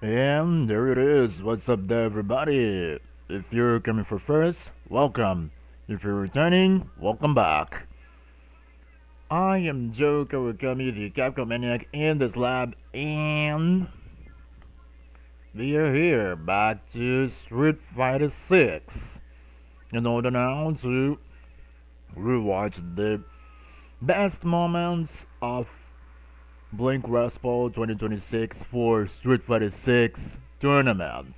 And there it is. What's up there, everybody? If you're coming for first, welcome. If you're returning, welcome back. I am Joe Kawakami, the Capcom Maniac in this lab, and we are here back to Street Fighter 6 in order now to rewatch the best moments of Blink Raspo 2026 for Street Fighter 6 tournament.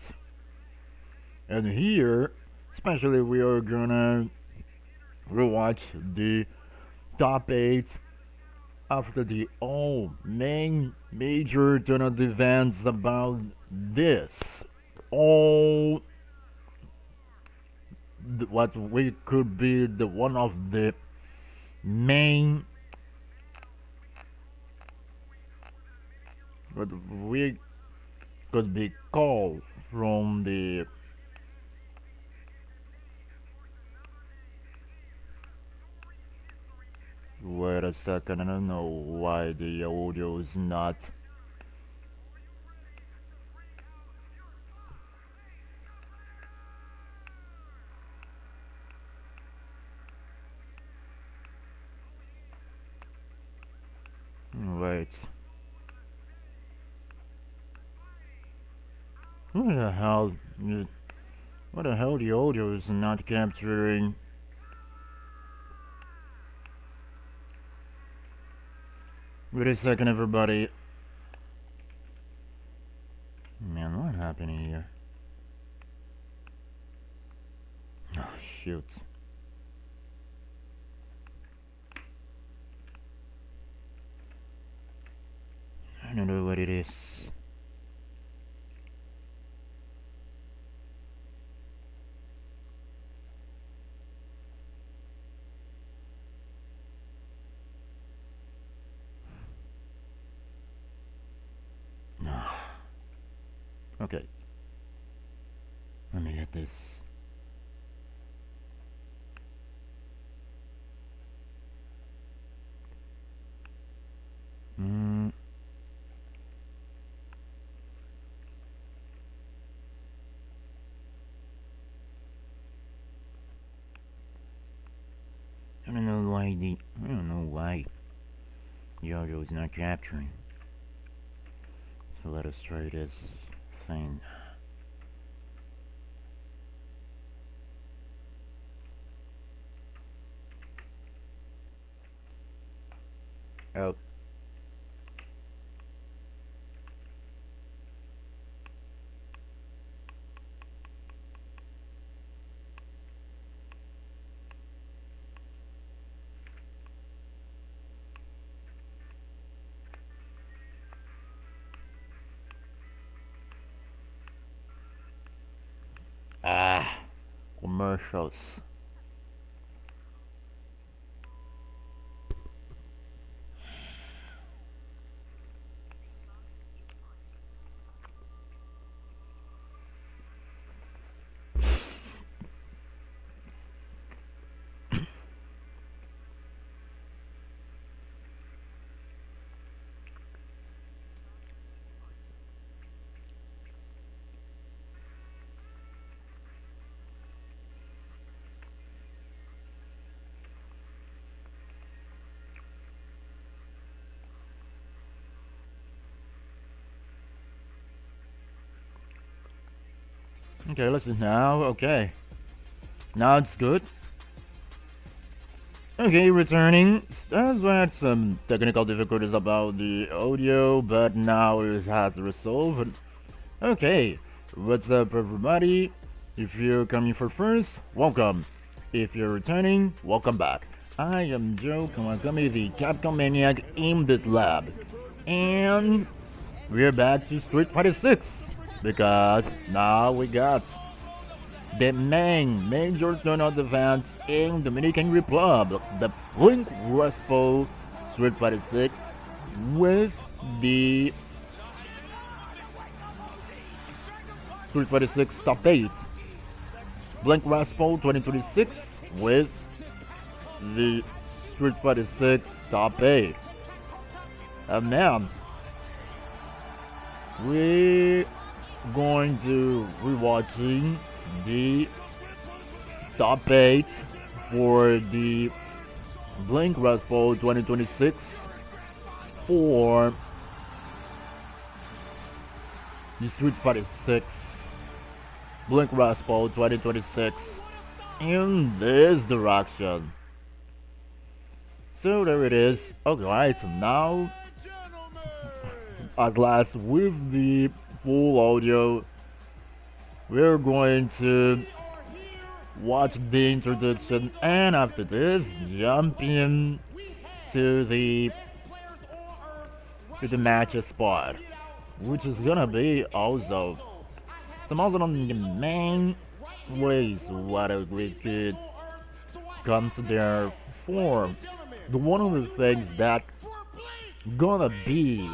And here, especially, we are gonna rewatch the top 8 after the all main major tournament events about this. All what we could be the one of the main what we could be called from the wait a second, I don't know why the audio is not. Wait. What the hell? What the hell? The audio is not capturing. Wait a second, everybody. Man, what happened here? Oh, shoot. I don't know what it is. Okay. Let me get this. I don't know why the audio is not capturing. So let us try this thing. Oh. Commercials. Okay, listen now. Okay. Now it's good. Okay, returning. As we had some technical difficulties about the audio, but now it has resolved. Okay, what's up, everybody? If you're coming for first, welcome. If you're returning, welcome back. I am Joe Kawakami, the Capcom Maniac in this lab. And we're back to Street Fighter 6 because now we got the main major tournament events in Dominican Republic, the Blink Raspo Street Fighter 6 with the Street Fighter 6 Top 8. Blink Raspo 2026 with the Street Fighter 6 Top 8. And man, we going to rewatching the top 8 for the Blink Raspo 2026 for the Street Fighter 6 Blink Raspo 2026 in this direction. So there it is. Alright, now at last with the full audio, we're going to watch the introduction, and after this jump in to the match spot, which is gonna be also some other on the main ways what we could consider for the one of the things that gonna be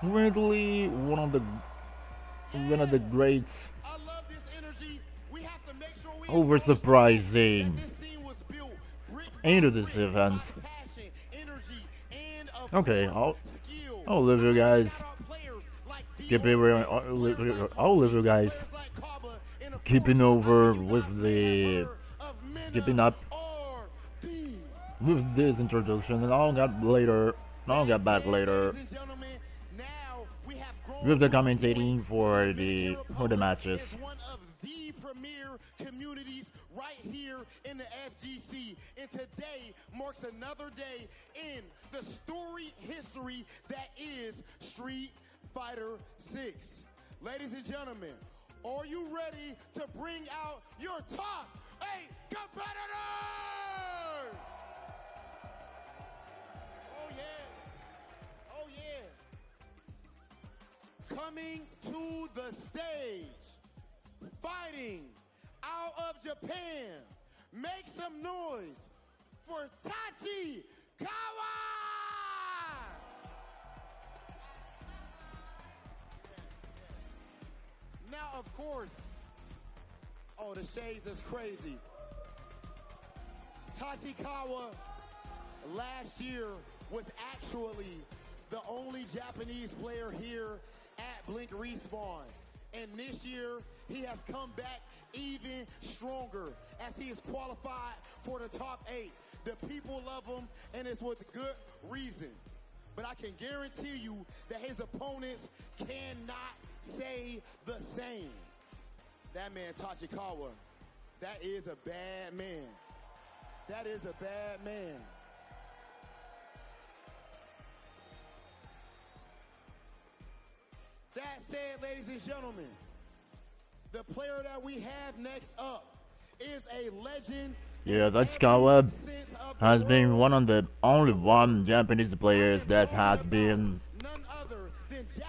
really one of the great over surprising into this event. Okay, I'll leave you guys. I'll leave you guys keeping over with the keeping up with this introduction, and I'll get back later with the commentating for the matches. One of the premier communities right here in the FGC, and today marks another day in the storied history that is Street Fighter 6. Ladies and gentlemen, are you ready to bring out your top 8 competitors? Oh yeah, oh yeah. Coming to the stage, fighting out of Japan, make some noise for Tachi Kawa! Now, of course, oh, the shades is crazy. Tachikawa last year was actually the only Japanese player here at Blink Respawn. And this year, he has come back even stronger as he is qualified for the top 8. The people love him, and it's with good reason. But I can guarantee you that his opponents cannot say the same. That man, Tachikawa, that is a bad man. That is a bad man. That said, ladies and gentlemen, the player that we have next up is a legend. Yeah, Tachikawa has been one of the only one Japanese players that has been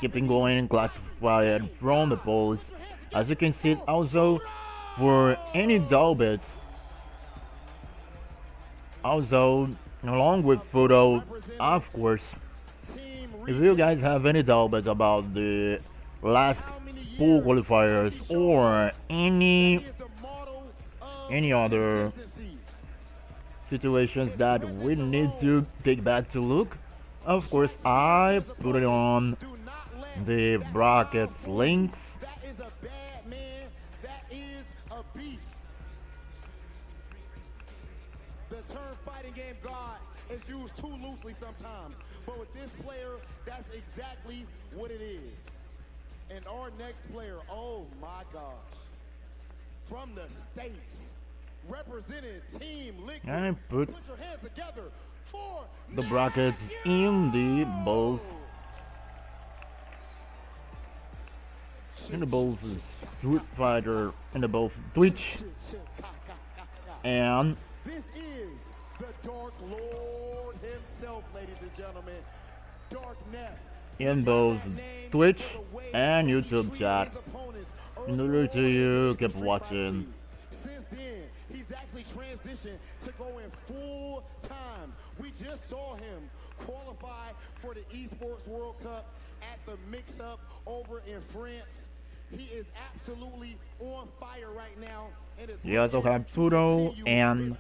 keeping going classified from the polls. As you can see, also for any doubles, also along with photo, of course. If you guys have any doubts about the last pool qualifiers or any other situations that we need to take back to look, of course I put it on the brackets links. That is a bad man. That is a beast. The term fighting game god is used too loosely sometimes, but with this player, that's exactly what it is. And our next player, oh my gosh, from the States, representing Team Liquid. I put your hands together for the brackets in the both Street Fighter, in the both Twitch and this is the Dark Lord himself, ladies and gentlemen. Dark Neff. in both Twitch and YouTube chat. In order to you keep watching. Since then, he's actually transitioned to going full time. We just saw him qualify for the Esports World Cup at the mix-up over in France. He is absolutely on fire right now. You also have Pluto and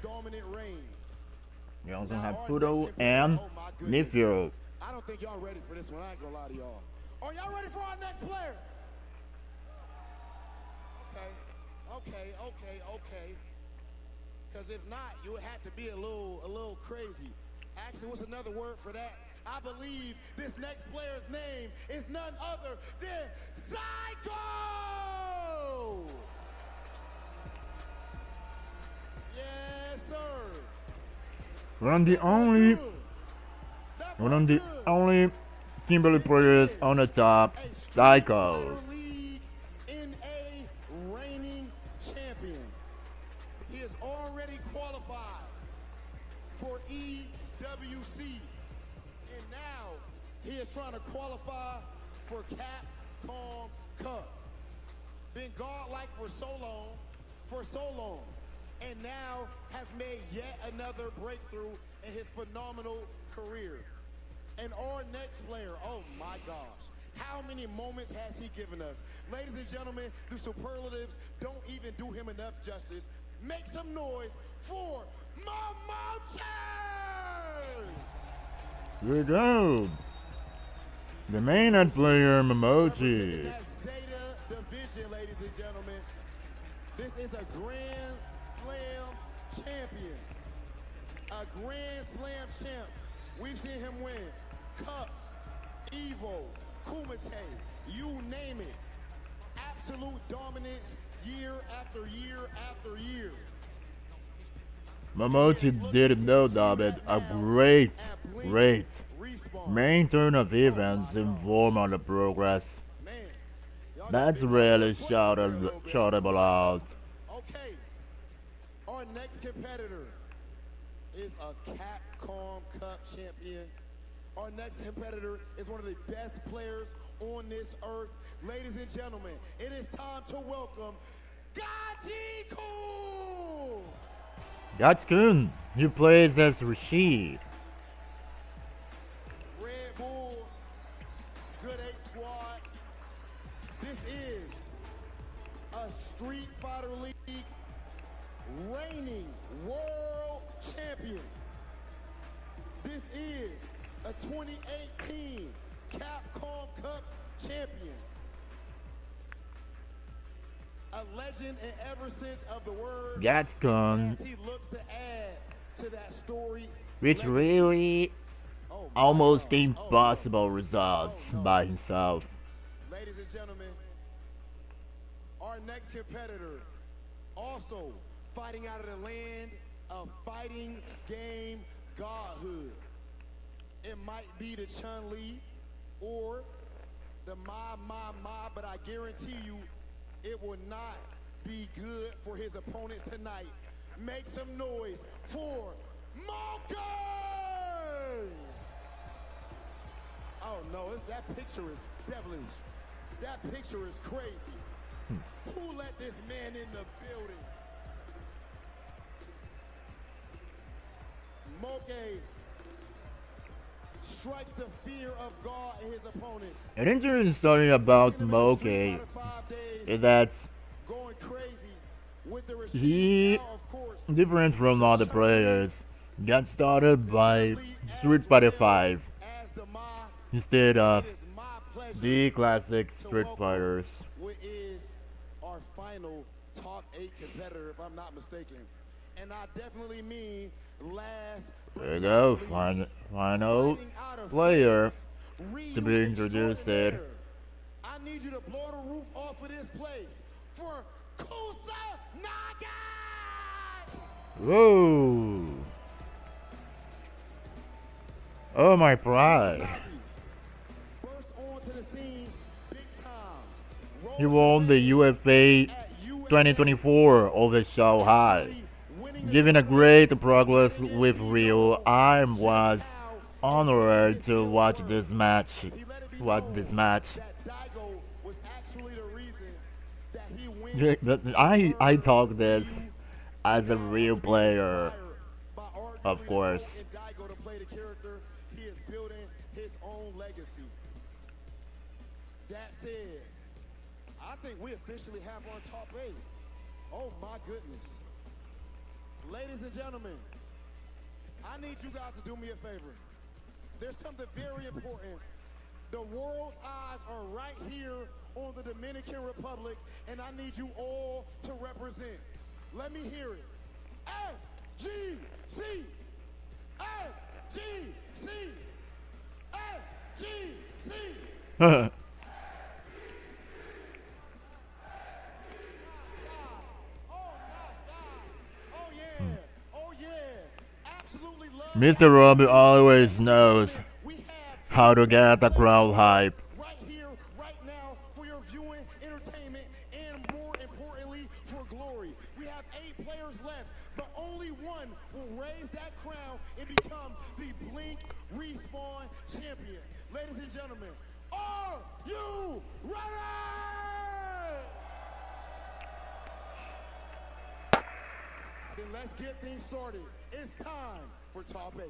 Nephew. I don't think y'all ready for this one. I ain't gonna lie to y'all. Are y'all ready for our next player? Okay. Because if not, you would have to be a little crazy. Actually, what's another word for that? I believe this next player's name is none other than Psycho! Yes, sir. One of the only Kimberly players on the top, Psycho. League NA reigning champion. He is already qualified for EWC, and now he is trying to qualify for Capcom Cup. Been godlike for so long, and now has made yet another breakthrough in his phenomenal career. And our next player, oh my gosh, how many moments has he given us? Ladies and gentlemen, the superlatives don't even do him enough justice. Make some noise for Momochi! Here we go. The main player, Momochi. That Zeta division, ladies and gentlemen. This is a Grand Slam champion. A Grand Slam champ. We've seen him win Cup, Evo, Kumite, you name it. Absolute dominance year after year after year. Momochi did no doubt it. A great main turn of events inform on the progress. That's really shoutable out. Okay, our next competitor is a Capcom Cup champion. Our next competitor is one of the best players on this earth. Ladies and gentlemen, it is time to welcome Gachiku! Gatskun, he plays as Rashid. Red Bull, Good 8 Squad. This is a Street Fighter League reigning world champion. This is a 2018 Capcom Cup champion. A legend in every sense of the word. Gatskun, As he looks to add to that story. which really almost impossible results by himself. Ladies and gentlemen, our next competitor, also fighting out of the land of fighting game godhood. It might be the Chun-Li or the Ma, but I guarantee you it will not be good for his opponents tonight. Make some noise for Monkey! Oh no, that picture is devilish. That picture is crazy. Who let this man in the building? Monkey strikes the fear of God in his opponents. An interesting story about Moke is that Going crazy with the he, now, of course, different from other players, got started by Street Fighter V as the Ma. instead of It is my pleasure the classic to Street welcome Fighters. what is our final top 8 competitor, if I'm not mistaken. And I definitely mean last. There you go, final player to be introduced. I need you to blow the roof off of this place for Kusanagi! Whoa! Oh my pride! Burst onto the scene big time. He won the UFA 2024 over Shanghai. Given a great progress with Rio, I was honored to watch this match. I talk this as a real player, of course. He is building his own legacy. That said, I think we officially have our top 8. Oh my goodness. Ladies and gentlemen, I need you guys to do me a favor. There's something very important The world's eyes are right here on the Dominican Republic, and I need you all to represent. Let me hear it. FGC! FGC! FGC! Mr. Robbie always knows how to get the crowd hype. Right here, right now, for your viewing, entertainment, and more importantly, for glory. We have 8 players left, but only one will raise that crown and become the Blink Respawn champion. Ladies and gentlemen, are you ready? Then let's get things started. It's time for Top 8.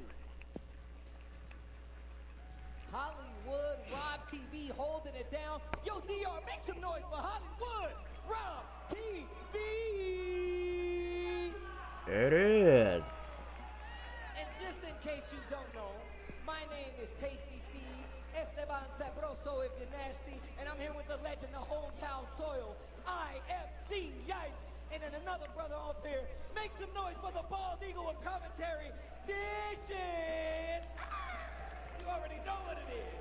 Hollywood, Rob TV holding it down. Yo, DR, make some noise for Hollywood, Rob TV. It is. And just in case you don't know, my name is Tasty Steve, Esteban Sabroso if you're nasty, and I'm here with the legend, the hometown soil, IFC Yipes. And then another brother off here, make some noise for the bald eagle of commentary, Dishes. You already know what it is.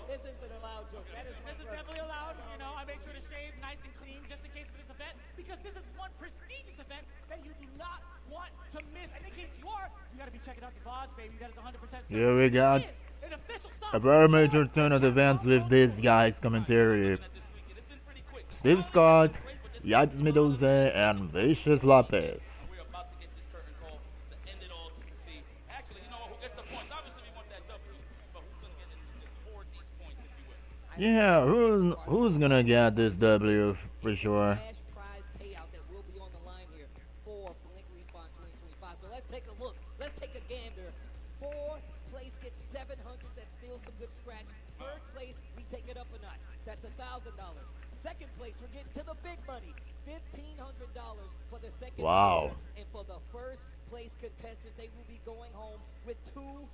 This isn't a loud joke. That is This is definitely allowed. You know, I make sure to shave nice and clean just in case for this event, because this is one prestigious event that you do not want to miss. And in case you are, you got to be checking out the VODs, baby. That is 100%. Here we got an official stop. a very major turn of events with this guy's commentary. Steve Scott, Yipes Mendoza, and Vicious Lopez. We're about to get this curtain call to end it all just to see. Actually, you know who gets the points? Obviously, we want that W, but who's going to get in hoard these points, if you will? Yeah, who's gonna get this W for sure? Cash prize payout that will be on the line here for Blink Respawn 2025. So let's take a look. Let's take a gander. 4th place gets 700. That's still some good scratch. 3rd place, we take it up a notch. That's $1,000. 2nd place, we're getting to the big money. $1,500 for the 2nd Wow. place. And for the 1st place contestants, they will be going home with $2,000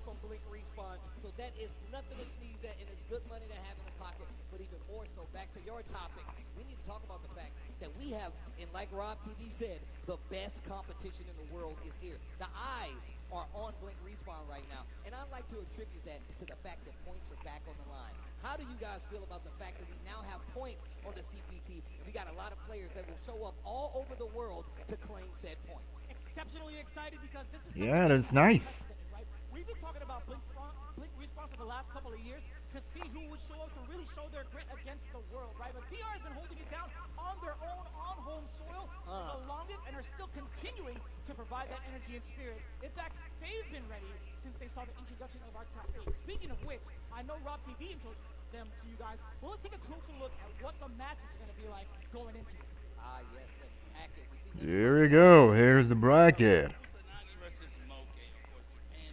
from Blink Respawn. So that is nothing to sneeze at, and it's good money to have in the pocket. But even more so, back to your topic, we need to talk about the fact that we have, and like Rob TV said, the best competition in the world is here. The eyes are on Blink Respawn right now, and I'd like to attribute that to the fact that points are back on the line. How do you guys feel about the fact that we now have points on the CPT, and we got a lot of players that will show up all over the world to claim said points? Exceptionally excited because this is Yeah, that's nice. right? We've been talking about Blink Respawn for the last couple of years to see who would show up to really show their grit against the world, right? But DR has been holding it down on their own, on home soil for the longest, and are still continuing to provide that energy and spirit. In fact, they've been ready since they saw the introduction of our top 8. Speaking of which, I know Rob TV introduced them to you guys. Well, let's take a closer look at what the matches are going to be like going into it. Yes, the packet. We see Here we go. Here's the bracket. Kusanagi versus Moke, of course, Japan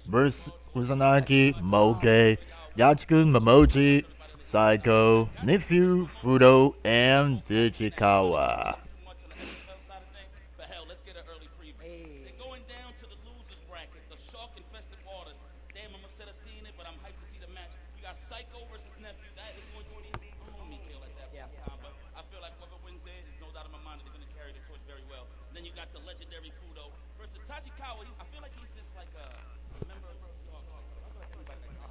versus Kusanagi, Moke, Yachiku, Momochi, Psycho, Nifu, Fudo, and Ichikawa. But hell, let's get an early preview. Hey. They're going down to the losers bracket, the shark-infested waters. Damn, I'm upset of seeing it, but I'm hyped to see the match. We got Psycho versus Nephew. That is going to be a me kill at that point in time. But I feel like whoever wins there, there's no doubt in my mind that they're going to carry the torch very well. And then you got the legendary Fudo versus Tachikawa. I feel like he's just like a member of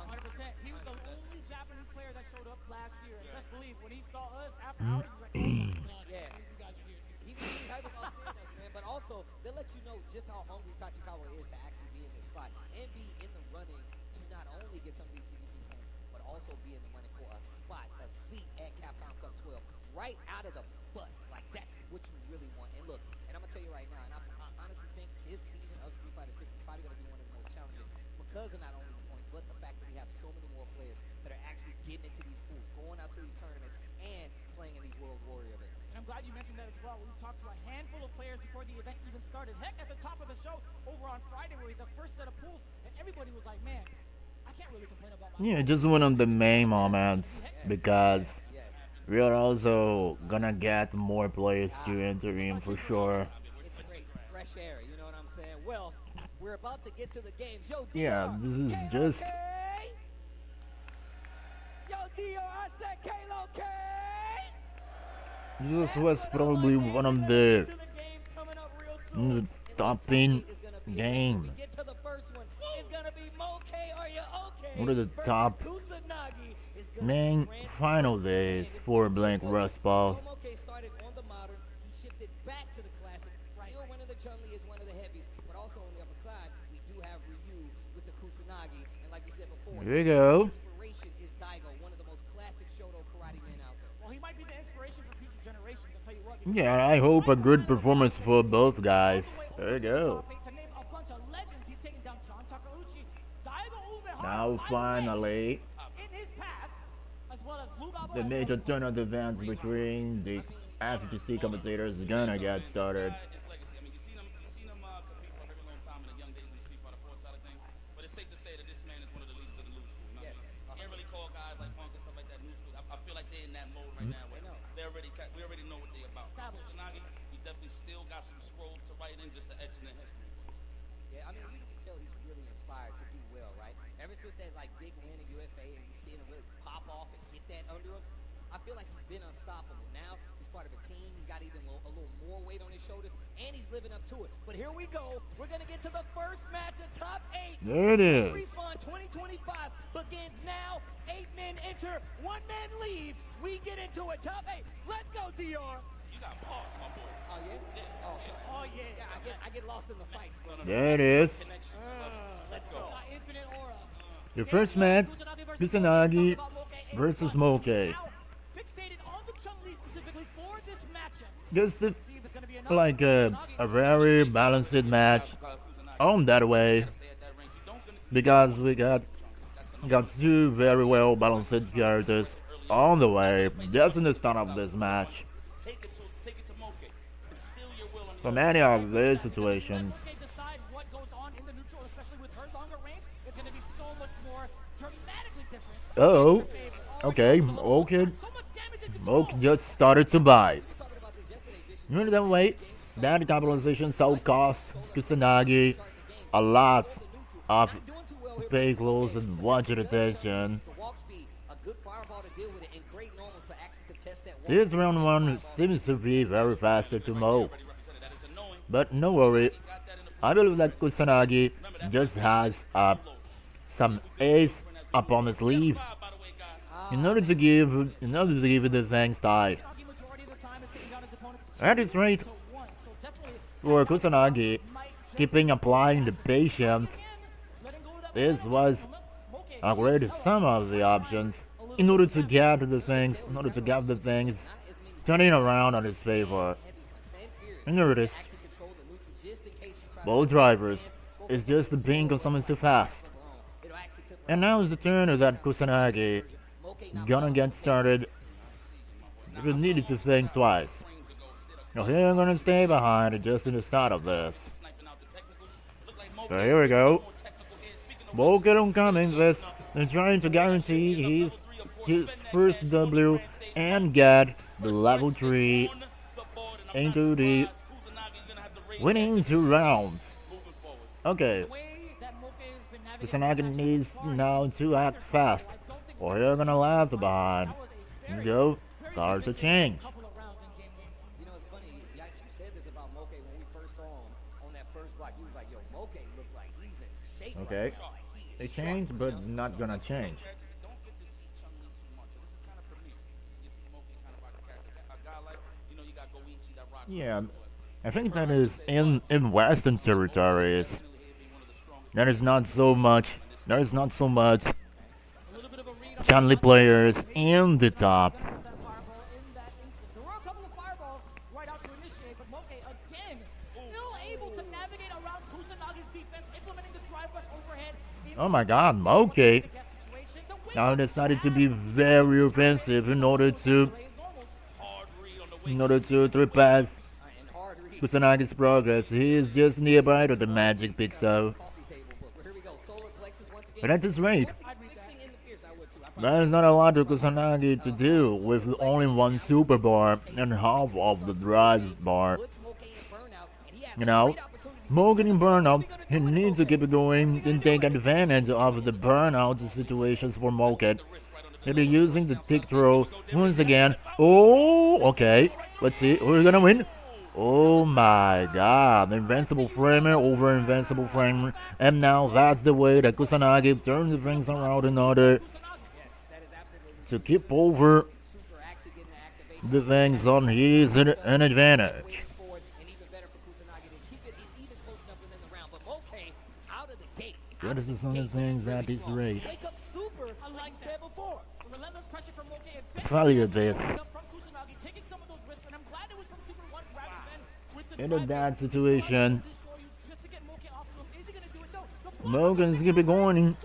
100%. He was the only Japanese player that showed up last year. And best believe, when he saw us after hours, he's like, oh, God, Yeah. you guys are here too. He was hype about seeing us, man. But also, they let you know just how hungry Tachikawa is to actually be in this spot and be in the running to not only get some of these CDP points, but also be in the running for a spot, a seat at Capcom Cup 12, right out of the bus. Like, that's what you really want. And look, and I'm going to tell you right now, and I honestly think this season of Street Fighter 6 is probably going to be one of the most challenging because of not only the points, but the fact that we have so many more players that are actually getting into these pools, going out to these tournaments, and playing in these World Warrior events. And I'm glad you mentioned that as well. We talked to a handful of players before the event even started. Heck, at the top of the show over on Friday, where we had the first set of pools, and everybody was like, man, I can't really complain about my Yeah, just one of the main moments because we are also gonna get more players to enter in for sure. It's great, fresh air, you know what I'm saying? Well, We're about to get to the games. Yo, Yeah, DR, this is Kalo just K. Yo, DR, I said Kalo K. this was probably one of the top 10 game. One of the top main final days for Blank Rustball. Here we go. Well, he might be the inspiration for future generations. I'll tell you what. Yeah, I hope a good performance for both guys. There you go. To name a bunch of legends, he's taking down John Takeuchi, Daigo Uehara, Now by the way, finally, in his path, as well as Lugabo the and major Elton. turn of events between the FTC commentators is gonna get started. His legacy. I mean, you've seen him compete for a very long time in the young days in the Street Fighter 4 side of things. But it's safe to say that this man is one of the leaders of the new school. You know what I mean? Can't really call guys like Punk and stuff like that new school. I feel like they're in that mode right now. Where we already know what they're about. Tsunagi, he definitely still got some scrolls to write in just to etch in the history. Yeah, I mean, you can tell he's really inspired to do well, right? Ever since that like big win in UFA and you see him really pop off and hit that under him, I feel like he's been unstoppable. Now he's part of a team. He's got even a little more weight on his shoulders, and he's living up to it. But here we go. We're gonna get to the first match of top 8. There it is. Respawn 2025 begins now. 8 men enter, 1 man leave. We get into it. Top 8. Let's go, DR. You got boss, my boy. Oh yeah. Oh yeah. I get lost in the fights, bro. There it is. Let's go. Infinite aura. The first match, Kusanagi versus Moke. Now, fixated on the Chun-Li specifically for this matchup. Just See if it's gonna be enough. like a very balanced match on that way, because we got two very well balanced characters on the way just in the start of this match. Take it to Moke. Instill your will on the From any of these situations, Let Moke decide what goes on in the neutral, especially with her longer range. It's gonna be so much more dramatically different. oh, okay, Moke, So much damage and control. Moke just started to bite. You know that way, that capitalization so cost Kusanagi a lot of pay close and watching attention. The walk speed, a good fireball to deal with it, and great normals to actually contest that walk. This round 1 seems to be very faster to Moke. But no worry, I believe that Kusanagi just has some ace up on his sleeve in order to give it the thanks tie. Kusanagi majority of the time is taking down his opponents At this rate, to 1. So definitely for Kusanagi, might just keeping applying the patience, letting go of that this was a great sum of the options in order to get the things turning around on his favor. And there it is. Both drivers is just being consuming too fast. And now is the turn of that Kusanagi gonna get started. You needed to think twice. Now here I'm gonna stay behind just in the start of this. So here we go. Moke coming this and trying to guarantee his first W and get the level 3 into the winning 2 rounds. Okay, Kusanagi needs now to act fast, or you're gonna left behind. Here we go, start to change. couple of rounds in game 1. You know, it's funny. You actually said this about Moke when we first saw him on that first block. You was like, yo, Moke looked like he's in shape. Okay, Right now. Like, he is they sharp, changed, you but know? not gonna change. Don't get to see Chun-Li too much. This is kind of premiere. You see Moke kind of like a character. A guy like, you got Goichi that rocks. Yeah, I think that is in Western territories. There is not so much A little bit of a read on Chun-Li players in the top. that fireball in that instant. There were a couple of fireballs right out to initiate, but Moke again still able to navigate around Kusanagi's defense, implementing the drive rush overhead. Oh my god, Moke now decided to be very offensive in order to trespass And hard read. Kusanagi's progress. He is just nearby to the magic pixel. Coffee table. But here we go. Solar plexus once again. But at this rate, Mixing in the fierce, I would too. I there is not a lot to Kusanagi to do with only 1 super bar and half of the drive bar. puts Moke in burnout, and he has You a know, great opportunity Morgan in burnout. He needs to keep it going and take advantage of the burnout situations for Morgan. He'll be using the tick throw once again. Oh, okay. Let's see. Who's gonna win? Oh my god. Invincible framer over invincible framer. And now that's the way that Kusanagi turns the things around in order to keep over the things on his an advantage. That is some of the things at this rate. It's probably a this. In a bad situation, Morgan's keep it going.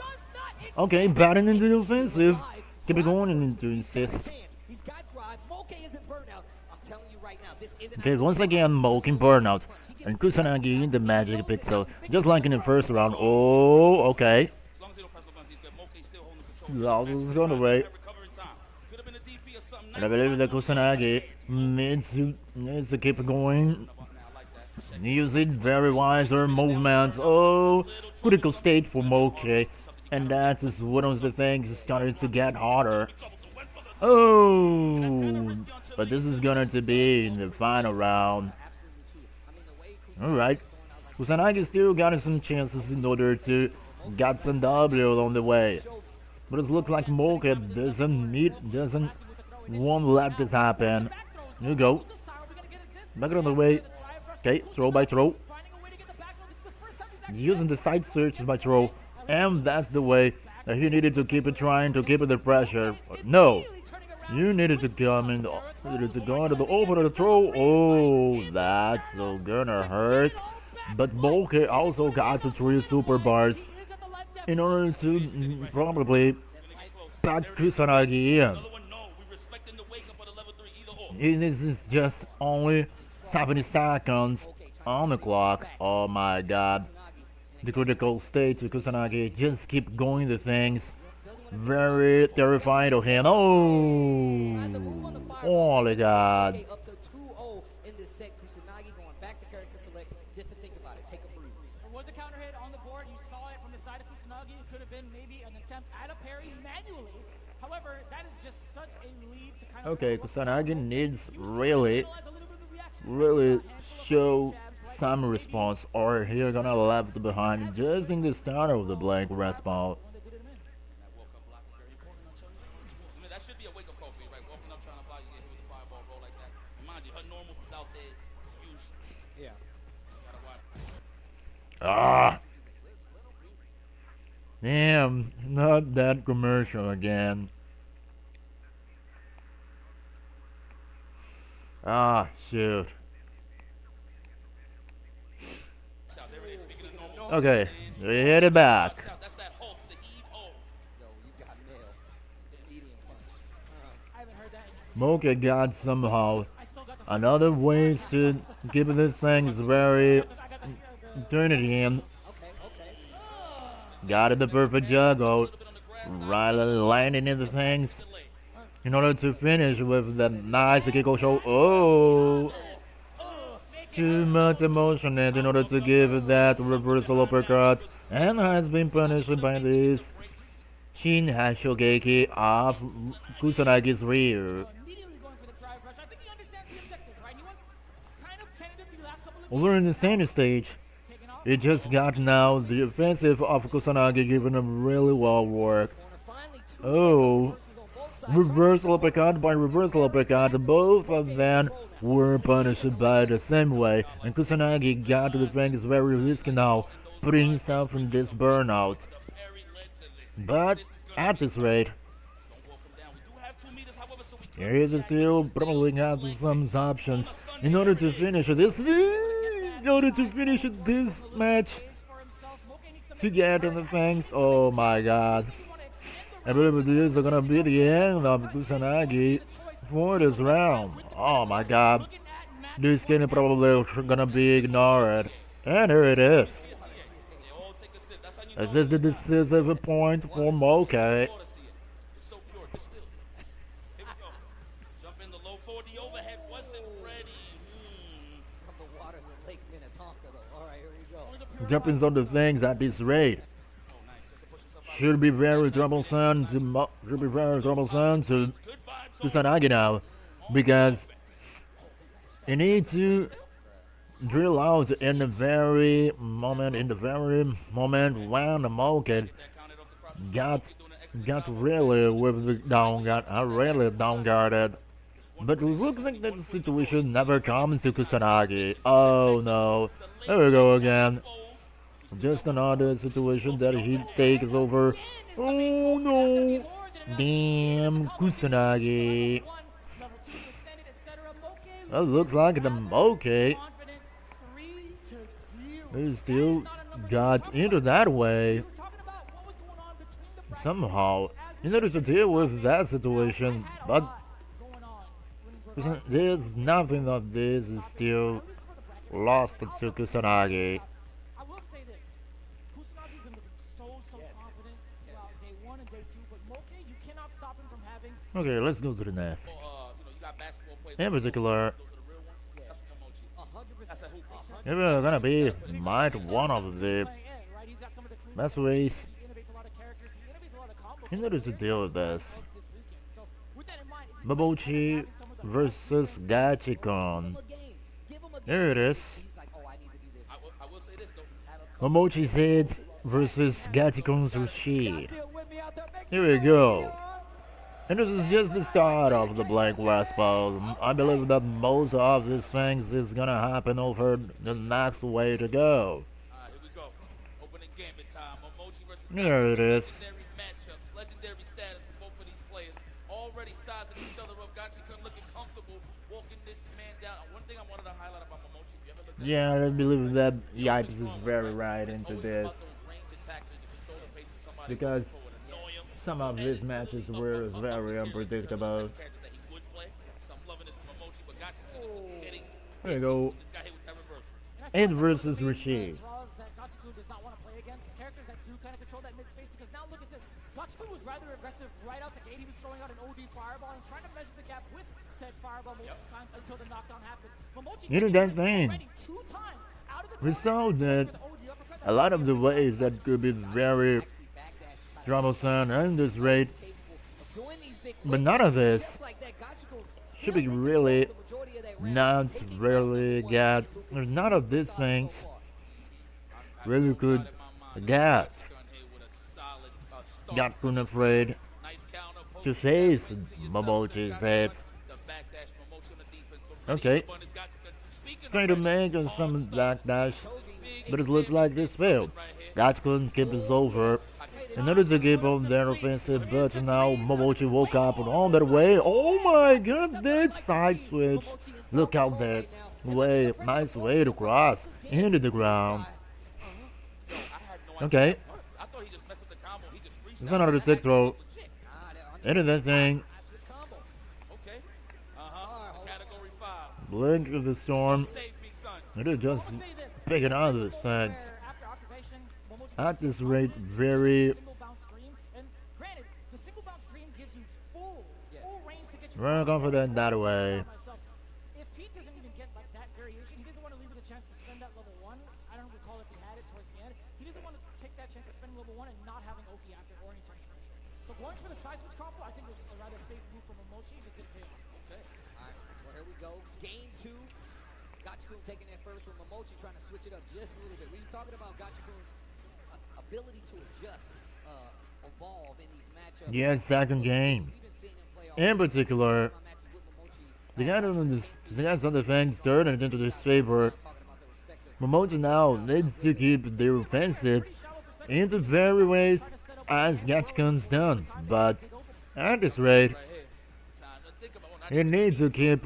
Okay, batting into the offensive. Keep it going into insist. Okay, once again, Morgan burnout. And Kusanagi in the magic pixel. Just like in the first round. Oh, okay. Lawson's going away. And I believe that Kusanagi needs to keep going. Using very wiser movements. Oh, critical state for Moke. And that is one of the things starting to get harder. Oh, but this is going to be in the final round. Alright. Kusanagi still got some chances in order to get some W on the way. But it looks like Moke doesn't won't let this happen. Here you go. Back on the way. Okay, throw by throw. Using the side search by throw. And that's the way that he needed to keep it trying to keep it the pressure. No. You needed to come in, needed to go into the over the throw. Oh, that's so gonna hurt. But Moke also got to 3 super bars in order to probably pack Kusanagi in. This is just only 70 seconds on the clock. Oh my god. The critical state to Kusanagi. Just keep going the things. Very terrifying to him. Oh, holy god. Was a counter hit on the board. You saw it from the side of Kusanagi. It could have been maybe an attempt at a parry manually. However, that is just such a lead to kind of. Okay, Kusanagi needs really show some response, or he's gonna left behind just in the start of the blank respawn. Ah! Damn, not that commercial again. Ah, shoot. Okay, we hit it back. Mocha got somehow another ways to keep this thing very turn it in. Got it the perfect juggle. Right landing into things in order to finish with that nice Kiko show. Oh, too much emotion in order to give that reversal uppercut, and has been punished by this Shin Hashogeki of Kusanagi's rear. Over in the center stage, it just got now the offensive of Kusanagi giving him really well work. Oh, reversal uppercut by reversal uppercut, both of them were punished by the same way, and Kusanagi got the things very risky now, putting himself in this burnout. But at this rate, here is still probably have some options in order to finish this. In order to finish this match, to get in the things. Oh my god. I believe this is gonna be the end of Kusanagi for this round. Oh my god. This game is probably gonna be ignored. And here it is. This is the decisive point for Moke. jumping on the things at this rate. Should be very troublesome to Kusanagi now, because you need to drill out in the very moment when the market got really with the really down guarded. But it looks like that situation never comes to Kusanagi. Oh no, there we go again. Just another situation that he takes over. Oh no, damn Kusanagi. That looks like the Moke he still got into that way somehow in order to deal with that situation, but there's nothing of this is still lost to Kusanagi. I will say this. Kusanagi's been looking so confident throughout day 1 and day 2, but Moke, you cannot stop him from having. Okay, let's go to the next. You got basketball players. In particular, Those are the real ones. That's Momochi. 100%. That's a hoop. if we're gonna be might one of the Right? He's got some of the clean best ways he innovates a lot of characters, he innovates a lot of combo in order to deal with this. this weekend. So with that in mind, Momochi versus Gachikon. There it is. He's like, oh, I need to do this. I will say this though. Momochi's head versus Gachikon's Rashid. Still with me out there, make Here we go. And this is just the start of the Black West Bowl. I believe that most of these things is gonna happen over the next way to go. Alright, here we go. Opening gambit time. Momochi versus There it is. legendary matchups, legendary status for both of these players. Already sizing each other up. Gachikun looking comfortable walking this man down. One thing I wanted to highlight about Momochi, if you ever looked at Yeah, I believe that Yipes is very right into always this. about those ranged attacks where you control the pace of somebody Because forward, annoy him. some of these matches were very unpredictable. Characters that he would play. So I'm loving this from Momochi, but Gachikun hitting. There you go. Just got hit with that reversal. Ed versus Rashid. draws that Gachikun does not want to play against, characters that do kind of control that mid-space, because now look at this. Gachikun was rather aggressive right out the gate. He was throwing out an OD fireball and trying to measure the gap with said fireball multiple times until the knockdown happens. Momochi You know taking that this thing. already 2 times out of the We corner saw that with OD uppercut. a lot of the ways that could be very troublesome at this rate, but none of this should be really not really get. There's none of these things really could get. Got too afraid to face Momochi's head. Okay, trying to make some backdash, but it looks like this failed. Gachikun keep this over in order to keep up their offensive, but now Momochi woke up on that way. Oh my god, that side switch. Look out that way, nice way to cross into the ground. Okay, I thought he just messed up the combo. He just freestyled. it's another tick throw into that thing. Okay. Category 5. Blink of the storm. Save me, son. It is just picking out of the sense. After occupation, Momochi At this rate, very single bounce scream, and granted, the single bounce scream gives you full range to get you very confident that way. myself. If he doesn't even get like that variation, he doesn't want to leave it a chance to spend that level 1. I don't recall if he had it towards the end. He doesn't want to take that chance to spend level 1 and not having Oki after or any time special. So going for the side switch combo, I think was a rather safe move from Momochi. Just didn't pay off. Okay. All right. Well, here we go. Game 2. Gachikun taking that first from Momochi, trying to switch it up just a little bit. We was talking about Gachikun's ability to adjust, evolve in these matchups. Yeah, second game. We've been seeing him play all In particular, matches with Momochi. the guys on the things turned it into his favor. Talking about the respect of Momochi now needs to keep their offensive in the very ways as Gachikun's done, but at this rate, he needs to keep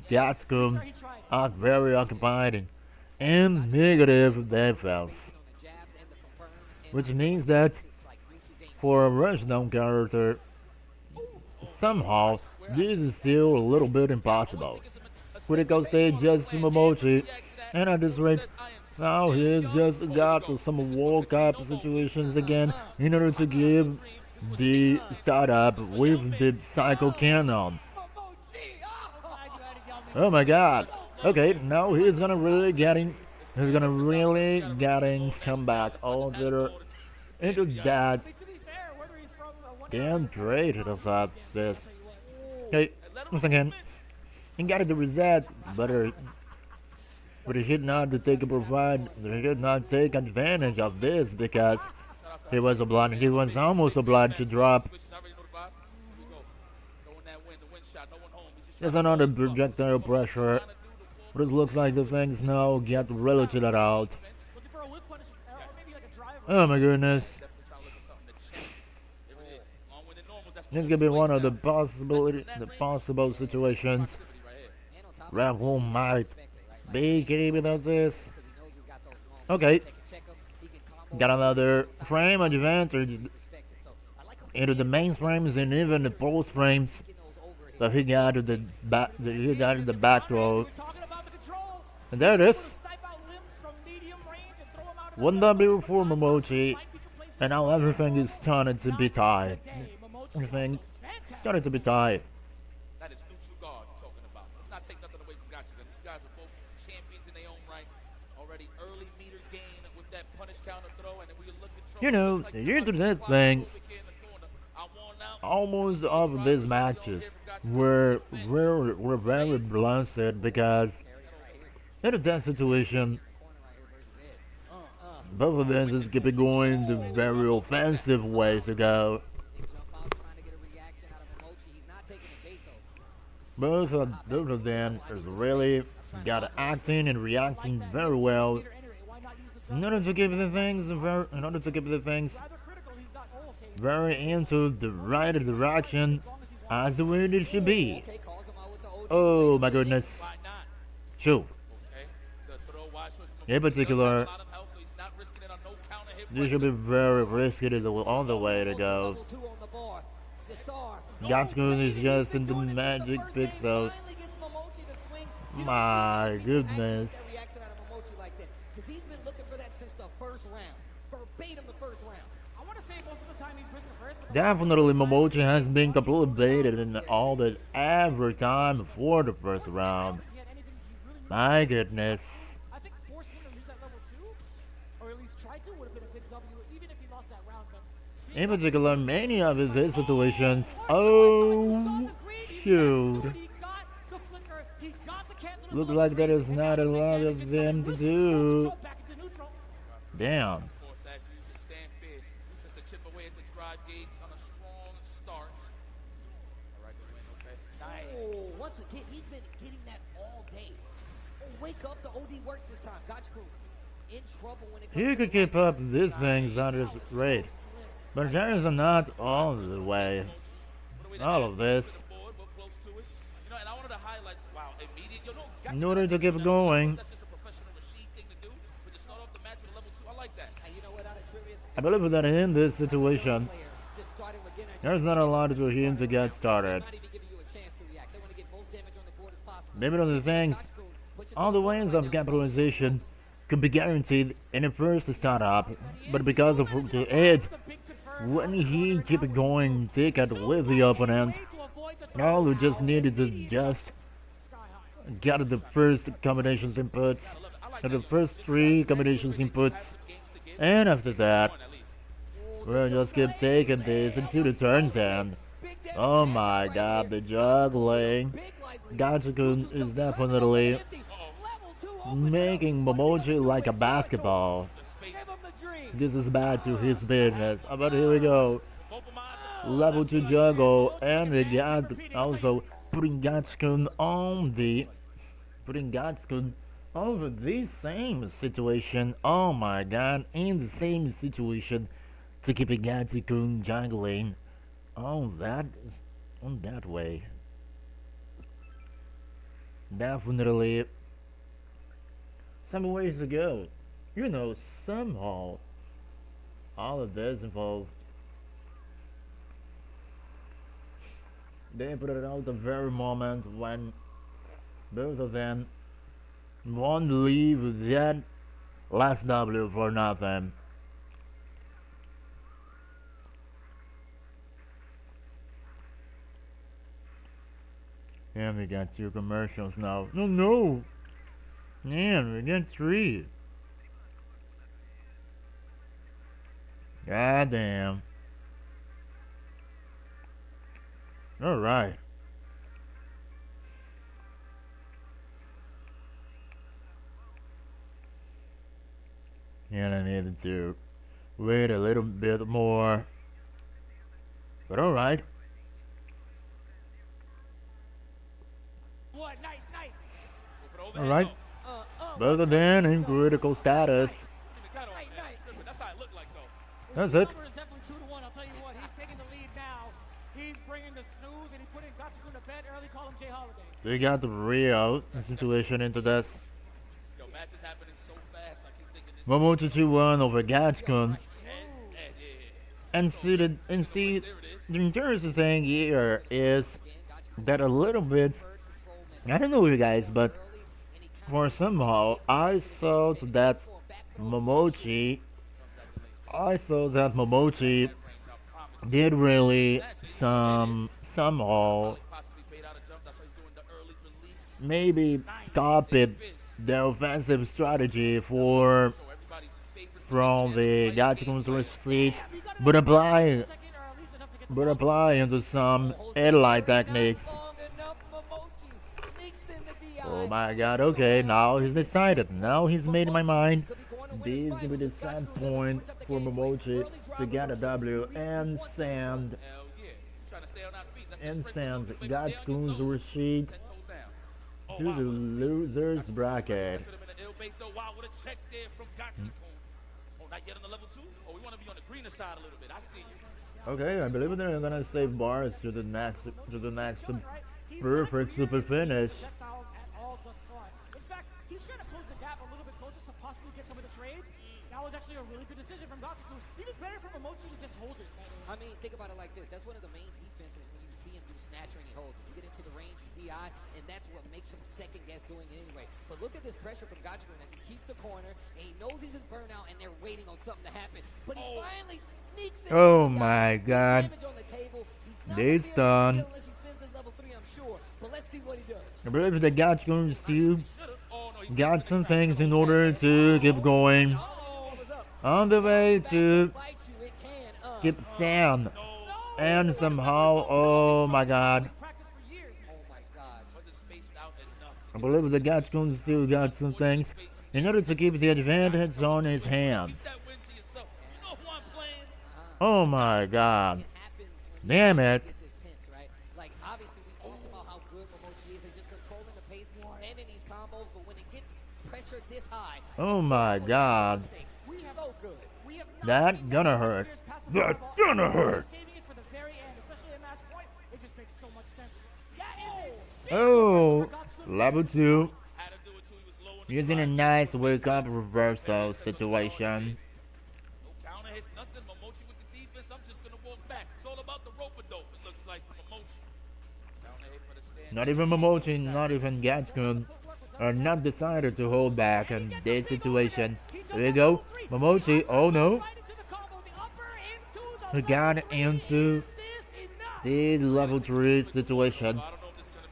Gachikun very occupied and negative defense, jabs and the confirms and which means that like Richu game for a rushdown character, somehow this is still a little bit impossible. Critical stage just Momochi, and at this rate, now he's just got some World Cup situations again in order to give the startup with the Psycho Cannon. Oh my god, Okay, now he's gonna really come back all the into that I mean, to be fair, whether he's from one era damn or another, trade it I'll us up give him this. that. I'll tell you what. Okay, once again, he got the reset, but he did not take advantage of this because he was almost obliged to drop. There's another projectile pressure, but it looks like the things now get really chilled out. Looking for a whip punish, or maybe like a driver. Oh my goodness. This could be one of the possible situations where who might be keeping of this. Okay, got another frame advantage into the main frames and even the post frames that he got to the back throw. We're talking about the control. And there it is. Snipe out limbs from medium range and throw 'em out of the 1W for Momochi, might be complacent. and now everything is starting to be tied. Today, Momochi Everything fantastic. starting to be tied. That is neutral guard you're talking about. Let's not take nothing away from Gotcha. These guys are both champions in their own right. Already early meter gain with that punish counter throw, and then we look at You know, the internet things, almost all of these matches were very balanced because in that situation, both of them just keep it going the very offensive ways to go. Both of them is really got acting and reacting very well in order to keep the things Rather critical, he's not okay. very into the right direction as the way it should be. Oh my goodness. Why not? Sure. Okay. The throw, why should In particular, a lot of health, so he's not risking it on no counter hit. this should be very risky to the all the way to go. Gatsuko is just in the magic pixel. My goodness. He's been looking for that since the first round. Verbatim the first round. I want to say most of the time he's missing the first, but Definitely Momochi has been completely baited in all the every time before the first round. he had anything he really needed. My goodness. I think forcing him to lose that level 2, or at least try to, would have been a big W, even if he lost that round. But In particular, many of these situations. Oh, shoot. he got the flicker, he got the cancel. Looks like there is not a lot of them to do. Back into neutral. Damn. Of course, as usual, stand fierce. Just to chip away at the drive gauge on a strong start. All right, good win, okay. Nice. Oh, once again, he's been getting that all day. Oh, wake up, the OD works this time. Gotcha. In trouble when it comes You to could the keep up these things at his rate, but there is not all the way. All of this. Board, but close to it. You know, and I wanted to highlight, wow, immediate. You know, Gotcha In order to got keep that going, That's just a professional Rashid thing to do. But to start off the match with a level 2, I like that. Hey, you know what, out of trivia, I believe that in this situation, player just starting with beginner, there's not a lot for him to get started. not even giving you a chance to react. They want to get most damage on the board as possible. Maybe one of the things, all the ways of capitalization could be guaranteed in the first startup, but because of the edge, when he keep it going, take it with the opponent, all we just needed to just get the first combinations inputs, the first 3 combinations inputs, and after that, we'll just keep taking this until the turns end. Oh my god, the juggling. Gachikun is definitely making Momochi like a basketball. This is bad to his business. But here we go. Level 2 juggle, and we got also putting Gachikun over the same situation. Oh my god, in the same situation to keep Gachikun juggling on that way. Definitely some ways to go. You know, somehow all of this involved. They put it out the very moment when both of them won't leave that last W for nothing. And we got 2 commercials now. No, Man, we get 3. God damn. Alright. And I needed to wait a little bit more. But alright. What? Nice, nice. Alright. Better than in critical status. That's how it looked like, though. That's it. Number is definitely 2-1. I'll tell you what, he's taking the lead now. He's bringing the snooze and he's putting Gatsukun to bed early. Call him Jay Holiday. They got the real situation into this. Yo, matches happening so fast. I keep thinking this. Momochi 2-1 over Gachikun. And And see, the interesting thing here is that a little bit, I don't know you guys, but for somehow I saw that Momochi did really somehow maybe copied the offensive strategy from the Gachikun's retreat, but apply into some headlight techniques. Oh my god, okay, now he's decided. Now he's made my mind. This is gonna be the sad point for Momochi to get a W and send Gachikun's retreat to the losers bracket. Okay, I believe they're gonna save bars to the next perfect super finish. In fact, he's trying to close the gap a little bit closer to possibly get some of the trades. That was actually a really good decision from Gatsukun. Even better from Momochi to just hold it. I mean, think about it like this. That's one of the main defenses when you see him do snatcher and he holds it. You get into the range, you DI, and that's what makes him second guess doing it anyway. But look at this pressure from Gatsukun as he keeps the corner, and he knows he's in burnout, and they're waiting on something to happen. But he finally sneaks in. Oh my god. They stunned. But let's see what he does. I believe the Gachikun's still got some things in order to keep going. On the way to keep Sam. And somehow, oh my god. I believe the Gachikun still got some things in order to keep the advantage on his hand. Oh my god. Damn it. Like, obviously, we talked about how good Momochi is and just controlling the pace and in these combos, but when it gets pressure this high, Oh my god. we have so good. We have not That seen gonna that hurt. players pass the That ball. gonna hurt. Saving it for the very end, especially at match point. It just makes so much sense. That is a big Oh, reversal for Gatsukun. level 2. Had to do it too. He was low in the Using a nice wake up reversal situation. No counter hits, nothing. Momochi with the defense. I'm just gonna walk back. It's all about the rope a dope. It looks like Momochi. Counter hit for the stand. Not even Momochi, not even Gachikun are not decided to hold back in this situation. Here we go. Momochi, oh no. Right into the combo, the upper into the He got into Is this enough? the level 3 situation.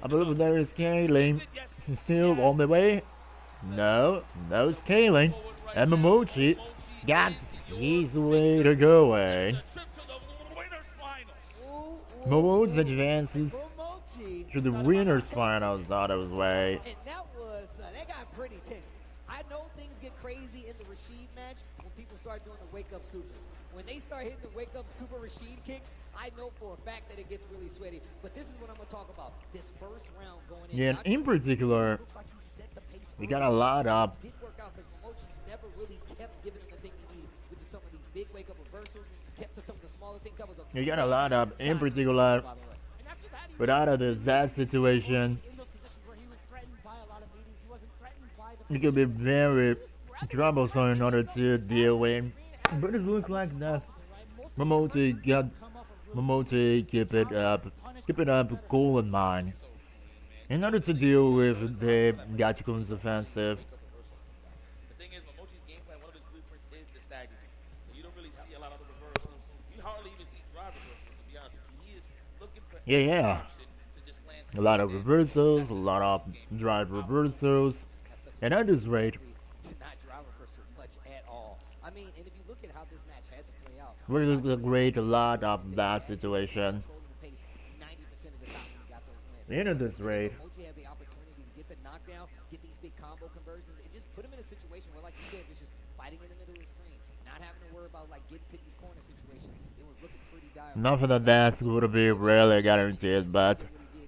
I believe there is scaling. He's still on the way. No, no scaling. And Momochi got his way to go away. Trip to the winner's finals. Momochi advances Momochi. to the winners finals out of his way. And that got pretty tense. I know things get crazy in the Rashid match when people start doing the wake up supers. When they start hitting the wake up super Rashid kicks, I know for a fact that it gets really sweaty. But this is what I'm going to talk about. This first round going in. Yeah, and in particular, looked like he set the pace we got a early. lot of It didn't work out because Momochi never really kept giving him the thing he needed, which is some of these big wake up reversals, kept to some of the smaller things. That was a you got a lot of in particular, And after that, he but out of the that situation, in those positions where he was threatened by a lot of meetings. He wasn't threatened by the it could be very troublesome in order to deal with. But it looks like that Momochi keep it up cool in mind in order to deal with the Gachikun's offensive. The thing is, Momochi's game plan, one of his blueprints is the stagger. So you don't really see a lot of the reversals. You hardly even see drive reversals, to be honest with you. He is looking for Yeah. option to just land A lot of reversals, a lot of drive reversals. And at this rate, Did not drive her for so much at all. I mean, and if you look at how this match had to play out, we're just a great a lot of that situation. controlling the pace 90% of the time when you got those wins. And at this rate, Mochi had the opportunity to get the knockdown, get these big combo conversions, and just put him in a situation where, like you said, was just fighting in the middle of the screen, not having to worry about like getting to these corner situations. It was looking pretty dire. nothing that that's would be really guaranteed, but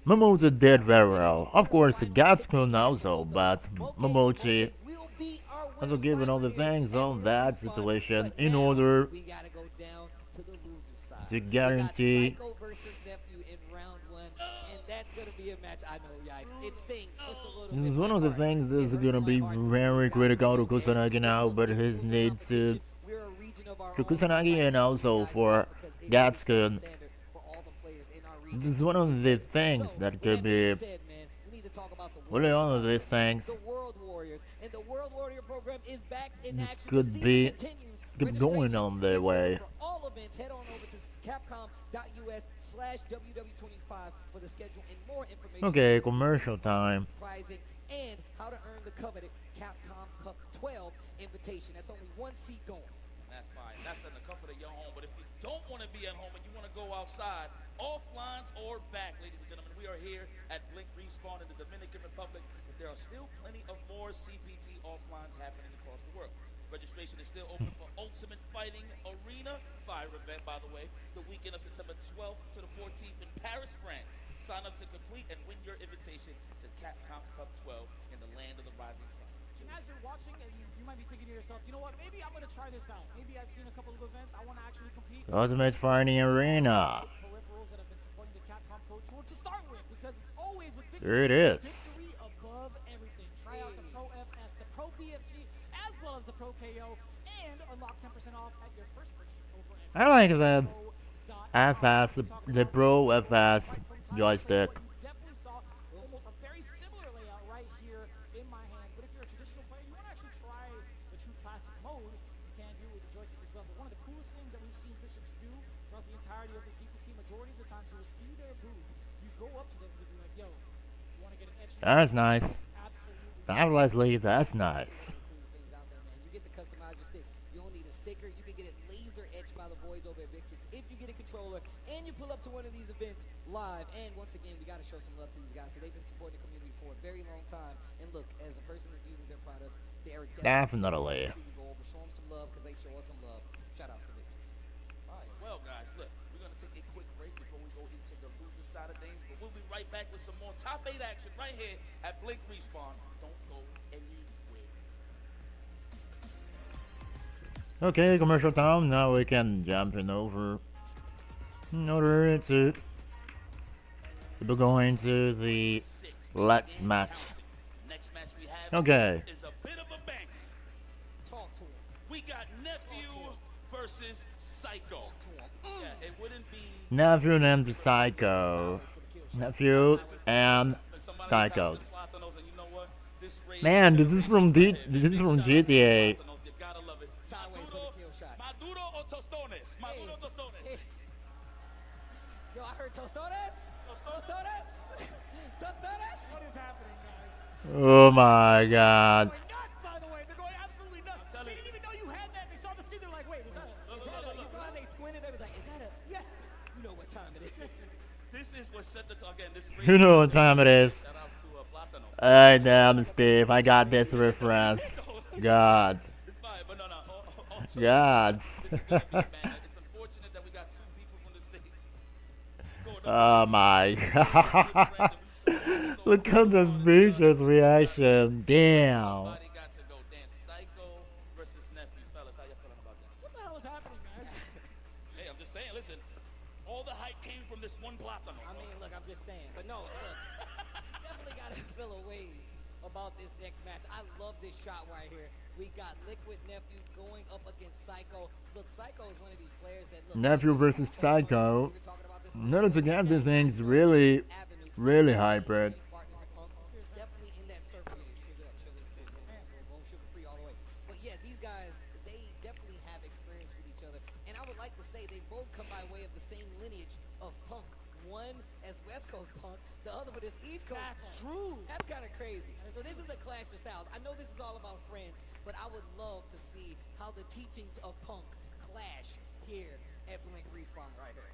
Momochi did very well. Of course, Gatsuko also, but Momochi Will be our also winners given all the finals here things at on Blink that Respawn. situation But in now order we gotta go down to the loser side. to We got guarantee. Psycho versus Nephew in round 1, and that's gonna be a match. I know, yikes. It stings just a little This bit. is one of the things that's gonna be very critical to Kusanagi now, but his need to We're a region of our to own. Kusanagi and also for Gatsuko. This is one of the things that could be really one of these things. The World Warriors and the World Warrior program is back in This action. could The season be continues. keep going on their Registration way. is open for all events. Head on over to capcom.us/ww25 for the schedule and more information. Okay, commercial time. Pricing and how to earn the coveted Capcom Cup 12 invitation. That's only one seat going. That's fine. That's in the comfort of your home. But if you don't want to be at home and you want to go outside, offlines or back, ladies and gentlemen, we are here at Blink Respawn in the Dominican Republic, but there are still plenty of more CPT offlines happening across the world. Registration is still open for Ultimate Fighting Arena Fire event, by the way, the weekend of September 12th to the 14th in Paris, France. Sign up to complete and win your invitation to Capcom Cup 12 in the land of the rising sun. And as you're watching, and you might be thinking to yourself, you know what, maybe I'm going to try this out. Maybe I've seen a couple of events. I want to actually compete. Ultimate Fighting Arena. Peripherals that have been supporting the Capcom Pro Tour to start with, because it's always with victory. There it is. Victory above everything. Try out the Pro FS, the Pro BFG, as well as the Pro KO, and unlock 10% off at your first purchase over at I like the pro.com. FS, the Pro FS joystick. But you definitely saw almost a very similar layout right here in my hand. But if you're a traditional player, you want to actually try the true classic mode, you can do it with the joystick as well. But one of the coolest things that we've seen Vicious do throughout the entirety of the CPT, majority of the times, you will see their booth. You go up to them and be like, yo, you want to get an etch? That's nice. Absolutely. That Leslie, that's nice. Things out there, man. You get to customize your sticks. You don't need a sticker. You can get it laser etched by the boys over at Victrix if you get a controller and you pull up to one of these events live. And once again, we got to show some love to these guys because they've been supporting the community for a very long time. And look, as a person that's using their products, they are Definitely. go over, show them some love because they show us some love. Shout out to Victrix. All right, well, guys, look, we're going to take a quick break before we go into the loser side of things, but we'll be right back with some more top 8 action right here at Blink Respawn. Don't go anywhere. Okay, commercial time. Now we can jump in over in order to go into the Let's match. Next match we have Okay. is a bit of a banger. Talk to him. We got Nephew versus Psycho. Yeah, it wouldn't be Nephew and Psycho. Nephew and Psycho. Man, this is from GTA. You gotta love it. Maduro or Tostones? Maduro o Tostones? Yo, I heard Tostones. Tostones. Tostones. What is happening, guys? Oh my god. Going nuts, by the way. They're going absolutely nuts. telling They didn't even know you had that. They saw the screen. They're like, wait, is that a... You saw how they squinted? They was like, is that a... Yeah. You know what time it is. This is what set the again. This You know what time it is. Shout out to Platanos. I damn Steve, I got this reference. God. It's fine, but no. Also, God. this is gonna be a banger. It's unfortunate that we got 2 people from the state. Oh my god. Look at the vicious reaction. Damn. Somebody got to go. Damn, Psycho versus Nephew. Fellas, how you feeling about that? What the hell is happening, guys? Hey, I'm just saying, listen, all the hype came from this one Plátano. I mean, look, I'm just saying. But no, look, definitely got to feel a ways about this next match. I love this shot right here. We got Liquid Nephew going up against Psycho. Look, Psycho is one of these players that look. Nephew versus Psycho. We were talking about this. Notice again, this thing's really, really hybrid. Definitely in that circle. Sugar up, sugar free all the way. But yeah, these guys, they definitely have experience with each other. And I would like to say they both come by way of the same lineage of Punk One as West Coast Punk, the other one is East Coast That's Punk. true. That's kind of crazy. So this is a clash of styles. I know this is all about friends, but I would love to see how the teachings of Punk clash here at Blink Respawn right here.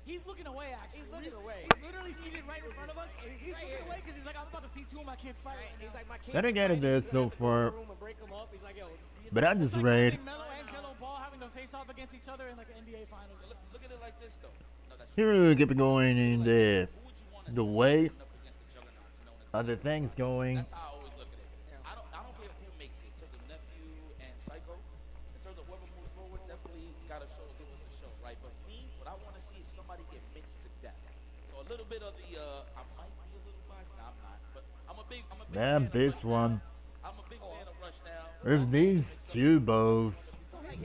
He's looking away, actually. He's looking away. He's literally seated right in front of us. He's right looking here. away because he's like, I'm about to see two of my kids fight. Right He's like, my kids Then again, it fighting, is he's gonna so have to go in the far. room and break 'em up. He's like, yo, But at this It's like rate, having Melo and Kelo Ball having to face off against each other in like an NBA Finals. Look at it like this, though. No, that's here we keep going in the who would you want to the see way up against the juggernauts known as other things going. That's how I always look at it. I don't care who makes it. So the nephew and Psycho, in terms of whoever moves forward, definitely got to show give us a show, right? But me, what I want to see is somebody get mixed to death. So a little bit of the, I might be a little biased. Nah, I'm not. But I'm a big Man, fan of this Rush one. now. I'm a big fan of Rush now. If these two both,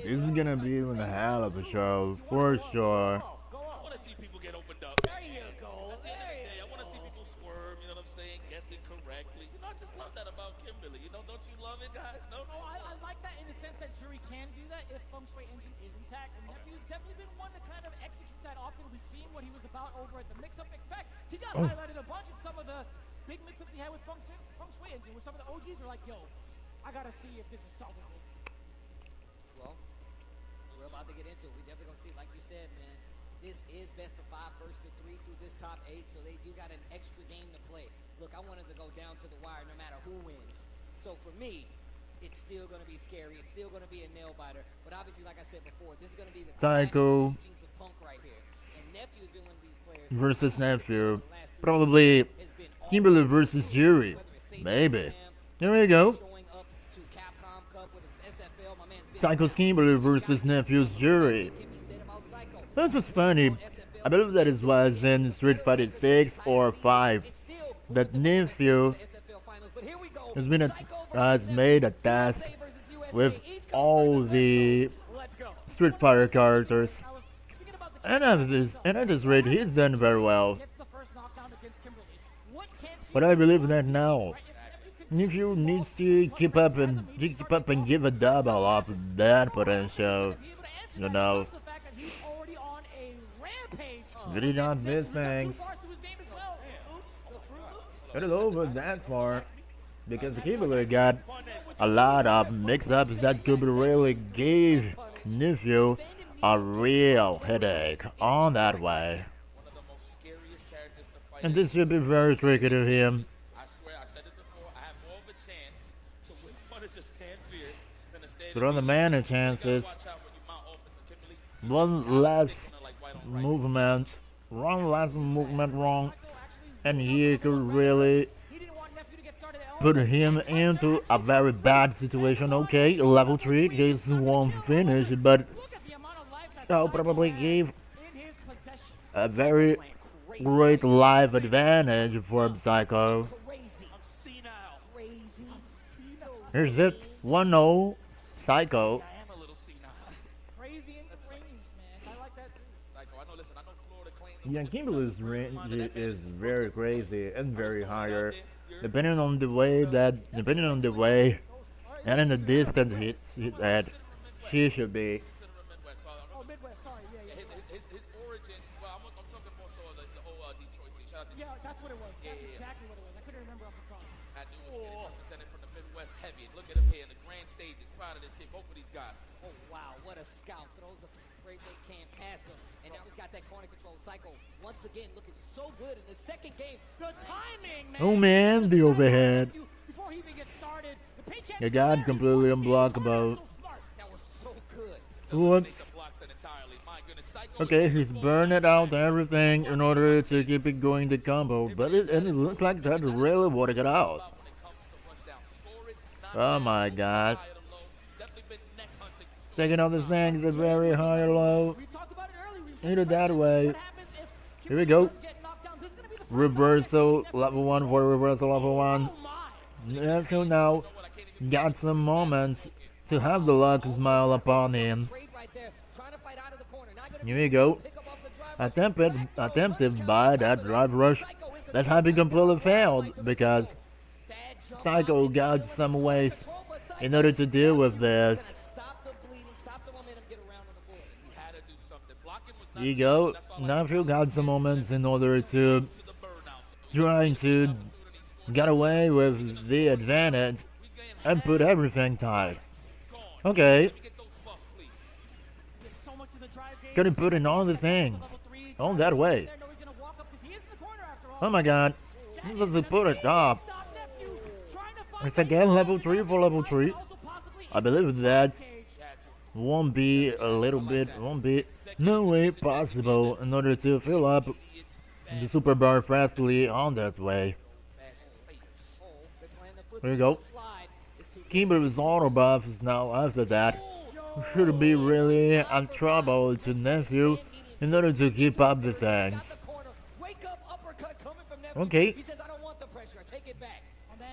this is gonna be one hell of a show for sure. I want to see people get opened up. There you go. At the end of the day, I want to see people squirm, you know what I'm saying? Guess it correctly. You know, I just love that about Kimberly. You know, don't you love it, guys? No? Oh, I like that in the sense that Jury can do that if Feng Shui Engine is intact. And Nephew's definitely been one that kind of executes that often. We've seen what he was about over at the mix-up. In fact, he got highlighted a bunch in some of the big mix-ups he had with Feng Shui Engine, where some of the OGs were like, yo, I gotta see if this is solvable. Well, we're about to get into it. We definitely gonna see, like you said, man. This is best of 5, first to 3 through this top 8, so they do got an extra game to play. Look, I wanted to go down to the wire no matter who wins. So for me, it's still gonna be scary. It's still gonna be a nail biter. But obviously, like I said before, this is gonna be the Psycho teachings of Punk right here. And Nephew's been one of these players versus Nephew. the last 3 Probably years has been all Kimberly versus Jury. whether it's Satan Maybe. Slam, Here we go. showing up to Capcom Cup, whether it's SFL, my man's been Psycho's Kimberly versus Nephew's Jury. can be said about Psycho. This was funny. I believe that it was in Street Fighter 6 or 5 It's still that Nephew the SFL finals, but here we go. has been Psycho has versus made a USA test versus USA. with East Coast all versus the West Coast. Let's go. Street Fighter characters. I was thinking about the And at this rate, he's done very well. gets the first knockdown against Kimberly. What can she But I believe that now, right? If Nephew if you needs to keep up and give a double of that potential, be able to answer you that, know, plus the fact that he's already on a rampage. really not miss He's got things. 2 bars to his name as well. It is over that far because the Kimberly got a lot of mix-ups that could really give Nephew a real headache on that way. One of the most scariest characters to fight. And this should be very tricky to him. I swear, I said it before. I have more of a chance to win one is just stand fierce than to stay. But on the mana chances, Watch out when you mount offense and Kimberly. one less Sticking her like white on rice. movement, one less movement wrong, and he could really He didn't want Nephew to get started at all. put him into a very bad situation. Okay, level 3 gets one finish, but Look at the amount of life that I'll Psycho probably has give in his possession. a very Crazy. great life advantage for Psycho. Crazy. I'm senile. Crazy. Here's it, 1-0, Psycho. I am a little senile. Crazy in the range, man. I like that too. Psycho, I know. Listen, I know Florida claims. Yeah, Kimberly's range is very crazy and very higher, depending on the way and in the distance that she should be. Consider him Midwest. So, Oh, Midwest, sorry. Yeah, yeah. his origins. Well, I'm talking more so of the whole Detroit scene. Shout out to Yeah, that's what it was. That's yeah. exactly what it was. I couldn't remember off the top. I knew was getting represented from the Midwest heavy. And look at him here in the grand stages. Proud of this kid. Both of these guys. Oh, wow. What a scout. Throws a spray paint can past him. And now he's got that corner control. Psycho, once again, looking so good in the second game. The timing, man. Oh man, the overhead. Before he even gets started, the paint can't You got start. completely He's unblockable. so smart. That was so good. Whoops. The blocks that entirely. My goodness. Psycho Okay, is he's full burning out everything in order to keep it going the combo, but it looks like that really worked it out. when it comes to rush down. Score it, not Oh my god. high or low. Definitely been neck hunting. Taking all the things at very high or low. We talked about it earlier. We said Either that way. what happens if Here we Kimberly go. does get knocked down? This is gonna be the first Reversal, time level 1 for reversal, level 1. Oh my. Nephew now got some moments to have the luck smile upon him. Trade right there. Trying to fight out of the corner. Not gonna Here be we able go. to pick up off the drive rush. Attempted by that drive rush. That had been completely failed because Bad jump Psycho out. got Still some under ways control, but Psycho in order to deal with this. gonna stop the bleeding, stop the momentum, get around on the board. He had to do something. Blocking was you go. Nephew got some moments in order to trying to get away with the advantage and put everything tight. Okay, There's so much in the drive game. gonna put in all the things on that way. There, no, he's gonna walk up 'cause he is in the corner after all. Oh my god, this is to put it up. Stop Nephew trying to find It's again level 3 for level 3. also possibly I believe that cage. won't be a little bit, won't be no way possible in order to fill up the super bar fastly on that way. There you go. Kimber's auto buff is now after that. Should be really a trouble to Nephew in order to keep up the things. Okay.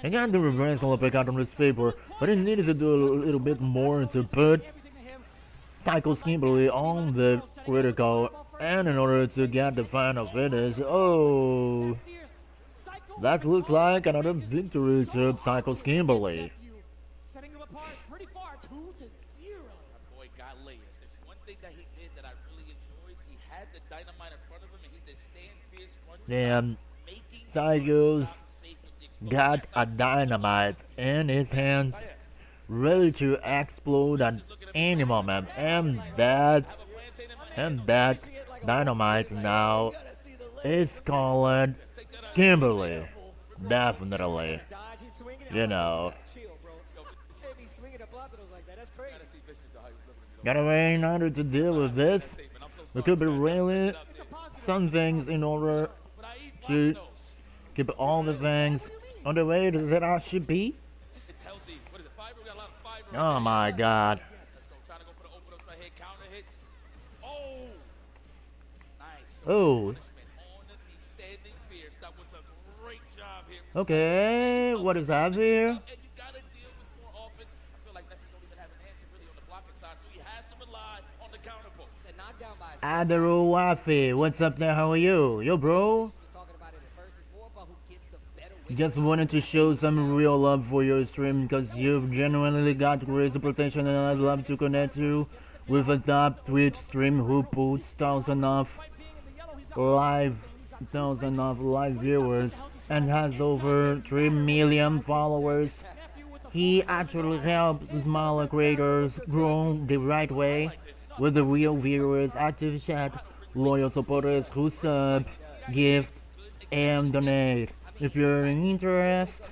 I got the reversal uppercut on this paper, but it needed to do a little bit more to put Psycho Skimberly on the critical and in order to get the final finish. Oh, that looks like another victory to Psycho Skimberly. Setting them apart pretty far, 2-0. Boy got layers. There's one thing that he did that I really enjoyed. He had the dynamite in front of him and he did stand fierce front Damn, making Psycho's safe with the explosive got a dynamite in his hands, ready to explode at any moment, and that dynamite now is called Kimberly. Definitely, you know. Got a way in order to deal with this. There could be really some things in order to keep all the things on the way that I should be. It's healthy. What is it? Fiber? We got a lot of fiber. Oh my god. Let's go. Trying to go for the open ups right here. Counter hits. Oh! Nice. Oh, Punishment on the standing fierce. That was a great job here. okay. What is that here? And you gotta deal with more offense. I feel like Nephew don't even have an answer really on the blocking side, so he has to rely on the counter post. Adaro Wafi, what's up there? How are you? Yo, bro. Just wanted to show some real love for your stream because you've genuinely got great reputation and I'd love to connect you with a top Twitch stream who puts thousands of live viewers and has over 3 million followers. He actually helps smaller creators grow the right way with the real viewers, active chat, loyal supporters who sub, give, and donate. If you're interested,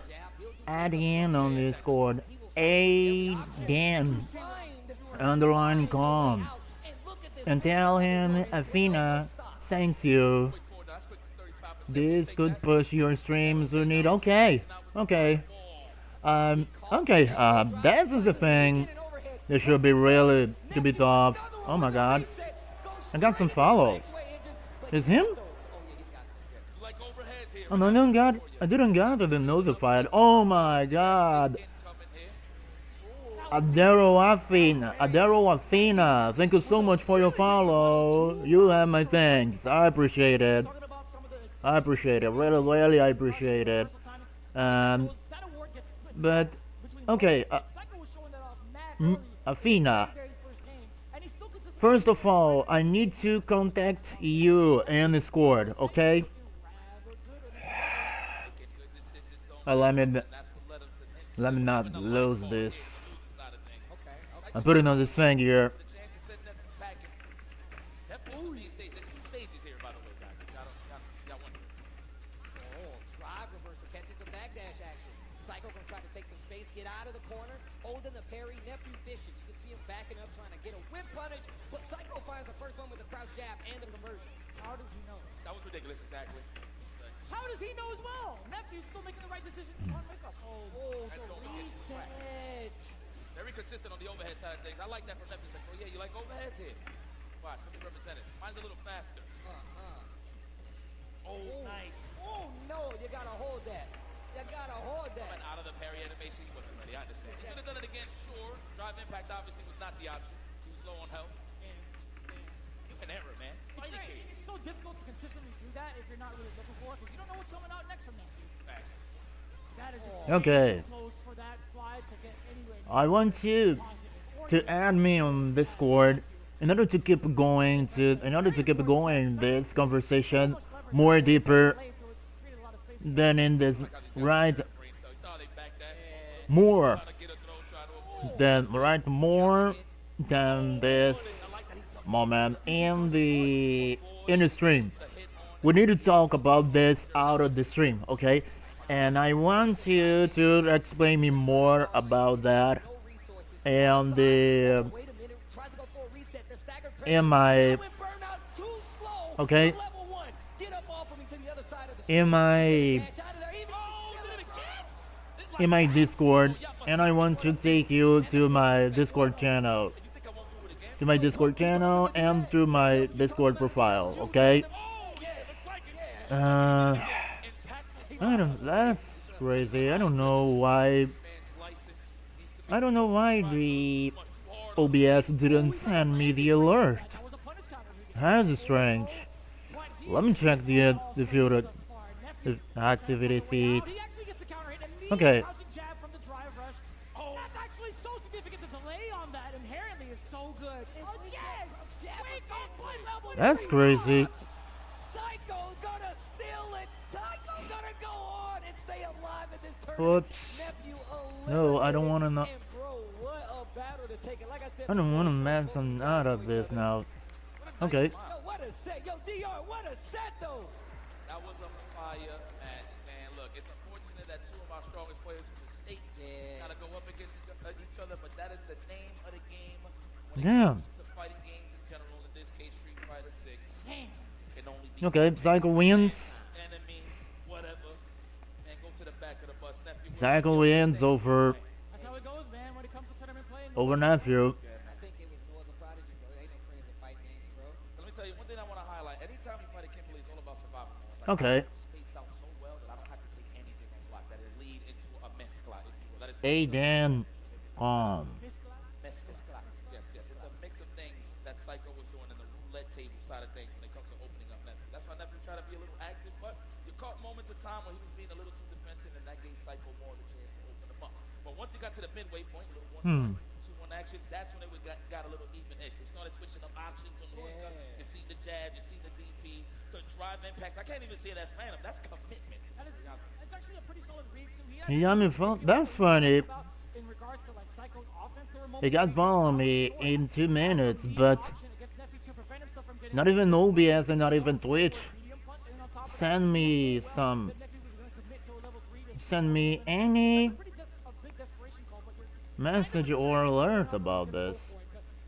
add in on Discord, ADAN_com, and tell him Athena thanks you. This could push your streams you need. Okay, this is the thing. This should be really to be tough. Oh my god, I got some follows. Is him? Oh no, I didn't get to notified. Oh my god. Adero Athena, thank you so much for your follow. You have my thanks. I appreciate it. Really, I appreciate it. But okay, Athena. First of all, I need to contact you in Discord, okay? Let me not lose this. I'm putting on this thing here. How does he know as well? Nephew's still making the right decision on makeup. Very consistent on the overhead side of things. I like that from Nephew. Like, oh yeah, you like overheads here? Watch, let me represent it. Mine's a little faster. Oh, nice. Oh no, you gotta hold that. Coming out of the parry animation, he wasn't ready. I understand. He could have done it again, sure. Drive impact obviously was not the option. He was low on health. You can error, man. Fight it. It's so difficult to consistently do that if you're not really looking for it because you don't know what's coming out next from Nephew. Facts. That is just Okay. close for that slide to get anywhere. I want you to add me on Discord in order to keep going this conversation more deeper than in this right more more than this moment in the stream. We need to talk about this out of the stream, okay? And I want you to explain me more about that and the Wait a minute, tries to go for a reset. The staggered in my went burnout too slow. okay To level one. Get up off of me to the other side of the in my match out of there. Even did it again. in my Discord, and I want to take you to my Discord channel, and to my Discord profile, okay? Uh, I don't. That's crazy. I don't know why. I don't know why the OBS didn't send me the alert. That's strange. Let me check the field the activity feed. Okay. That's actually so significant. The delay on that inherently is so good. Again! Wake up, That's crazy. Psycho's gonna steal it. Psycho's gonna go on and stay alive in this tournament. Whoops. Nephew No, I don't want to. and bro, what a battle to take it. Like I said, I don't want to mess them out of this now. Okay. Yo, what a set. Yo, DR, what a set though. That was a fire match, man. Look, it's unfortunate that two of our strongest players from the States gotta go up against each other, but that is the name of the game. When it Yeah. comes to fighting games in general, in this case, Street Fighter 6, can only be Okay, Psycho wins. enemies, whatever, and go to the back of the bus. Nephew, Psycho wins over That's how it goes, man, when it comes to tournament play. Nephew. I think it was Northern Prodigy, bro. Ain't no friends in fight games, bro. let me tell you one thing I want to highlight. Anytime you fight a Kimberly, it's all about survival mode. Like, Okay. I space out so well that I don't have to take anything on block. That it lead into a mescla, if you will. That is Aiden. mescla. Yes, yes. It's a mix of things that Psycho was doing in the roulette table side of things when it comes to opening up Nephew. That's why Nephew tried to be a little active, but you caught moments of time where he was being a little too defensive, and that gave Psycho more of a chance to open him up. But once he got to the midway point, little 1-2-1 action, that's when it got a little even-edged. They started switching up options on Northern. You see the jab, you see the DPs, the drive impacts. I can't even say that's random. That's commitment. It's actually a pretty solid read. So Yeah, I mean, that's funny. in regards to like Psycho's offense, there were He moments got following me in 2 minutes, but against Nephew to prevent himself from getting not even OBS and not even Twitch medium punch, and on top of send me some. that, Nephew was going to commit to a level 3 to Send me any pretty a big desperation call, but you're message or alert about this.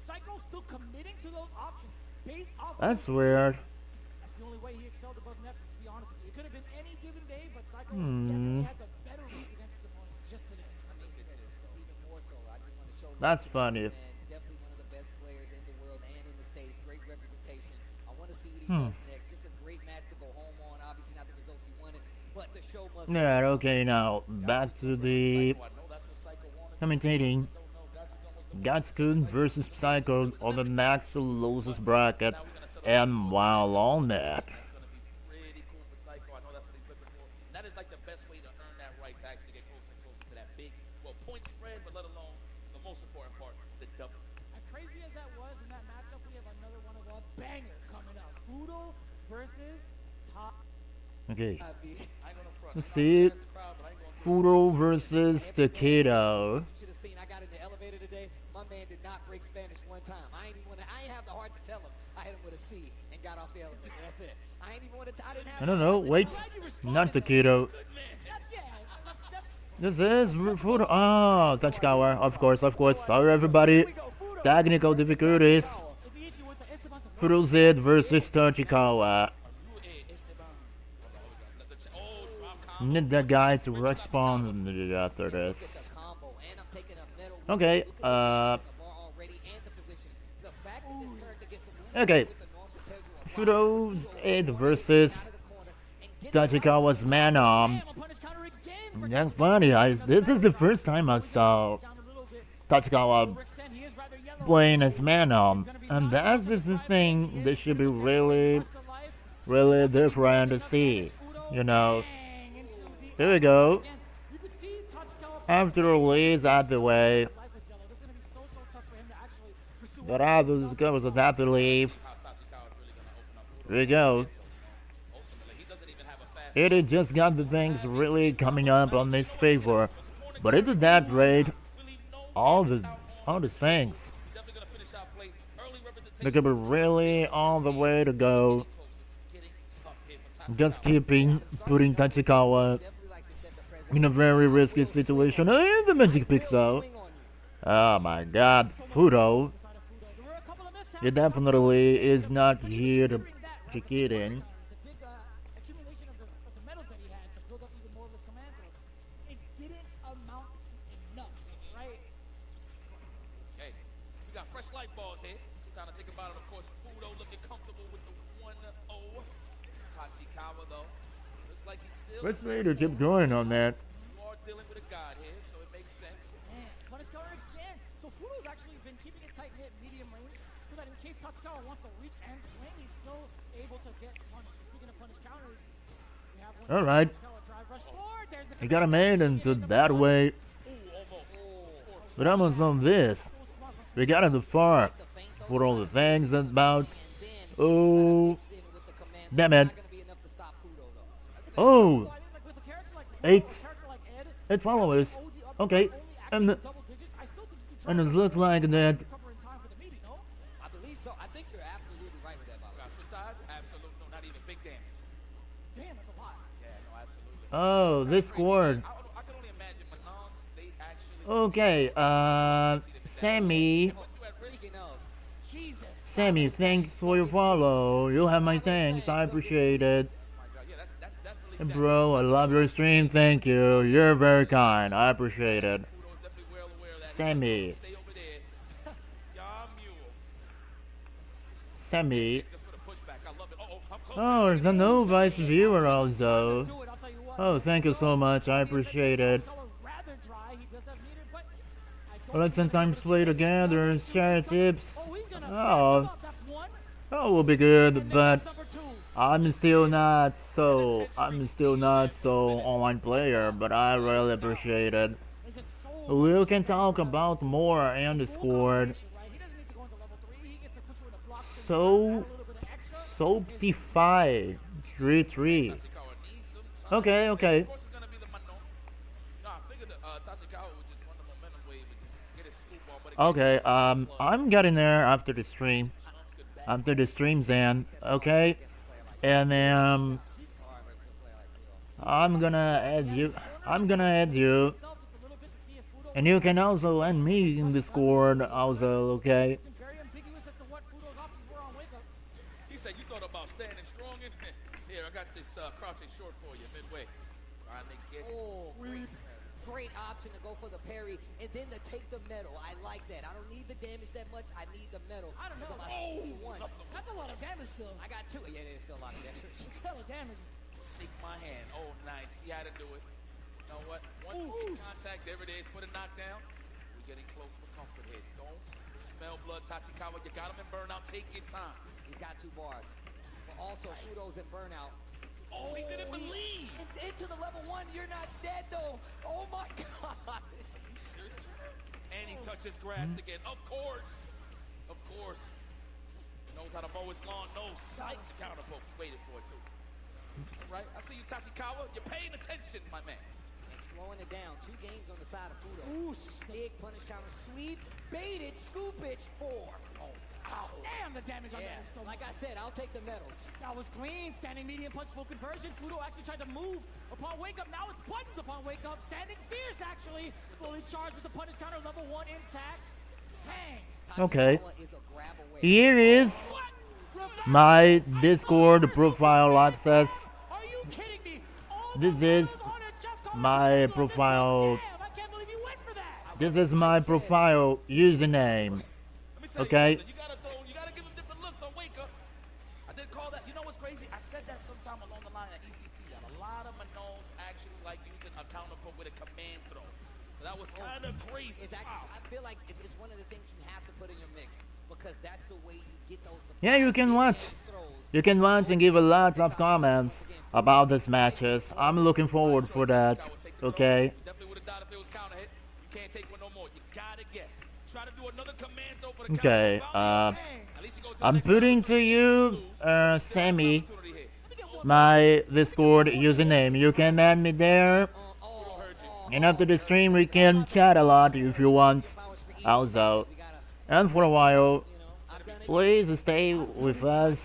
Psycho's still committing to those options based off That's weird. That's the only way he excelled above Nephew, to be honest with you. It could have been any given day, but Psycho definitely had the better reads against his opponent just today. I mean, even more so. I just want to show That's funny. man, definitely one of the best players in the world and in the States. Great representation. I want to see what he does next. Just a great match to go home on. Obviously not the results he wanted, but the show must Yeah, okay, now back to the commentating. Gatskun versus Psycho on the Max losers bracket, and while on that, Pretty cool for Psycho. I know that's what he's looking for. That is like the best way to earn that right to actually get closer and closer to that big, point spread, but let alone the most important part, the double. As crazy as that was in that matchup, we have another one of a banger coming up. Fudo versus Top. okay, I ain't gonna front. let's see it. The crowd, but I ain't gonna Fudo versus Takedo. should have seen. I got in the elevator today. My man did not break Spanish one time. I ain't have the heart to tell him. I hit him with a C and got off the elevator. That's it. I ain't even want to. I didn't have. I don't know, wait, not Takedo. This is Fudo. Oh, Tachikawa, of course. Sorry, everybody. Technical difficulties. Fudo Z versus Tachikawa. Need that guy to respond after this. Combo, and I'm taking a medal. Okay, the bar already and the position. The fact that this character gets the move okay. with the normal Tegra Fudo's 8 versus Tachikawa's man-arm. That's funny, this is the first time I saw Tachikawa playing as man-arm. And that is the thing that should be really different to see. You know. Here we go. After release out the way. But I was going to have to leave. Here we go. It just got the things really coming up on this favor. But at that rate, all the things, they could be really on the way to go. Just keeping putting Tachikawa in a very risky situation. And the magic picks out. Oh my god, Fudo. He definitely is not here to get in. The big accumulation of the medals that he had to build up even more of his command throw. It didn't amount to enough, right? Hey, we got fresh light balls here. Trying to think about it, of course. Fudo looking comfortable with the 1-0. Tachikawa, though, looks like he's still... Let's need to keep going on that. You are dealing with a god here, so it makes sense. Man, punish counter again. So Fudo's actually been keeping it tight-knit medium range so that in case Tachikawa wants to reach and swing, he's still able to get punished. Speaking of punish counters, we have one. All right. Drive rush forward. There's the He got a man into that way. But almost on this. We got it too far. For all the things about. Oh. Damn it. Oh. 8 followers. Okay. And it looks like that. I believe so. I think you're absolutely right with that, by the way. Switch sides? Absolutely. No, not even big damage. Damn, that's a lot. Yeah, no, absolutely. Oh, this scored. I can only imagine Manons, they actually... Okay, Sammy. Speaking of, Jesus. Sammy, thanks for your follow. You have my thanks. I appreciate it. Yeah, that's definitely... And bro, I love your stream. Thank you. You're very kind. I appreciate it. Fudo's definitely well aware of that. Sammy. Stay over there. Y'all mule. Sammy. Just for the pushback. I love it. I'm close. Oh, there's a no vice viewer also. Do it, I'll tell you what. Oh, thank you so much. I appreciate it. Color rather dry. He does have meter, but I don't Well, let's sometimes play together, share tips. Oh, he's gonna Oh, snatch him up. That's one. that will be good, but Number two. I'm still not so online player, but I really appreciate it. There's just so We can talk about more in the full squad. combination, right? He doesn't need to go into level 3. He gets to put you in a block. So, add a little bit of extra. Soapify 3-3. Tachikawa needs some time. Okay, okay. Of course, it's gonna be the Manon. No, I figured Tachikawa would just run the momentum wave and just get his scoop on. But again, Okay, I'm getting there after the stream. After the stream's end, okay? And then I'm gonna add you. And you can also add me in Discord also, okay? Very ambiguous as to what Fudo's options were on Wake Up. he said you thought about standing strong in here. I got this crouching short for you midway. Trying to get oh, great option to go for the parry and then to take the medal. I like that. I don't need the damage that much. I need the medal. I don't know. Because I see one. That's a lot of damage still. I got two. Yeah, there's still a lot of damage. Still a damage. shake my hand. Oh, nice. See how to do it. You know what? One contact, there it is. Put a knockdown. We're getting close for comfort here. Don't smell blood, Tachikawa. You got him in burnout. Take your time. He's got 2 bars. But also, Fudo's in burnout. Oh, he didn't believe. Into the level 1. You're not dead, though. Oh, my God. And he touches grass again. Of course. Of course. Knows how to mow his lawn. No sight. Counterpoke. Waited for it, too. All right. I see you, Tachikawa. You're paying attention, my man. And slowing it down. 2 games on the side of Fudo. Ooh, big punish counter. Sweep. Baited. Scoop it. 4. Oh, ow. Damn, the damage on Yeah, that is so like I said, I'll take the medals. That was clean. Standing medium punch, full conversion. Fudo actually tried to move upon wake up. Now it's buttons upon wake up. Standing fierce, actually. Fully charged with the punish counter. Level 1 intact. Bang. Okay. Tachikawa is a grab away. Here is my Discord profile access. Are you kidding me? All This the is medals on it just come my out. profile. Damn, I can't believe you went for that. This is my profile username. Let me tell Okay. you something. You gotta give him different looks on Wake Up. I did call that. You know what's crazy? I said that sometime along the line at ECT. That a lot of Manones actually like using a counterpoke with a command throw. So that was kind of crazy. It's actually, I feel like it's one of the things you have to put in your mix because that's the way you get those. Yeah, you can watch. throws. You can watch and give a lot of comments about these matches. I'm looking forward for that. Okay. You definitely would have died if it was counter hit. You can't take one no more. You gotta guess. try to do another commando for the Okay, At least you go to the I'm next putting round. to you, Still have Sammy, opportunity here. my Discord username. You can add me there. Fudo heard you. And after the stream, we can chat a lot if you want. Also, and for a while, please stay with us,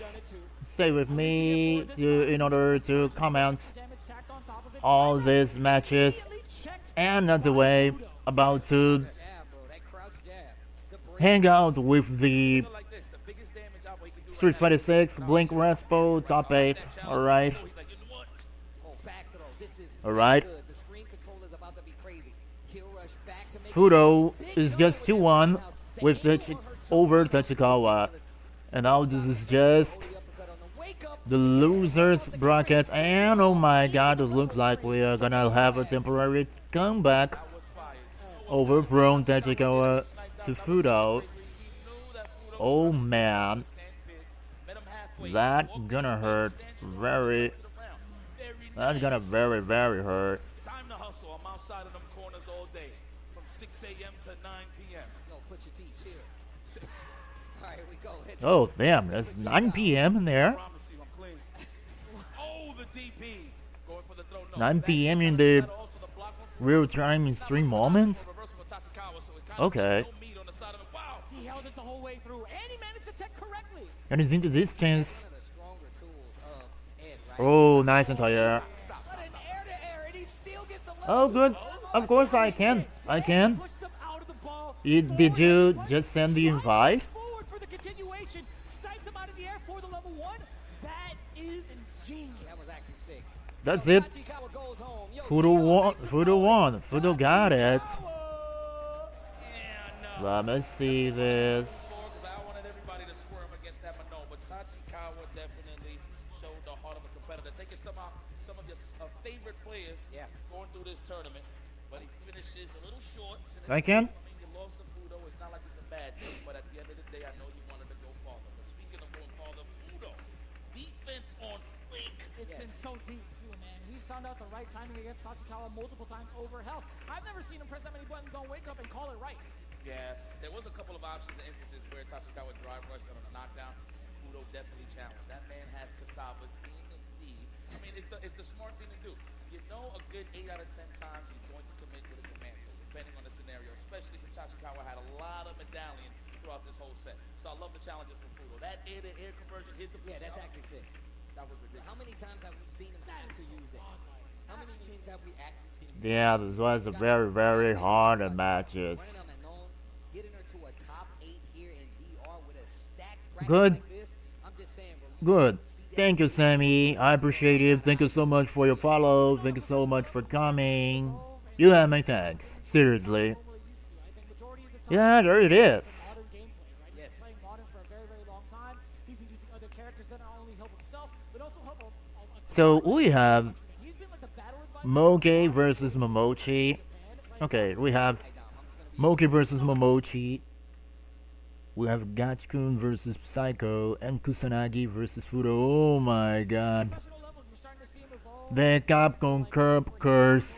stay with me in order to comment all these matches. And another way, about to hang out with the Like this, the biggest damage out he can do Street right Fighter 6, Blink Respo, top 8. Alright, now. He's like, you know what? Oh, back throw. This is alright. good. The screen control is about to be crazy. Kill rush back to make Fudo Big is throw just with that 2-1 roundhouse. The with angle over hurt Tachikawa. And now this is just the uppercut on the wake up. the losers bracket. And oh my god, it looks like we are gonna have a temporary comeback overthrown Tachikawa to Fudo. Oh man, that gonna hurt very. That's gonna very hurt. Time to hustle. I'm outside of them corners all day, from 6 a.m. to 9 p.m. Yo, put your teeth here. All right, here we go. Hit Oh damn, there's 9 p.m. in there. Promise you, I'm clean. Oh, the DP. Going for the throw. No, 9 that's p.m. in also the the block one. real time stream moment. Reversal for Tachikawa, so it kind of Okay. no meat on the side of the wow. He held it the whole way through, and he managed to tech correctly. And he's into distance. one of the stronger tools of Ed, right? Oh, nice anti-air. But an air-to-air, and he still gets the Oh, good. Of course I can. I can. Pushed him out of the ball. Did you just send the invite? Forward for the continuation. Snipes him out of the air for the level 1. That is ingenious. That was actually sick. That's it. Tachikawa goes home. Yo, Fudo won. Fudo won. Fudo got it. Yeah, no. Let me see this. Because I wanted everybody to squirm against that, but no. But Tachikawa definitely showed the heart of a competitor. Taking some of your favorite players going through this tournament, but he finishes a little short. I can. I mean, you lost to Fudo. It's not like it's a bad thing, but at the end of the day, I know you wanted to go farther. But speaking of going farther, Fudo, defense on fleek. It's been so deep too, man. He's found out the right timing against Tachikawa multiple times over hell. I've never seen him press that many buttons on wake up and call it right. Yeah, there was a couple of options and instances where Tachikawa drive rushed on a knockdown. Fudo definitely challenged. That man has Kasabas indeed. I mean, it's the smart thing to do. You know, a good 8 out of 10 times he's going to commit with a commando, depending on the scenario. Especially since Tachikawa had a lot of medallions throughout this whole set. So I love the challenges from Fudo. That air-to-air conversion, here's the Yeah, that's actually sick. that was ridiculous. How many times have we seen him actually use that? How many teams have we actually seen him Yeah, this was a very hard matches. Buena Manon getting her to a top 8 here in DR with a stacked bracket Good. like this? I'm just saying, bro. Good. Thank you, Sammy. I appreciate it. Thank you so much for your follow. Thank you so much for coming. You have my thanks. Seriously. Yeah, there it is. Modern gameplay, right? Yes. He's playing modern for a very long time. He's been using other characters that not only help himself, but also help a So we have He's been like the battle advisor. Moge versus Momochi. Okay, we have Moge versus Momochi. We have Gachikun versus Psycho and Kusanagi versus Fudo. Oh my god. Professional level, you're starting to see him evolve. The Capcom curse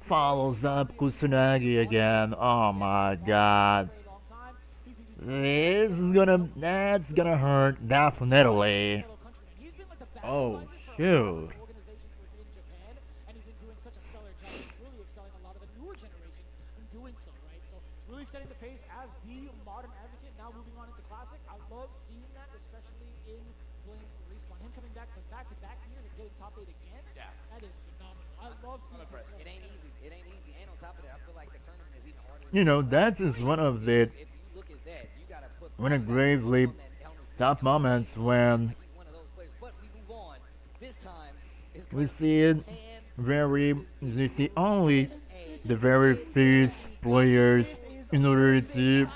follows up Kusanagi again. Oh my god. Very long time. He's been using This is gonna, that's gonna hurt, definitely. fellow countrymen. He's been like the battle Oh, advisor for shoot. organizations within Japan, and he's been doing such a stellar job. He's really excelling a lot of the newer generations in doing so, right? So really setting the pace as the modern advocate. Now moving on into classic. I love seeing that, especially in Blink Respawn. Him coming back to back years and getting top 8 again. Yeah. That is phenomenal. I love seeing impressed. this. It ain't easy. It ain't easy. And on top of that, I feel like the tournament is even harder. You know, that is one of the If you look at that, you gotta put one of gravely top moments when he's one of those players. But we move on. This time, it's we gonna see it we see only the very first players in order to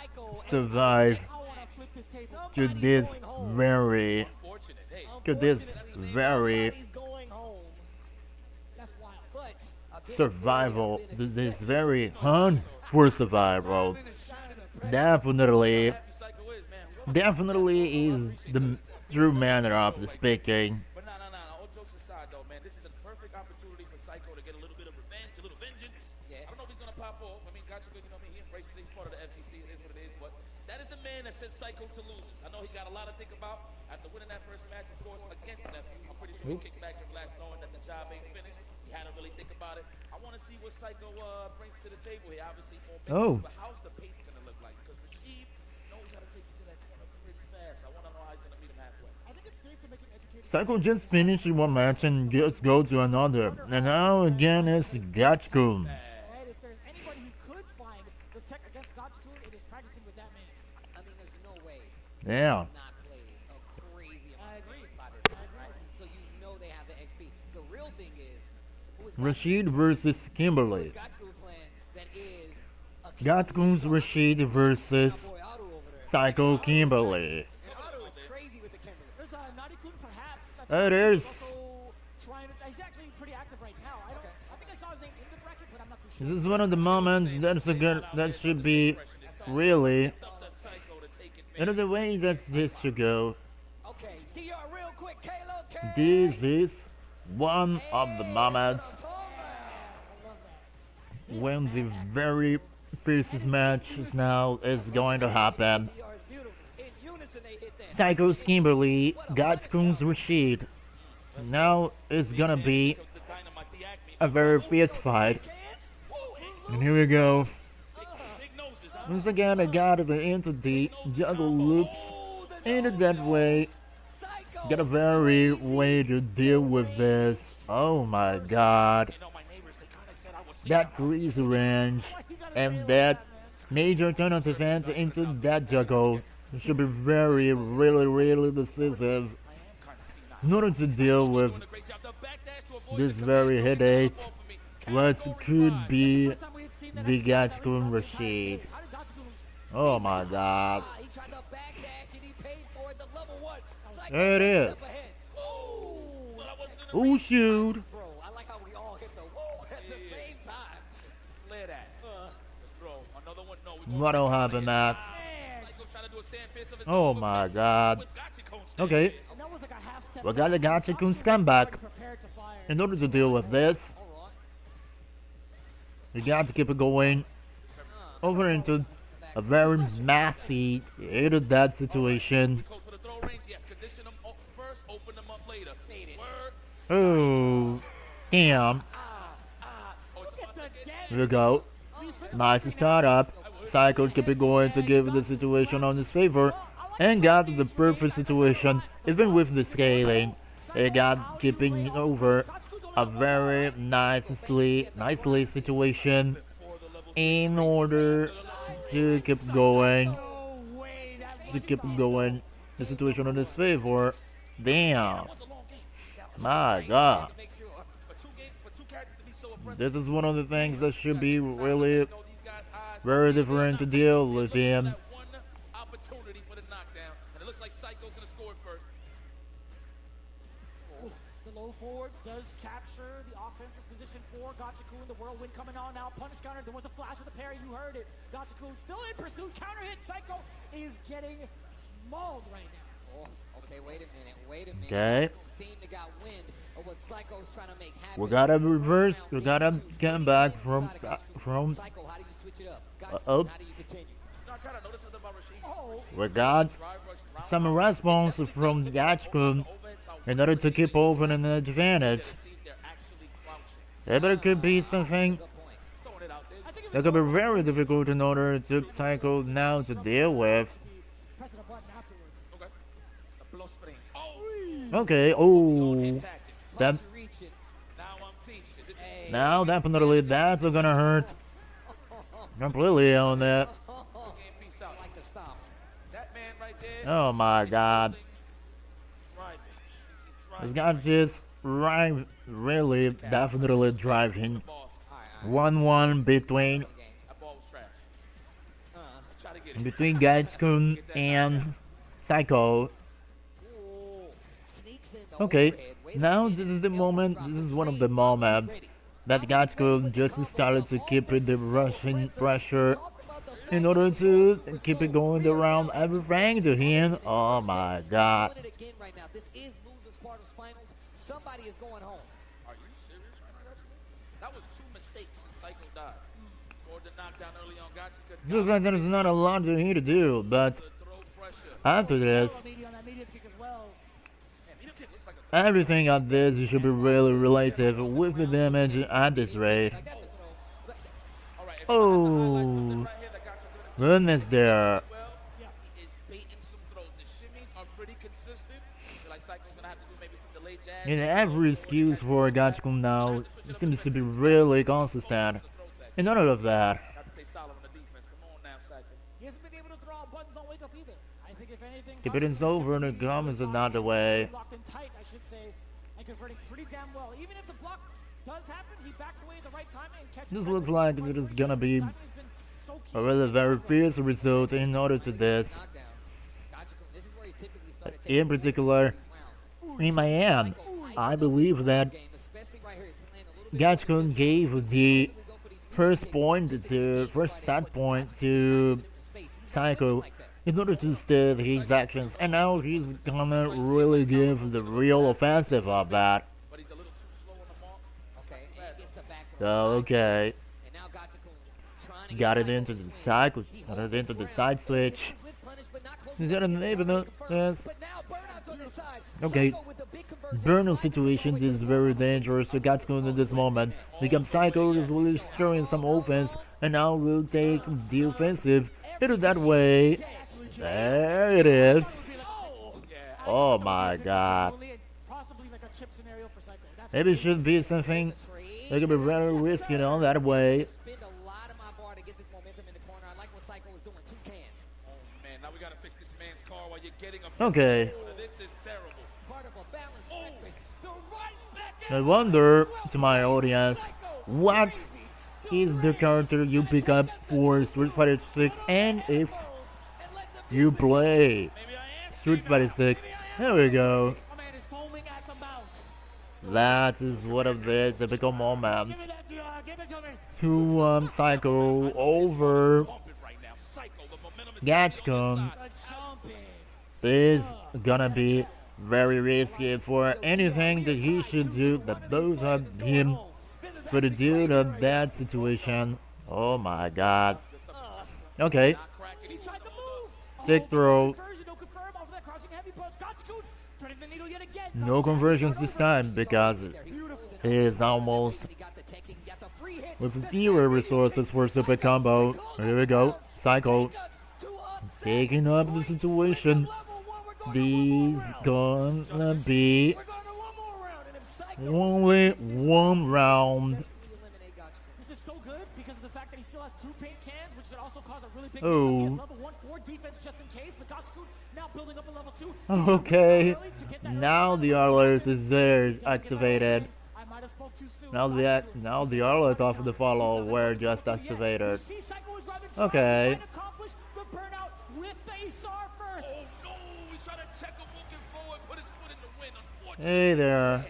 survive I want to flip this table. to this very Fortunate. Hey, to this very He's going home. That's wild. But a bit of survival, failure, a bit of this success. very hunt for survival. Definitely, Psycho is, man. definitely is the true manner of the speaking. But no. All jokes aside, though, man, this is a perfect opportunity for Psycho to get a little bit of revenge, a little vengeance. Yeah. I don't know if he's gonna pop off. I mean, Gotcha, you know what I mean? He embraces it. He's part of the FGC. It is what Psycho to lose this. I know he got a lot to think about after winning that first match, of course, against Nephew. I'm pretty sure he kicked back and relaxed knowing that the job ain't finished. He had to really think about it. I want to see what Psycho brings to the table here. Obviously, more Oh. but how's the pace going to look like? Because Rasheed knows how to take you to that corner pretty fast. I want to know how he's going to meet him halfway. I think it's safe to make an educated Psycho just finished one match and just go to another. And now again it's Gachikun. right? If there's anybody who could find the tech against Gachikun, it is practicing with that man. I mean, there's no way Yeah. not played a crazy amount of games by this time, right? So you know they have the XP. The real thing is, who is Rashid versus Kimberly. Gachikun playing that is a Gachikun's Rashid versus boy Otto over there. Psycho Kimberly. And Otto is crazy with the Kimberly. There's Nadi-kun perhaps. I It think is. he's also trying to, he's actually pretty active right now. I think I saw his name in the bracket, but I'm not too sure. This is one of the moments that should be really It's up to Psycho to take it. in the way that this should go. Okay, DR real quick, Kalo K. This is one of the moments when the very fiercest match is now is going to happen. DR is beautiful. In unison they hit that. Psycho's Kimberly, Gachikun's Rashid. Now it's gonna be The Dynamite, the Acme. a very fierce fight. And here we go. Big noses, huh? Once again, I got it into the juggle loops in that way. Got a very way to deal with this. Oh my god. You know, my neighbors, they kind of said I was That grease range and that major turn on defense into that juggle should be very, really decisive in order to deal with doing a great job. The backdash to avoid this the very command headache, throw for me. what could be First time we had seen that the XP that Gachikun was Rashid. How did Gachikun Oh my god. He tried to backdash and he paid for it. The level one. Psycho There it one is. step ahead. Ooh. But I wasn't gonna Oh shoot. Bro, I like how we all hit the whoa at the same time. flare that. The throw. Another one. No, we What'll happen, Max? Psycho trying to do a stand fist of his Oh own, but my Max god. with Gachikun stand Okay. fist. And that was like a half step. We got the Gachikun's Gachikun comeback. already prepared to fire. In order to deal with this, you got to keep it going over into a very messy, hated that situation. Close for the throw range. Yes, condition them up first, open them up later. Word. Oh, damn. Here we go. Nice startup. Psycho keep it going to give the situation on his favor and got the perfect situation even with the scaling. He got keeping over a very nicely situation in order to keep going. To keep going the situation on his favor. Damn. My god. This is one of the things that should be really very different to deal with him. One opportunity for the knockdown, and it looks like Psycho's gonna score it first. The low forward does capture the offensive position for Gachikun. The whirlwind coming on now. Punish counter. There was a flash of the parry. You heard it. Gachikun still in pursuit. Counter hit. Psycho is getting mauled right now. Oh, okay, wait a minute. Okay. Seem to got wind of what Psycho's trying to make happen. We gotta reverse. We gotta come back from Psycho, how do you switch it up? up. How do you continue? No, I kind of noticed something about Rasheed. Oh, We got some response from Gachikun in order to keep opening an advantage. See, they're actually crouching. Yeah, but it could be something Throwing it out there. I think if that could be very difficult in order to Psycho now to deal with. pressing a button afterwards. Okay. The blow springs. Oh, Okay, oh, tactics. that You reach it. Now I'm teaching. This is now definitely that's gonna hurt completely on that. game piece out. Like the stops. That man right there. Oh my god, Driving. this guy just really definitely driving Ball. 1-1 between That ball was trash. Try to get it. between Gachikun and Psycho. Ooh. Sneaks in the Okay, overhead. Wait a now minute. this is the moment. This is one of the moments that Gachikun just started to keep it the Russian pressure in order to keep it going around everything to him. Oh my god. Doing it again right now. This is losers quarters finals. Somebody is going home. Are you serious right now? That was two mistakes since Psycho died. Scored the knockdown early on. Gachikun. Looks like there's not a lot for him to do, but The throw pressure. After this, Maybe on that medium kick as well. Man, medium kick looks like a everything at this should be really relative with the damage at this rate. Like that's a throw. all right. If you had to highlight something Oh, right here that got you good at goodness there. well, he is baiting some throws. The shimmies are pretty consistent. I feel like Psycho's gonna have to do maybe some delayed jabs. And every excuse for Gachikun now seems to be really consistent. And none of that. Have to stay solid on the defense. Come on now, Psycho. He hasn't been able to throw out buttons on Wake Up either. I think if anything, Keep it over and it comes another way. Locked in tight, I should say, and converting pretty damn well. Even if the block does happen, he backs away at the right time and catches. This Psycho looks with like the it is right gonna be Psycho has been so key a really in very this fierce result in order to this. Knockdown. Gachikun, this is where he's typically started taking In particular, these rounds. in my end, I believe that Game, especially right here, he's playing a little bit Gachikun gave the first set point to Psycho in order to steer his actions, and now he's gonna really give the real offensive of that. But he's a little too slow on the mark. Okay, and gets the back So throw. okay, And now Gachikun trying to got get it into the side, got it into the side switch. Is that an even? Yes. But now Burnout's on this side. Okay. Psycho with the big conversion. Burnout situations is very dangerous to Gachikun in this moment. Because Psycho is really throwing some offense, and now will take the offensive. Hit it that way. There it is. Oh my god. Possibly like a chip scenario for Psycho. That's Maybe it should be something that could be very risky on that way. Spend a lot of my bar to get this momentum in the corner. I like what Psycho is doing. 2 cans. Oh man, now we gotta fix this man's car while you're getting a. Okay. This is terrible. Part of a balanced breakfast. The right back I wonder, to my audience, what is the character you pick up for Street Fighter 6, and if you play Maybe I am. Street Fighter 6. There we go. my man is foaming at the mouth. That is one of the typical moments Give me that, give it to me. to Psycho over Bump it right now. Psycho, the momentum is Gachikun. The jumping. Is gonna be very risky for anything that he should do, that both of him could do to that situation. Oh my god. Okay, He tried to move. Tick throw. Conversion, no confirm off of that crouching heavy punch. Gachikun turning the needle yet again. No conversions this time because he is almost He got the technique, got the free hit. with fewer resources for super combo. Here we go. Psycho taking up the situation. These gonna be only one round. This is so good because of the fact that he still has 2 paint cans, which could also cause a really big Oh. miss. He has level 1-4 defense just in case, but Gachikun now building up a level 2. Okay, now the alert is there, activated. I might have spoke too soon. Now the alert of the follow were just activated. You see Psycho is rather Okay. trying to accomplish the burnout with the Isar first. Oh no, he tried to check him looking forward, put his foot in the wind. Unfortunately, Hey there.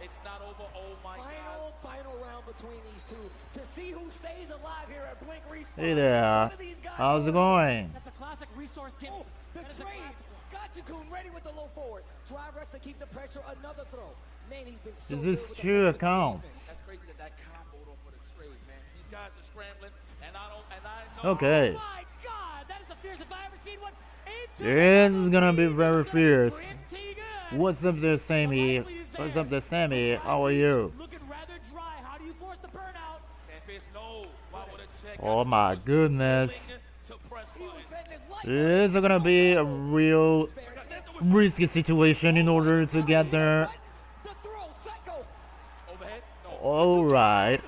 it's not over. Oh my god. Final round between these two to see who stays alive here at Blink Respawn. Hey there. How's it going? That's a classic resource gimmick. The That is a trade. classic one. Gachikun ready with the low forward. Drive rush to keep the pressure. Another throw. Man, he's been so Is good this with the true pressure account? defense. That's crazy that comboed off for the trade, man. These guys are scrambling, and I know. Okay. Oh my God, that is the fiercest if I ever seen one. This is gonna be very fierce. Pretty good. What's up there, Sammy? What's up there, Sammy? How are you? Looking rather dry. How do you force the burnout? Man, Fierce, no. Why would a check? Oh my goodness. To press He was button. betting his life. This is gonna be a real risky situation in order to get there. The throw. Psycho. Overhead? No. Alright.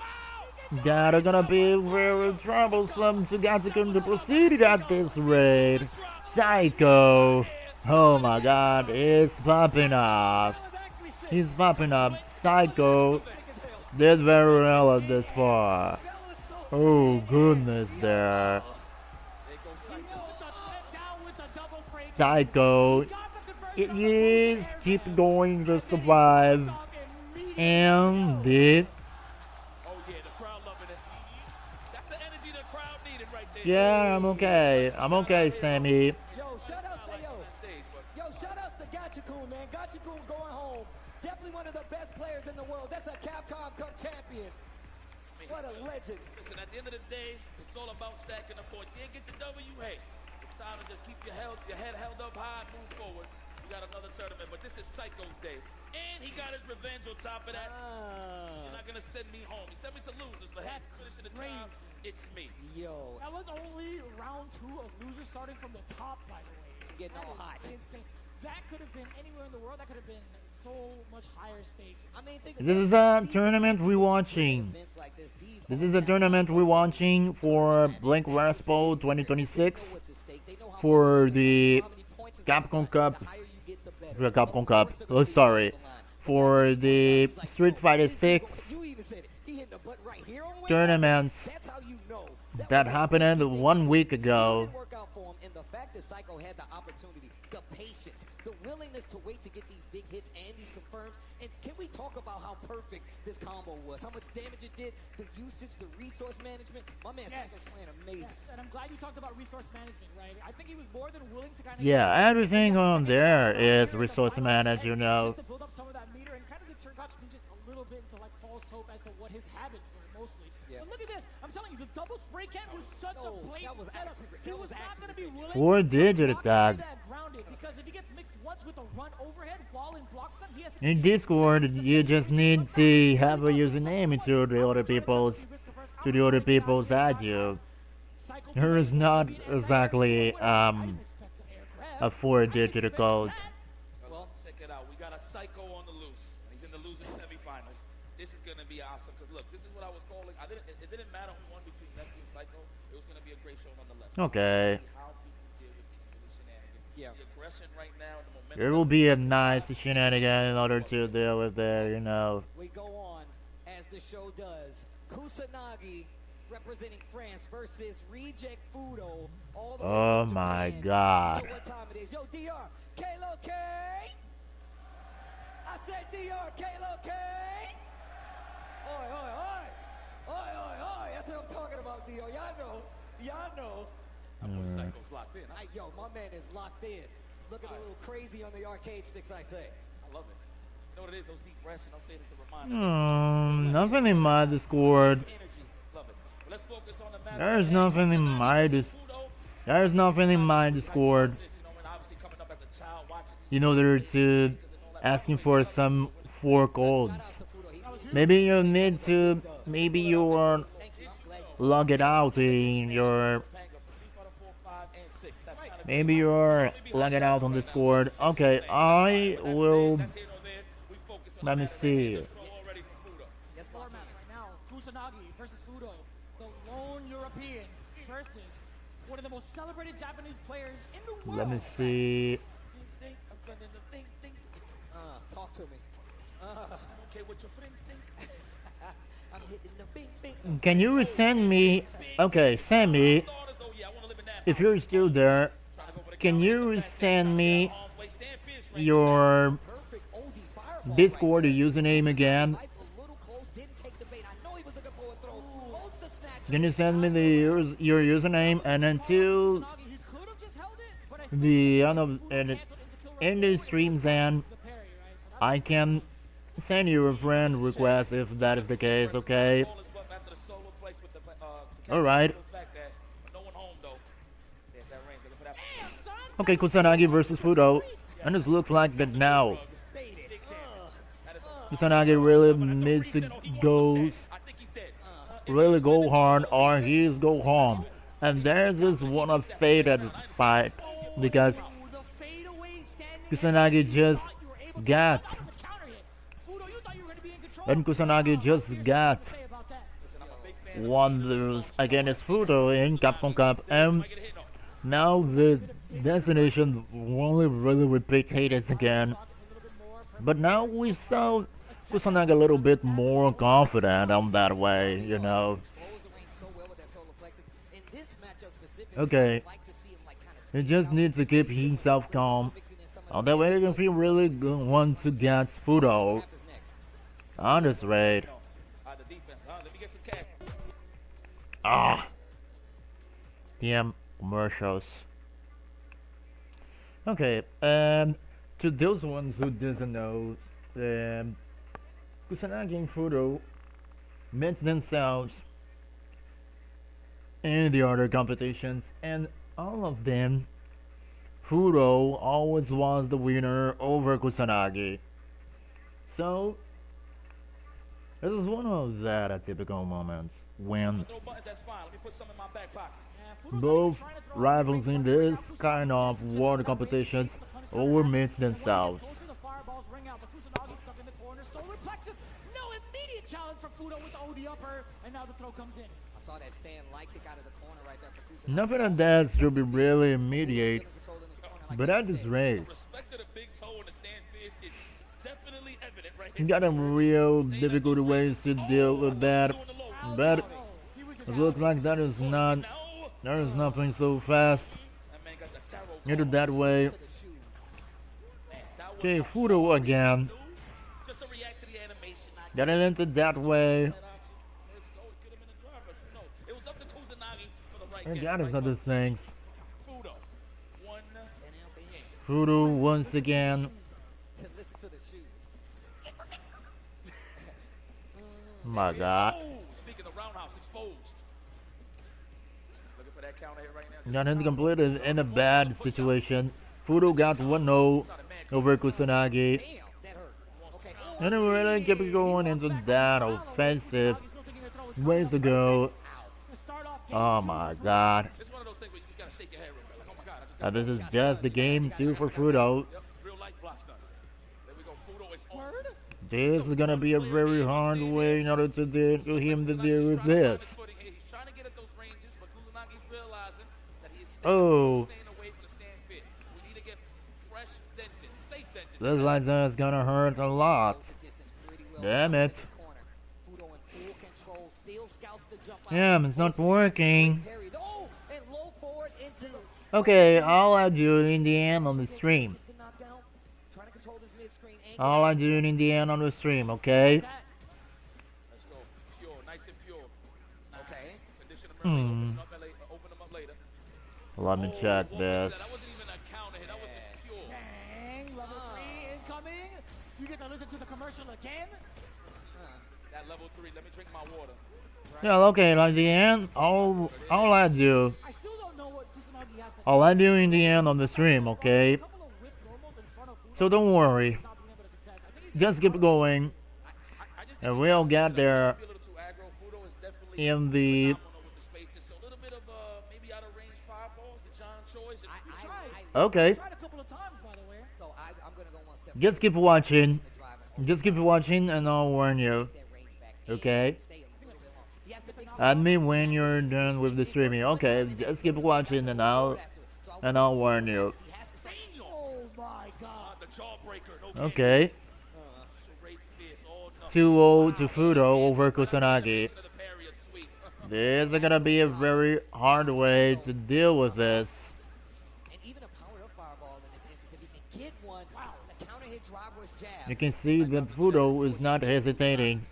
That are gonna be very troublesome to Gachikun to proceed at this rate. Psycho. Oh my god, he's popping up. He's popping up. Psycho did very well at this far. Oh goodness there. Down with the double break. Psycho, Got the it conversion. is keep going to survive. And did. Oh yeah, the crowd loving it. That's the energy the crowd needed right there. Yeah, I'm okay. I'm okay, Sammy. Yo, shout out to yo. Stage, but Yo, shout outs to Gachikun, man. Gachikun going home. Definitely one of the best players in the world. That's a Capcom Cup champion. What a legend. listen, at the end of the day, it's all about stacking the points. You didn't get the W, hey, it's time to just keep your health, your head held up high, move forward. We got another tournament, but this is Psycho's day. And he got his revenge on top of that. You're not gonna send me home. He sent me to losers, but hey, finishing the crazy. time, it's me. Yo, That was only round 2 of losers starting from the top, by the way. Getting That all is hot. Insane. That could have been anywhere in the world. That could have been so much higher stakes. I mean, think This about is it. a These tournament we're watching. events like these This all is a have tournament we're watching for Blink Raspo 2026 for the Capcom Cup. The Capcom Cup. Oh, sorry. For the Street Fighter 6 tournament that happened 1 week ago. The fact that Psycho had the opportunity, the patience, the willingness to wait to get these big hits and these confirms. And can we talk about how perfect this combo was? How much damage it did, the usage, the resource management. My man Psycho's playing amazing. Yes, and I'm glad you talked about resource management, right? I think he was more than willing to kind of... Yeah, everything on there is resource managed, you know. Just to build up some of that meter and kind of deter Gotchman just a little bit into like false hope as to what his habits were mostly. Yeah. But look at this. I'm telling you, the double spray can was such a blatant that was setup. actually- He that was was not going to be actually willing Or to digit block attack. that grounded, because if he gets mixed once with a run overhead while in block stun, he has to In continue Discord, you just need to have a username to the other people's add you. There is not exactly a 4-digit code. Well, check it out. We got a Psycho on the loose. He's in the losers semifinals. This is gonna be awesome. Cause look, this is what I was calling. It didn't matter who won between Nephew and Psycho. It was gonna be a great show nonetheless. Okay. See how people deal with the shenanigans. Yeah. The aggression right now, the momentum. There will be a nice shenanigan in order to deal with there, you know. We go on as the show does. Kusanagi representing France versus Reject Fudo. All the way Oh from my Japan. God. You know what time it is. Yo, DR, Kalo K. I said DR, Kalo K. Oi, oi, oi. Oi, oi, oi. That's what I'm talking about, DR. Y'all know. Y'all know. Psycho's locked in. Hey, yo, my man is locked in. Looking a little crazy on the arcade sticks, I say. I love it. You know what it is? Those deep breaths, and I'm saying this to remind us. Nothing in my Discord. Energy. Love it. But let's focus on the matter. There's nothing in my There's nothing in my Discord. You know, they're to asking for some 4 codes. Maybe you need to, maybe you are log it out in your, maybe you're logging out on Discord. Okay, I will, let me see. format right now. Kusanagi versus Fudo, the lone European versus one of the most celebrated Japanese players in the world. Let me see. Talk to me. Okay, what your friends think? I'm hitting the bing, bing. Can you send me, okay, send me, if you're still there, can you send me your Perfect OD fireball. Discord username again? Life a little close, didn't take the bait. I know he was looking for a throw. Holds the snatch. Can you send me your username, and until He could have just held it, but I the end of in the streams end, the parry, right? So I can send you a friend request if that is the case. Okay. All right. Okay, Kusanagi versus Fudo, and this looks like that now. Kusanagi really needs to really go hard, or he's go home. And there's this one of fated fight because the fadeaway standing Kusanagi just you were able to got, stop the counter hit. Fudo, you thought you were going to be in control. and Kusanagi just got Say about that. one lose against Fudo in Capcom Cup, and now the destination only really repeated again. But now we saw Kusanagi a little bit more confident on that way, you know. Okay, he just needs to keep himself calm. On that way, if he really wants to get Fudo on this raid. Ah, PM commercials. Okay, to those ones who doesn't know, Kusanagi and Fudo met themselves in the other competitions, and all of them Fudo always was the winner over Kusanagi. So, this is one of that atypical moments when Throw buttons, that's fine. Let me put some in my back pocket. both rivals in this kind of world competitions overmatch themselves. Goes through the fireballs, ring out. The Kusanagi stuck in the corner. Solar plexus. No immediate challenge for Fudo with the OD upper, and now the throw comes in. I saw that stand light kick out of the corner right there for Kusanagi. Nothing of that should be really immediate, Controlling his corner like but you at this said. rate, Respect to the big toe and the stand fist is definitely evident right you here. got a real difficult ways to deal with that, but He was it looks like that is not, there is nothing so fast. That man got the tarot Get it that way. To the shoes. That was Okay, a Fudo again. just to react to the animation. I Got it into that way. that option. First go, get him in the driver's. No, it was up to Kusanagi for the right And guess, that is right other button. things. Fudo. One. Fudo once again. Listen to the shoes. My God. Speaking of roundhouse exposed. Looking for that counter hit right now. Got him completed in a bad situation. Fudo got 1-0 over Kusanagi. Damn, that hurt. Okay. And it really kept going into that offensive Kusanagi still thinking the throw is ways to go. to start off game Oh two my for Fudo. God. It's one of those things where you just gotta shake your head real quick. Like, oh my God, I just Now got this is just the game 2 for Fudo. Yep, real life blocks done. There we go. Fudo is on. Word? This is gonna be a very hard way in order to do him to deal with this. He's trying to get at those ranges, but Kusanagi's realizing that he's Oh, staying away from the stand fit. We need to get fresh vengeance, safe vengeance. this like that's gonna hurt a lot. Close the distance pretty well. Damn it. Corner. Fudo in full control. Still scouts the jump out. Damn, it's not working. Parry. Oh, and low forward into the Okay, all I do in the end on the stream. Gets the knockdown. Trying to control this mid-screen angle. All I do in the end on the stream, okay? Let's go. Pure, nice and pure. Okay. Condition them early, open them up later. Let me Oh, check what was this. That wasn't even a counter hit. That was just pure. Bang, level 3 incoming. You get to listen to the commercial again. That level 3. Let me drink my water. Yeah, okay, like the end, all I do, I still don't know what Kusanagi has to all I do in the end on the stream, okay? a couple of wrist normals in front of Fudo So don't worry, not being able to contest. I think he's just keep going, I just and we'll get there be a little too aggro. Fudo is definitely in the, phenomenal with the spaces. So a little bit of maybe out of range fireballs. The John Choice. okay, tried a couple of times, by the way. So I'm gonna go one step just keep watching, the drive and just keep watching, and I'll warn you, that range back. okay? Stay a little bit long. He has to pick Add me when you're done with the streaming, okay? Just keep watching, and I'll warn you, Oh my God. The jawbreaker. No okay? Straight fierce. All nothing. 2-0 to Fudo over Kusanagi. To the parry is sweet. This is gonna be a very hard way to deal with this. And even a powered up fireball in this instance, if he can get one, wow, the counter hit drive was jab. You can see that Fudo is not hesitating.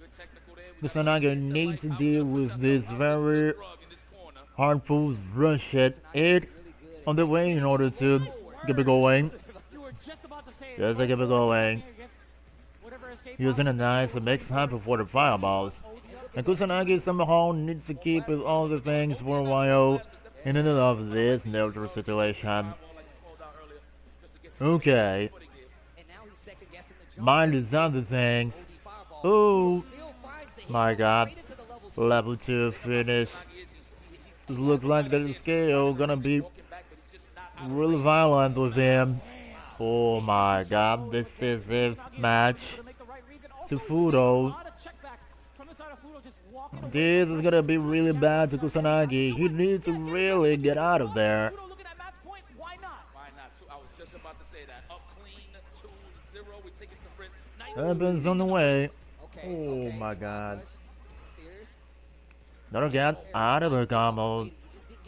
Good technical there. We got Kusanagi needs to deal with this very rug in this corner. hard rush it on the way in order to keep it going. You were just about to say it. Just to keep it going. Against whatever escape Using a nice mix up for the fireballs. And Kusanagi somehow needs to keep with all the things for a while in the middle of this neutral situation. Okay, And now he's second guessing the jump. mind is other things. Fireball. Oh Still finds the hit. my God, Straight into the level two. level 2 finish. It looks like the scale gonna be really violent with him. Oh my God, decisive match to Fudo. This is gonna be really bad to Kusanagi. He needs to really get out of there. Why not? Why not? I was just about to say that. Up clean, 2-0. We're taking some risks. Nice. Happens on the way. Okay, Oh okay. my God. Fierce. Gotta get out of the combo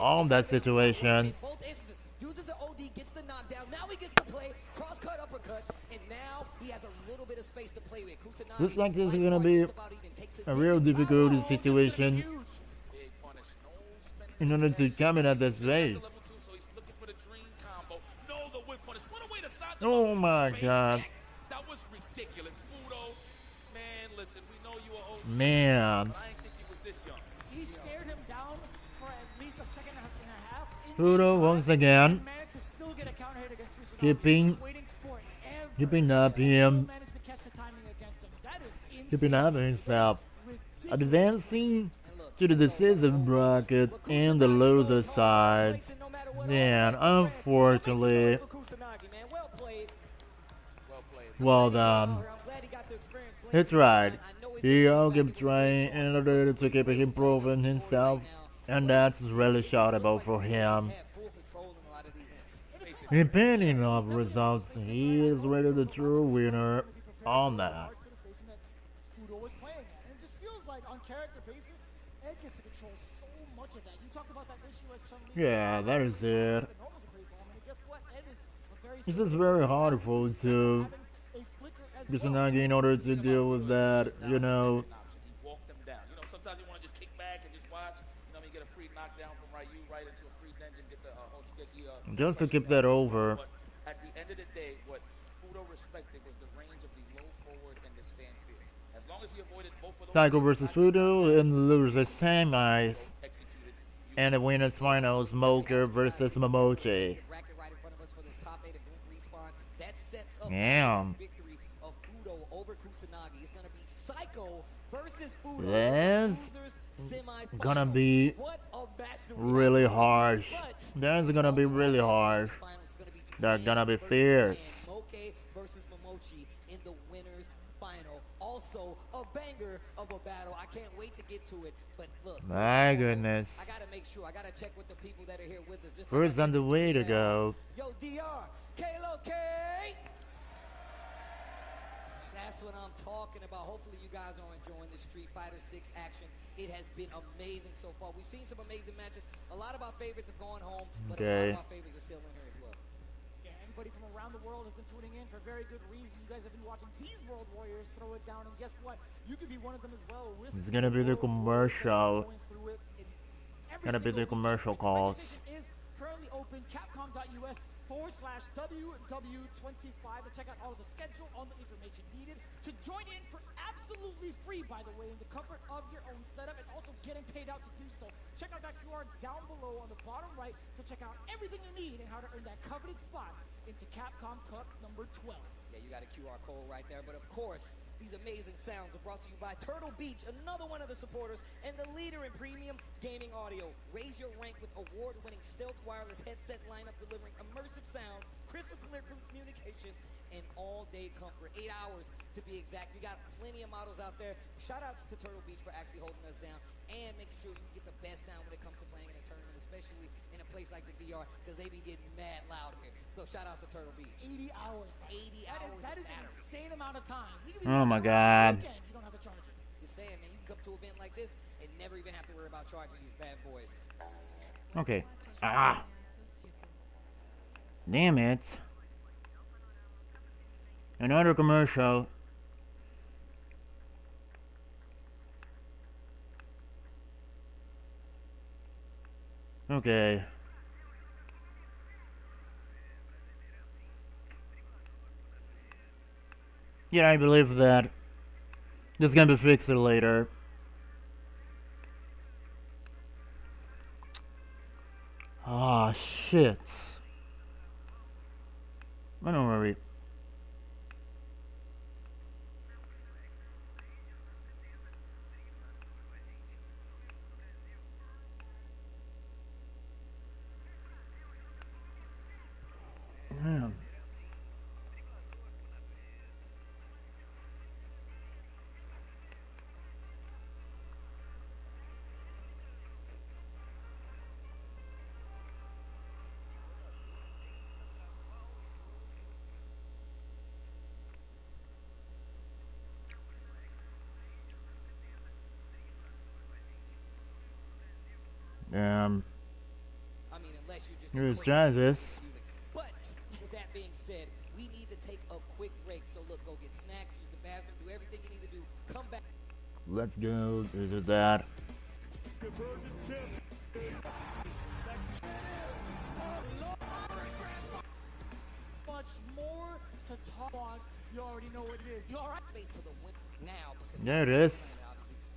on that situation. Both instances. Uses the OD, gets the knockdown. Now he gets to play. Cross cut, uppercut. And now he has a little bit of space to play with. Kusanagi, Looks like this is light gonna point, be just about even takes a real difficult situation Big punish. No spending. in order to come in at this way. Level 2, so he's looking for the dream combo. No, the whip punish. What a way to side the Oh level my space God. back. That was ridiculous. Fudo, man, listen, we know you are OG. Man, But I didn't think he was this young. He stared him down for at least a second and a half. Fudo once again. Managed to still get a keeping up him, keeping up himself, advancing to the decisive bracket in the loser side. And unfortunately, well done. That's right. He all kept trying in order to keep improving himself, and that's really shoutable for him. Depending on results, he is really the true winner on that. Fudo was playing it. And it just feels like on character basis, Ed gets to control so much of that. You talked about that issue as Chun-Li. Yeah, that is it. It's just very hard for to Kusanagi in order to deal with that, you know. He walked them down. You know, sometimes you want to just kick back and just watch. You know, you get a free knockdown from Ryu right into a free engine, get the just to keep that over. But at the end of the day, what Fudo respected was the range of the low forward and the stand field. As long as he avoided both of those. Psycho versus Fudo in the losers semis. And the winners finals, Smoker versus Momochi. Damn. That's gonna be really harsh. That's gonna be really harsh. They're gonna be fierce. Versus Momochi in the winners final. Also a banger of a battle. I can't wait to get to it. But look, my goodness. I gotta make sure. I gotta check with the people that are here with us. Just first on the way to go. Yo, DR, Kalo K. That's what I'm talking about. Hopefully you guys are enjoying the Street Fighter 6 action. It has been amazing so far. We've seen some amazing matches. A lot of our favorites have gone home, but a lot of our favorites are still in here as well. Yeah, everybody from around the world has been tuning in for very good reason. You guys have been watching these World Warriors throw it down, and guess what? You could be one of them as well. It's gonna be the commercial. Gonna be the commercial calls. Is currently open. Capcom.us/WW25 to check out all of the schedule, all the information needed to join in for absolutely free, by the way, in the comfort of your own setup, and also getting paid out to do so. Check out that QR down below on the bottom right to check out everything you need and how to earn that coveted spot into Capcom Cup number 12. Yeah, you got a QR code right there, but of course, these amazing sounds are brought to you by Turtle Beach, another one of the supporters, and the leader in premium gaming audio. Raise your rank with award-winning stealth wireless headset lineup delivering immersive sound, crystal clear communication, and all-day comfort. 8 hours to be exact. We got plenty of models out there. Shout-outs to Turtle Beach for actually holding us down and making sure you get the best sound when it comes to playing in a tournament, especially in a place like the DR, because they be getting mad loud here. So shout-outs to Turtle Beach. 80 hours. 80 hours. That is an insane amount of time. Oh my God. You don't have to charge it. Just saying, man, you can come to an event like this and never even have to worry about charging these bad boys. Okay. Ah. Damn it. Another commercial. Okay. Yeah, I believe that. This is gonna be fixed later. Ah, shit. Don't worry. Man. I mean, unless you just Here's Travis. But with that being said, we need to take a quick break. So look, go get snacks, use the bathroom, do everything you need to do. Come back. Let's go to that. Much more to talk on. You already know what it is. You all right? To the win now. There it is.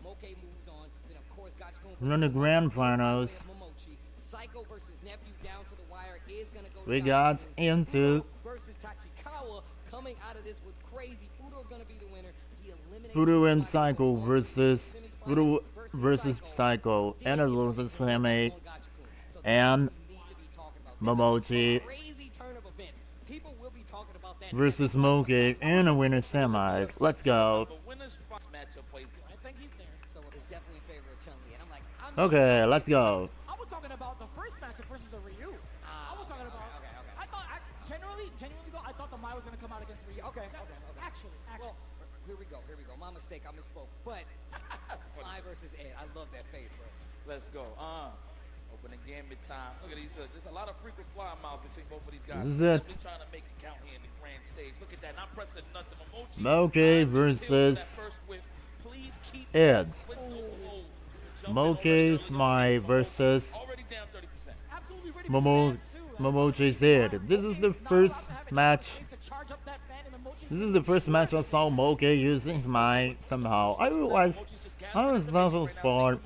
Moke moves on. Then of course, We're in the grand finals. Psycho versus Nephew down to the wire is gonna go. We got into coming out of this was crazy. Fudo's gonna be the winner. He eliminated Voodoo and Psycho Psycho Momochi. versus Semifinal Voodoo versus Psycho, and Did versus Gachikun. Fame So and that's what we need to be talking about. Momochi This is a crazy turn of events. People will be talking about that versus Moke in a winner semis. Let's go. The winners matchup plays. I think he's there. So it's definitely in favor of Chun-Li. And I'm like, Okay, let's go. I was talking about the first matchup versus the Ryu. I was talking about. okay. I thought, genuinely though, I thought the Mai was gonna come out against Ryu. Okay. Actually. Well, here we go. My mistake. I misspoke. But Mai versus Ed. I love that face, bro. Let's go. Opening gambit time. Look at these. There's a lot of frequent fly miles between both of these guys. This is it. We're trying to make it count here in the grand stage. Look at that. Not pressing nothing. Momochi. Moke versus Please keep Ed. with no hold. Moke's Mai versus Already down 30%. Absolutely ready Momo Momochi's Ed. This is the first match. This is the first match I saw Moke using Mai somehow. I was so far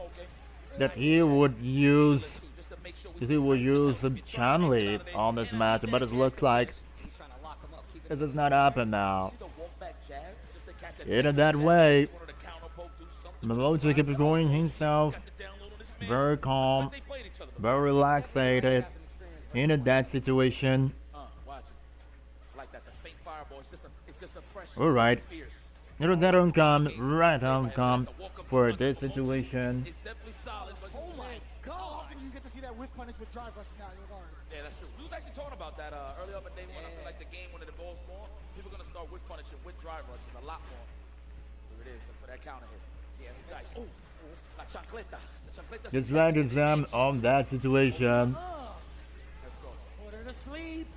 that he would use Chun-Li on this match, but it looks like He's trying to lock him up. Keep it it does not happen now. See the walk back jab just to catch a In that way, wanted to counter poke, do something. Momochi keeps going himself, Got the download on this man. very calm, They played each other. very relaxated in that situation. Watch it. I like that. The fake fireball. It's just a fresh. All right. Fierce. That outcome, right outcome for this situation. It's definitely solid, but Oh my god! Often you get to see that whiff punish with drive rush now in your guard. yeah, that's true. We was actually talking about that earlier up in day one. I feel like the game when it evolves more, people are gonna start with punishing with drive rushes a lot more. Here it is. Look for that counter hit. Yeah, nice. Ooh, la chancletas. The chancletas. Just right exam on that situation. Let's go. Put her to sleep.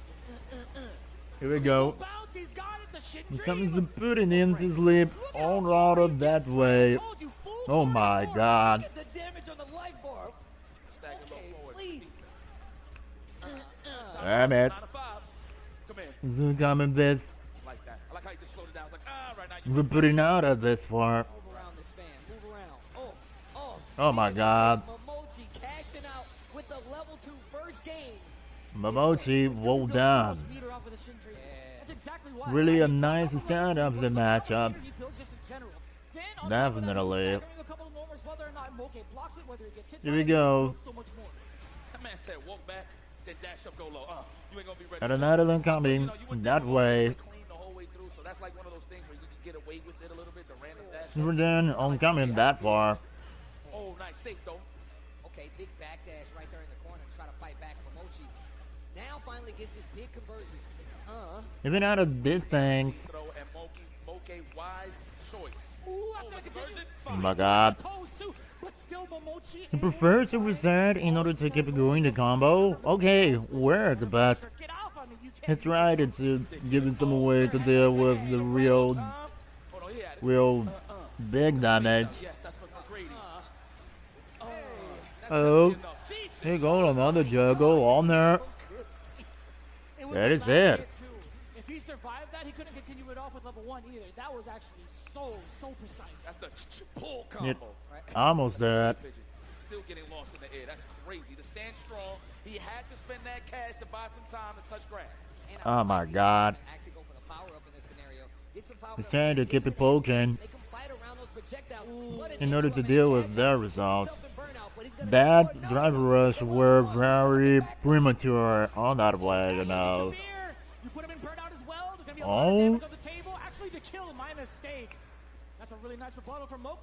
Here we go. Bounce, he's got it. The Shin Something's putting him to sleep all out of that way. Oh my god. Get the damage on the life bar. Stagger low Okay, forward. please. Damn it. 9 to 5. Come here. This is coming this. Like that. I like how you just slowed it down. It's like, right now you We're putting out of this far. Move around this fan. Move around. Oh. Oh my god. Momochi cashing out with the level 2 first game. Momochi well done. Really a nice start of the matchup. Definitely. Here we go. That man said walk back, then dash up, go low. You ain't gonna be ready. And another one coming that way. Clean the whole way through, so that's like one of those things where you can get away with it a little bit, the random dash. We're done on coming that far. Oh, nice, safe though. Okay, big back dash right there in the corner to try to fight back Momochi. Now finally gets this big conversion. Even out of these things. Throw and Moke, wise choice. The conversion. Oh my god. He prefers to reset in order to keep going the combo. Okay, worked, but it's right, it's giving some way to deal with the real big damage. Yes, that's for McGrady. Oh, here you go, another juggle on there. That is it. If he survived that, he couldn't continue it off with level 1 either. That was actually so precise. That's the pull combo. Yep. Almost there. Still getting lost in the air. That's crazy. To stand strong, he had to spend that cash to buy some time to touch grass. Oh my god. Actually go for the power up in this scenario. Get some power He's up. trying to keep it poking Make him fight around those projectiles. What an in order to deal with their results. burnout, but he's gonna That get more driver rush were very premature on that way, you know. You put him in burnout as well. There's gonna be a lot Oh. of damage on the table. Actually, the kill, my mistake. That's a really nice rebuttal from Moke.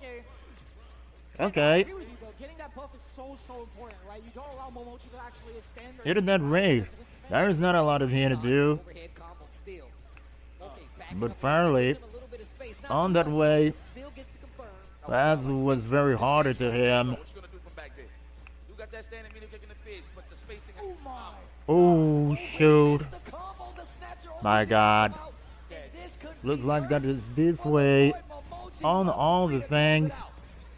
Okay. I agree with you, though. Getting that buff is so important, right? You don't allow Momochi to actually extend. Hit in that ray. There is not a lot of here to do, overhead combo still. Okay, back but up. fairly Give him a little bit of space. Not on too that much, way, still gets to confirm. that was very harder to him. What you gonna do from back there? You got that standing medium kick in the face, but the spacing. Oh my. Oh shoot. Missed the combo, the snatcher only My gets god. him out. And this could Looks be like that perfect is this for the way. boy Momochi. On Level all 3 the to close it things. out.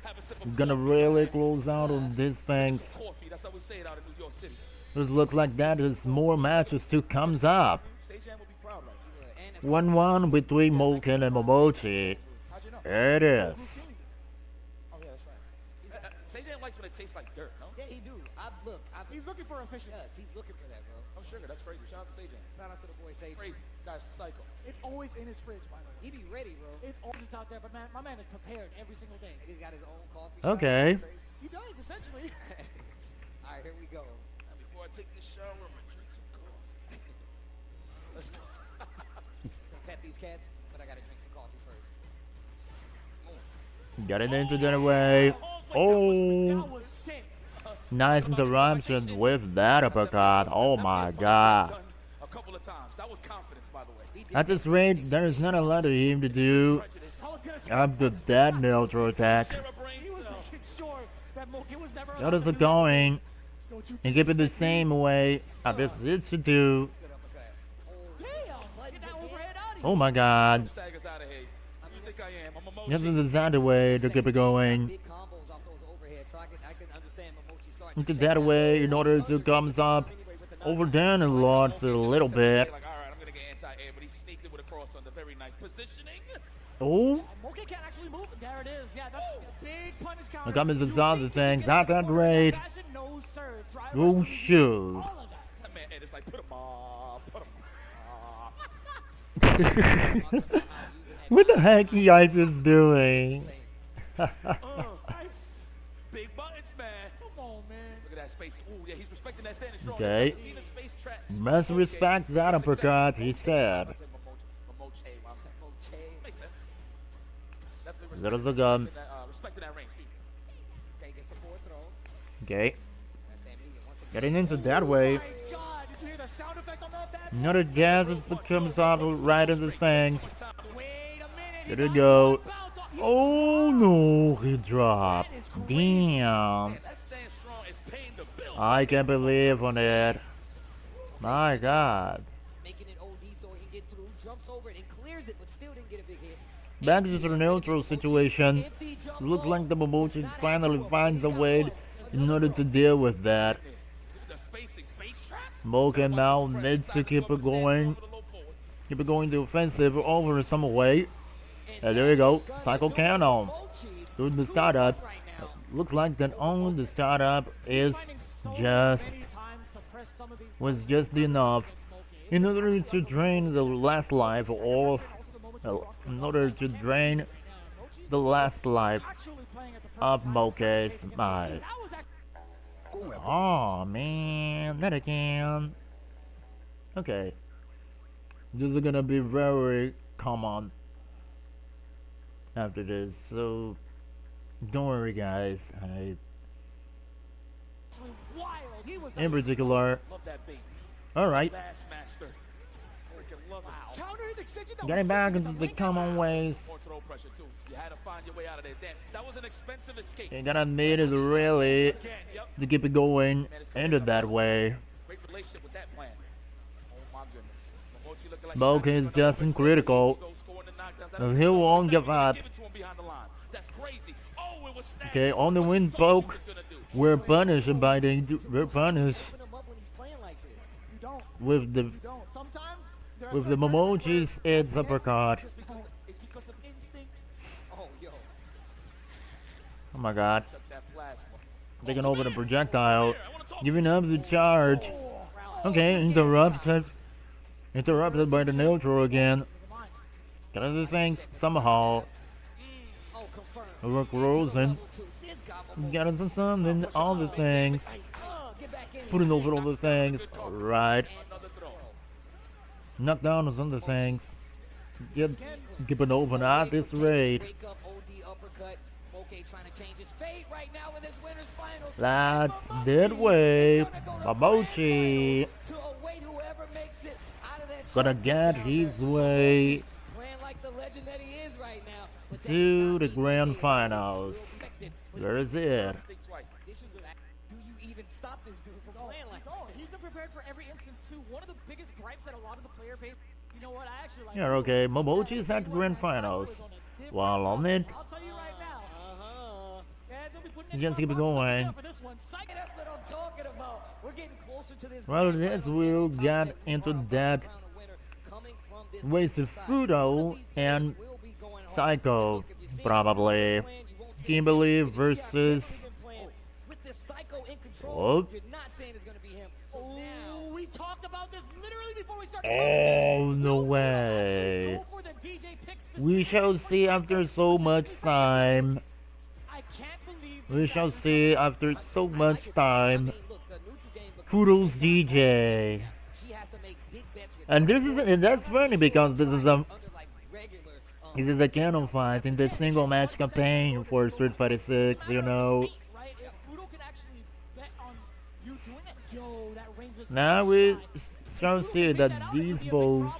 Have a sip Gonna really close out on these things. coffee. That's how we say it out in New York City. This looks like that is more matches to comes up. Sejan will be proud right now. And it's 1-1 between Moken and Momochi. How'd you know? It is. Oh yeah, that's right. Sejan likes when it tastes like dirt, no? yeah, he do. I've He's looking for efficiency. Yes, he's looking for that, bro. I'm sugar. That's crazy. Shout out to Sajan. Shout out to the boy Sage. Crazy. Guy's psycho. It's always in his fridge, by the way. He be ready, bro. It's always out there, but man, my man is prepared every single day. And he's got his own coffee. Okay. shop. That's crazy. He does, essentially. All right, here we go. Now, before I take this shower, I'm gonna drink some coffee. Let's go. Gonna pet these cats, but I gotta drink some coffee first. Got it into the way. That Oh, was sick. nice interruption with that uppercut. Oh my god. A couple of times. That was confidence, by the way. He did At this rate, there is not a lot of him to do I was gonna say, after that neutral attack. Share a brain he was cell. making sure that Moke was never That allowed is to do going Don't you and keep it the disrespect me. same way as this is to do. good uppercut. Damn, get that overhead out of here. Oh my god. Staggers out of here. You think I am? I'm a mochi. This is the designed way to keep it going. Big combos off those overheads, so I can understand Momochi starting Into to that check out. way in order to comes up over down a lot a little bit. Like, all right, I'm gonna get anti-air, but he sneaked it with a cross under. Very nice positioning. Oh, Moke can't actually move. There it is. Yeah, that's a big punish counter. Here comes the You other think things, you can not get that over great. fashion? No, sir. Dry oh rest shoot. all of that. That man, Ed, it's like, put him up, put him What the heck he is doing? up. Big buttons, man. Come on, man. Look at that space. Ooh, yeah, he's respecting that standing strong. Okay. I've seen the space traps. Must respect that uppercut, he said. Makes sense. Definitely That is a respecting gun. respecting that range. Okay, gets the forward throw. Okay, That's Sam Megan once again. getting into that way. Oh my God, did you hear the sound effect on that bad boy? Another gas that comes off right into things. Wait a minute. There it go. Oh no, he dropped. Damn. Man, that stand strong is paying the bills. I can't believe on it. My god. Making it OD so he can get through, jumps over it and clears it, but still didn't get a big hit. Back to the neutral situation. Empty jump Looks ball. like the Momochi Not finally actual, finds a he's got way one. in order to deal with that. The spacing, space traps. Moke now needs to keep it going. Keep it going to offensive over some way. And there you go. Cycle cannon. Doing the startup. Right now. Looks like that only the startup is just was just enough in order to drain the last life of in order to drain the last life of Moke's mind. Oh man, that again. Okay. This is gonna be very common after this, so don't worry guys. In particular, Love that bait. alright. Bassmaster. Freaking love it. Getting back into the common ways. More throw pressure too. You had to find your way out of there. Damn, that was an expensive escape. You gotta need it really Again, yep. to keep it going into that way. Great relationship with that plan. Oh my goodness. Momochi looking like Moke he's is not just giving up. critical. He goes scoring the knockdowns. And he won't give up. Give it to him behind the line. That's crazy. Oh, it was stacked. Okay, on the What wind you thought she poke. was gonna do. We're punished by the we're punished Open him up when he's playing like this. You don't. with the You don't. Sometimes there are with the certain Momochi's it's uppercut. It's because of instinct. Oh, yo. Oh my god. Chuck that plasma. Taking over the projectile. Giving up the charge. Okay, interrupted by the neutral again. Get other things somehow. Oh, confirmed. Rick Rosen. This guy, Get into something, all the things. get back in. Putting over all the things. Right. Another throw. Knock down on other things. Keep it open at this rate. Wake up, OD uppercut. Moke trying to change his fate right now in this winner's finals. That's dead way. Momochi To await whoever makes it out of that gonna choke. get his way Playing like the legend that he is right now. But that to is not the the grand way finals. expected. There is it. Think twice. This is do you even stop this dude from playing like No, this? he's been prepared for every instance too. One of the biggest gripes that a lot of the player base. You know what? I actually like. Yeah, okay. Momochi's at the grand finals. While on it, I'll tell you right now. Uh-huh. Yeah, they'll be putting You in just keep it going. for this one. Psych- That's what I'm talking about. We're getting closer to this. well, grand this finals. will Time get that into Ron that crown a winner coming from this Wasted side. Fudo One of these players and will be going home. Psycho, Look, if you see probably. him playing, you won't see Kimberly him. If you see how versus. Kimberly's been playing with this Psycho in control, Oh. you're not saying it's going to be him. So now, Oh, we We talked about this literally before we started. Oh, no way. Go for the DJ pick We shall see after so much time. I can't believe We shall see after so much time. Kudos DJ. And that's funny because this is a canon fight in the single match campaign for Street Fighter 6, you know. Right? If Fudo can actually bet on you doing it, yo, that rangeless Now we shot. shall see that these balls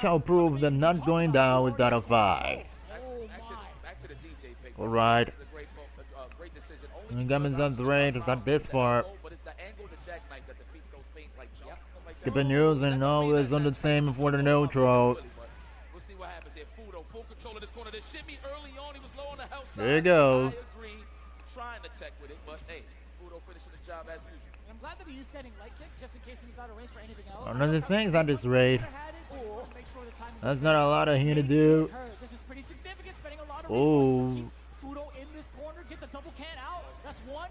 shall prove they're not going down without a fight. Back to the DJ pick. Alright. This is a great decision. The government's on the range, it's not this part. But it's the angle of the jackknife that defeats those faint like jump. Keep it using always on the same for the neutral. We'll see what happens here. Fudo, full control of this corner. This shimmy early on, he was low on the health side. There you go. I agree. Trying to tech with it, but hey, Fudo finishing the job as usual. And I'm glad that he used standing light kick just in case he was out of range for anything else. Another thing's on this raid. Had it, but he wanted to make sure the timing That's was not a lot of here to do. hurt. This is pretty significant, spending a lot of Oh. resources to keep Fudo in this corner, get the double can out. That's one.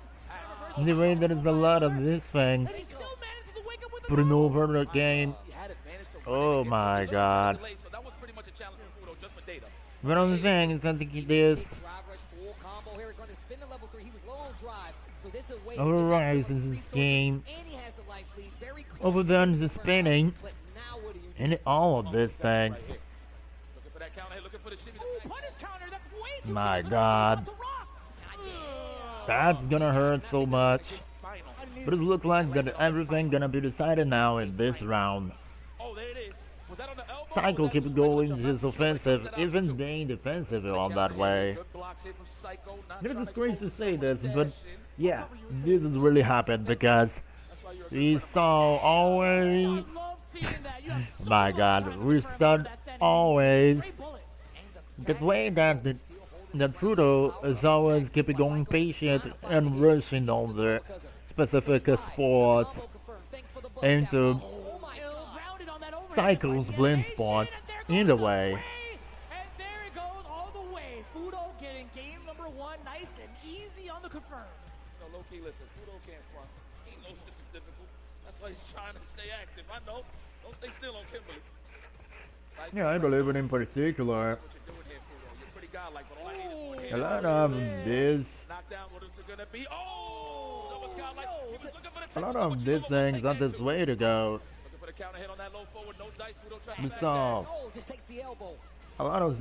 In the way there is a lot of these things. And he still manages to wake up with a Put an goal. over the game. He had advantage to Oh run my against him. God. Delay, so that was pretty much a challenge for Fudo just for data. But on the thing is that this overrides this game. Overdone the spinning. And all of these things. Looking for that counter hit, looking for the shimmy. Ooh, punish counter. That's way too My close. God. To rock. That's gonna hurt so much. Final. But it looks like that everything gonna be decided now in this round. Oh, there it is. Was that on the elbow? Cycle Was that keep just going regular just jump? offensive, That out even for two. being defensive on Counter that hit, way. good blocks here from Psycho, not It trying is to crazy to expose say himself, this, but dash in. yeah, this has really happened because That's why you're a we good saw always, I love seeing that. You have so my much God, time to we confirm saw that standing always straight bullet. the way that that Fudo is always keeping going patient and rushing on the specific spots into Ill-rounded on that overhead. Cycle's blind spot. Either way, And there it goes all the way. Fudo getting game number one nice and easy on the confirm. No, low-key, listen, Fudo can't front. He knows this is difficult. That's why he's trying to stay active. I know. Don't stay still on Kimberly. Psycho, yeah, I believe it in particular. what you're doing here, Fudo. You're pretty godlike, but all I need is one hit. A lot of this, Knockdown, what is it gonna be? Oh! That was godlike. He was looking for the a lot technical, of but these you know what? things We'll on take this that, too. way to go. Looking for the counter hit on that low forward, no dice. Fudo trying We to saw Oh, just takes the elbow. a lot of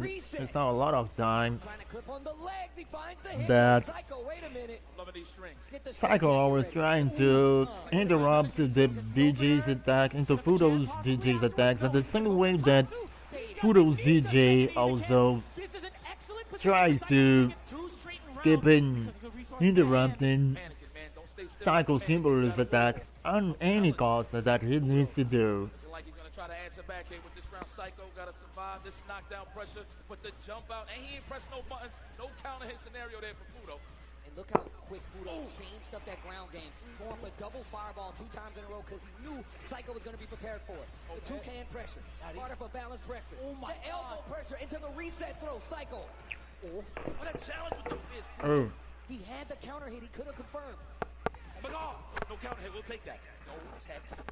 times Trying to clip on the legs. He finds the hit. that Psycho, wait a minute. loving these strings. Get the Psycho always trying to interrupt the DJ's attack into Fudo's DJ's attacks, and the same way that Fudo's DJ also This is an excellent tries position. to Get two straight in rounds keep in because of the resources interrupting Panicking, man. Don't stay still. Psycho's Panic. Kimberly's attacks on any cost that he needs to do. Looking like he's gonna try to answer back here with this round. Psycho gotta survive this knockdown pressure, but the jump out, and he ain't pressed no buttons. No counter hit scenario there for Fudo. And look how quick Fudo changed up that ground game. Going for a double fireball 2 times in a row because he knew Psycho was going to be prepared for it. The 2-can pressure. Part of a balanced breakfast. Oh my the elbow pressure into the reset throw. Psycho. Oh, What a challenge with the fist. Oh, he had the counter hit. He could have confirmed. Oh my God. No counter hit. We'll take that. No text. Psycho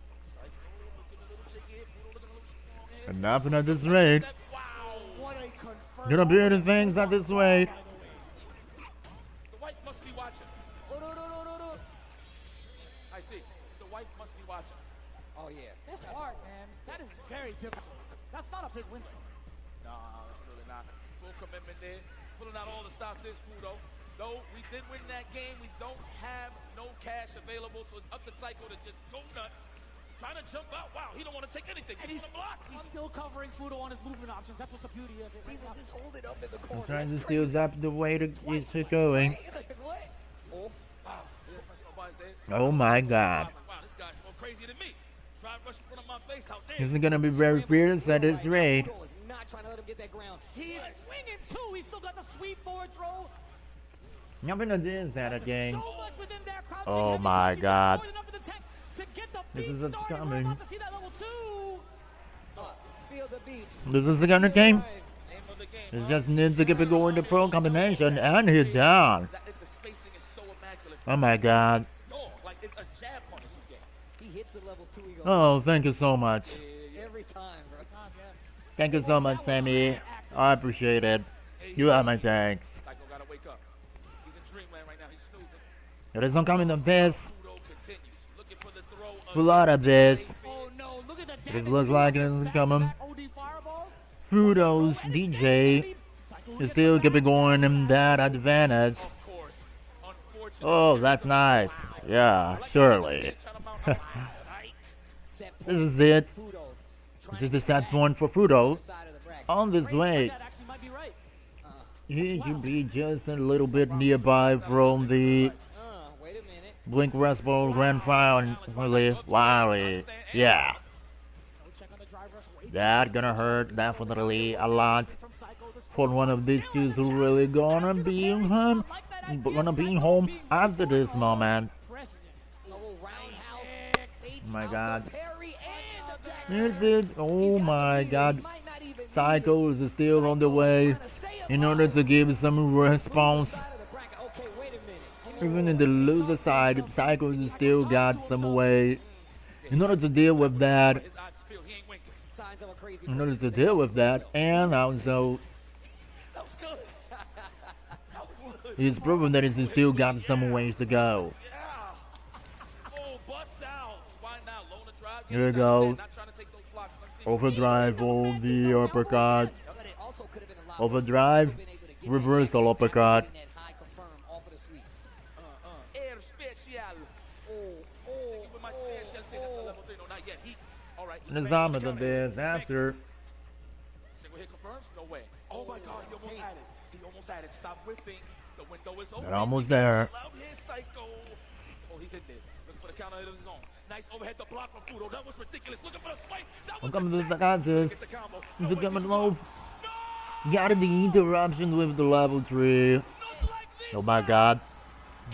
looking a little shaky here. Fudo looking a little strong here. and nothing at this rate. Wow. What a confirm. Gonna be the things at this rate. The wife must be watching. Oh, no. I see. The wife must be watching. Oh, yeah. That's hard, man. That is very difficult. That's not a big win. Nah, that's really not. Full commitment there. Pulling out all the stops is Fudo. Though we did win that game, we don't have no cash available, so it's up to Psycho to just go nuts. Trying to jump out. Wow, he don't want to take anything. And He's he's, going to block. he's still covering Fudo on his movement options. That's what the beauty of it He right now. was just holding up in the corner. Trying to That's steal crazy. up the way to it's going. What? Oh, Wow. Yeah, press no buttons there. Oh my God. Wow, this guy's more crazy than me. Try to rush in front of my face. How dare This you? is gonna be very fierce at this rate. Fudo is not trying to let him get that ground. He's swinging too. He's still got the sweep forward throw. Nothing to this that again. So much within there. Crouching Oh heavy my punches. God. More than enough of the tank to get the This beat is what's started. coming. We're about to see that level 2. Feel the beats. This is the kind of game. Name of the game. It just needs to keep it going to pro combination and hit down. The spacing is so immaculate. Oh my God. No, like it's a jab punish he's getting. He hits to level 2, he goes, Oh, thank you so much. every time, bro. Thank you so much, Sammy. I appreciate it. You have my thanks. Psycho gotta wake up. He's in dreamland right now. He's snoozing. There is oncoming abyss. Fudo continues. Looking for the throw. Full lot of this. Oh no, look at the This damage. looks like it isn't coming. Back-to-back OD fireballs. Fudo's DJ is still keeping going in that advantage. Of course. Unfortunately. Oh, that's nice. Yeah, surely. Right. Set This point, is it. Fudo. This is the set point for Fudo. Side of the bracket. On this way, That actually might be right. he should be just a little bit nearby from the Wait a minute. Blink Respo Grand Final. Wow, yeah. No check on the drive rush. Wait That gonna hurt definitely a lot from Psycho. The for one of these two who really gonna be home. After this moment. pressing it. Oh, roundhouse. Oh my God. Parry and the jack. Is it? Oh my God. Psycho is still on the way in order to give some response. Side of the bracket. Okay, wait a minute. Give me Even in the loser side, Psycho is still got some way in order to deal with that. His eyes feel he ain't winking. signs of a crazy In order to person. deal with that, and also That was good. That was good. he's proven that he's still got some ways to go. Yeah. Oh, bust out. Why not? Low on the drive. Here we Yes, go. not trying to take those blocks. Let's see. Overdrive, all the uppercuts. But it also could have been a lot Overdrive, worse. Been able to get that reversal back uppercut. and that high confirm off of the sweep. Air special. With my special say that's a level 3. No, not yet. He. All right. And the Zama of this after. Single hit confirms? No way. Oh my God, he almost had it. He almost had it. Stop whipping. The window is open. They're almost there. Chill out here, Psycho. Oh, he's in there. Looking for the counter hit of his own. Nice overhead to block from Fudo. That was ridiculous. Looking for the swipe. That was Welcome to the jack. contest. Get the combo. He's No way, coming did low. you- No! Got the interruption with the level 3. Not like this. Oh my God.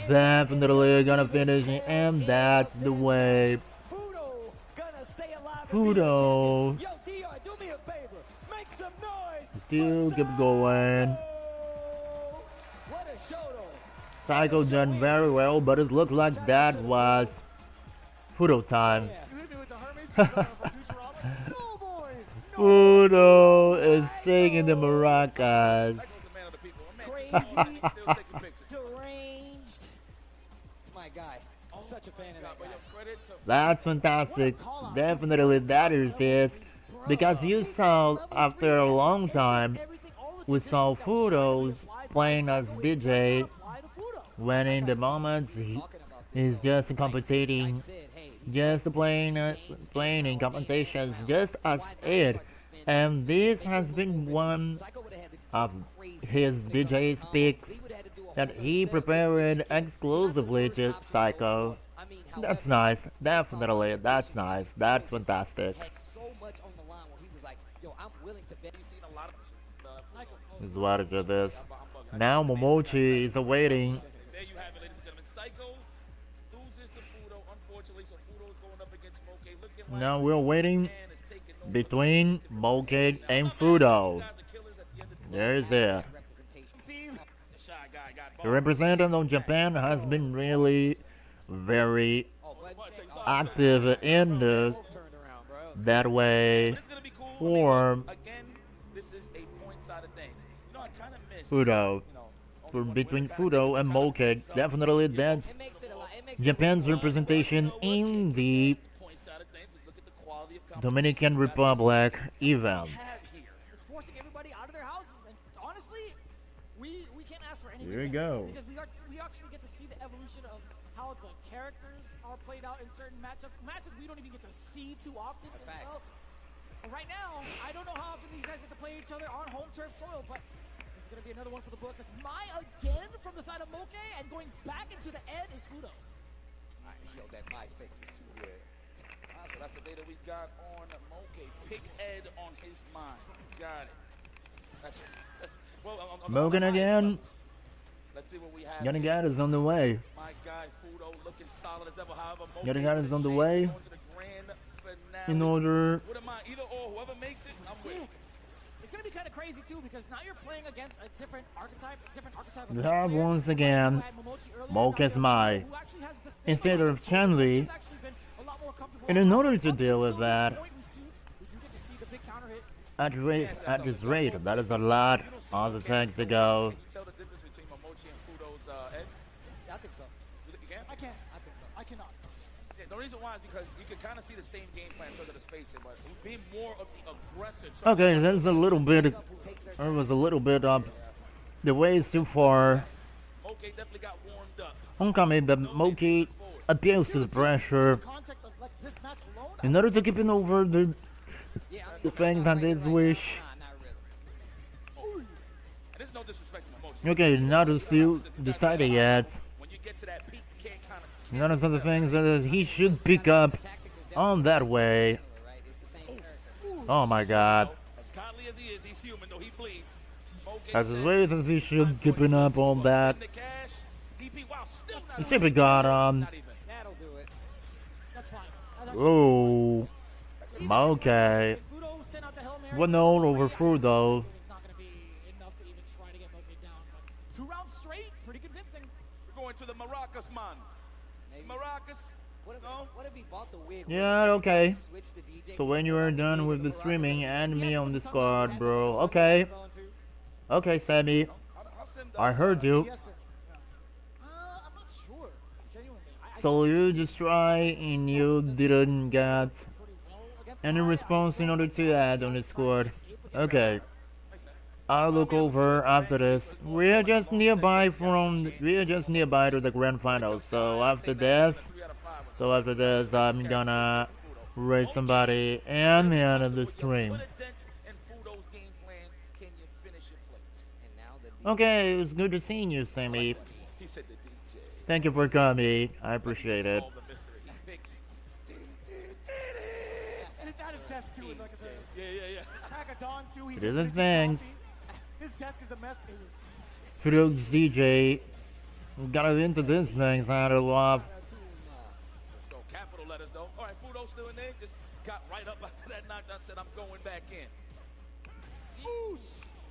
Definitely gonna finish it, and that's the way. Fudo gonna stay alive. Fudo Yo, DR, do me a favor. Make some noise. still keep going. What a show, though. Psycho done very well, but it looked like that was Fudo time. You hit me with the Hermes from Futurama. No boy. Fudo is singing the maracas. Psycho's the man of the people. A man. Crazy, Still taking pictures. deranged. It's my guy. I'm such a fan of that But guy. yo, credit to That's fantastic. Definitely that is it. Because you saw after a long time, we saw Fudo playing as DJ when in the moments he's just competing, Said, hey, just playing in competitions just as it. And this has been one Psycho would have had to do of some crazy his DJ's picks He would have had to do a that whole he segment. prepared exclusively to Psycho. I mean, That's however, nice. Definitely. That's nice. That's fantastic. had so much on the line where he was like, yo, I'm willing to bet. you've seen a lot of This is what it is. Now Momochi is awaiting. There you have it, ladies and gentlemen. Psycho loses to Fudo, unfortunately, so Fudo's going up against Moke. Looking like Now we're waiting man is taking over. between Moke and Fudo. Guys are killers at the end of the day. There's it. Representation. The shy guy got The bombed. representative of Japan has been really very Oh, but active in the turned around, bro. that way But it's gonna be cool. for Again, this is a point side of things. You know, I kind of miss. Fudo. You know, For only one between winner gotta Fudo be and kind of Moke, mixed up. definitely that's It makes it a lot. It makes Japan's representation in the Point side of things. Just look at the quality of competition Dominican you Republic events. have here. It's forcing everybody out of their houses, and honestly, we can't ask for anything. Here we better, go. Because we actually get to see the evolution of how the characters are played out in certain matchups. Matches we don't even get to see too often. That's as facts. well. And right now, I don't know how often these guys get to play each other on home turf soil, but it's gonna be another one for the books. It's Mai again from the side of Moke, and going back into the Ed is Fudo. Yo, that mic fix is too good. So that's the data we got on Moke. Pick Ed on his mind. Got it. That's well. On Mogan the highest again. level. Let's see what we have. Getting here. out is on the way. My guy Fudo looking solid as ever. However, Moke Getting out is on the changed way. going to the grand finale. In order What am I? Either or. Whoever makes it, I'm with. Sick. It's gonna be kind of crazy too, because now you're playing against a different archetype. Of You player. have once again You had Momochi earlier, Moke now as you have Mai. Fudo, who actually has the same instead amount of Chan-Li. He's actually been a lot more comfortable. And in order to Up deal with until this that, point, we do get to see the big counter hit. at this rate, that is a lot of the things to go. Can you tell the difference between Momochi and Fudo's edge? I think so. You can? I can't. I think so. I cannot. Yeah, the reason why is because you can kind of see the same game plan in terms of the spacing, but being more of the aggressor. Okay, that's a little bit. It Who takes their was a little bit up. The way is too far. Moke definitely got warmed up. Homecoming, but Moki appeals to the pressure The context of like this match alone. in order to keep it over the yeah, I'm the things on this wish. Nah, not really. And there's no disrespect to Momochi. Okay, not still decided yet. When you get to that peak, you can't kind of. None of the things that he should pick up on that way. Right? It's the same character. Oh my god. As godly as he is, he's human, though he bleeds. Moke As says, way as he should keeping up on that. spend the cash. DP, wow, still not He simply got not even. That'll do it. That's fine. Oh. Okay. If Fudo sent out the Hail Mary, 1-0 over Fudo. It's not going to be enough to even try to get Moke down. But 2 rounds straight, pretty convincing. We're going to the Maracas, man. Maybe. Maracas? What if he bought the wig? Yeah, okay. Switch to DJ. So when you are done with the streaming, add me on the squad, bro. Okay. Okay, Sammy. I heard you. Yes, sir. I'm not sure. Genuinely. I So you just try and you didn't get pretty well against any Fire. response in order to add on the squad. Okay. I'll look over after this. We are just nearby to the grand finals. So after this, I'm gonna raid somebody and the end of the stream. Put a dent in Fudo's game plan. Can you finish your plates? And now the Okay, it was good to see you, Sammy. He said the DJ. Thank you for coming. I appreciate it. Solve the mystery. He fixed. And it's at his desk, too. Like at the Yeah. crack of dawn, too. He It just isn't finished his things. coffee. His desk is a mess. It is. Kudos DJ. Got it into this thing, had a lot. Let's go. Capital letters, though. All right, Fudo still in there. Just got right up after that knockdown. Said, I'm going back in.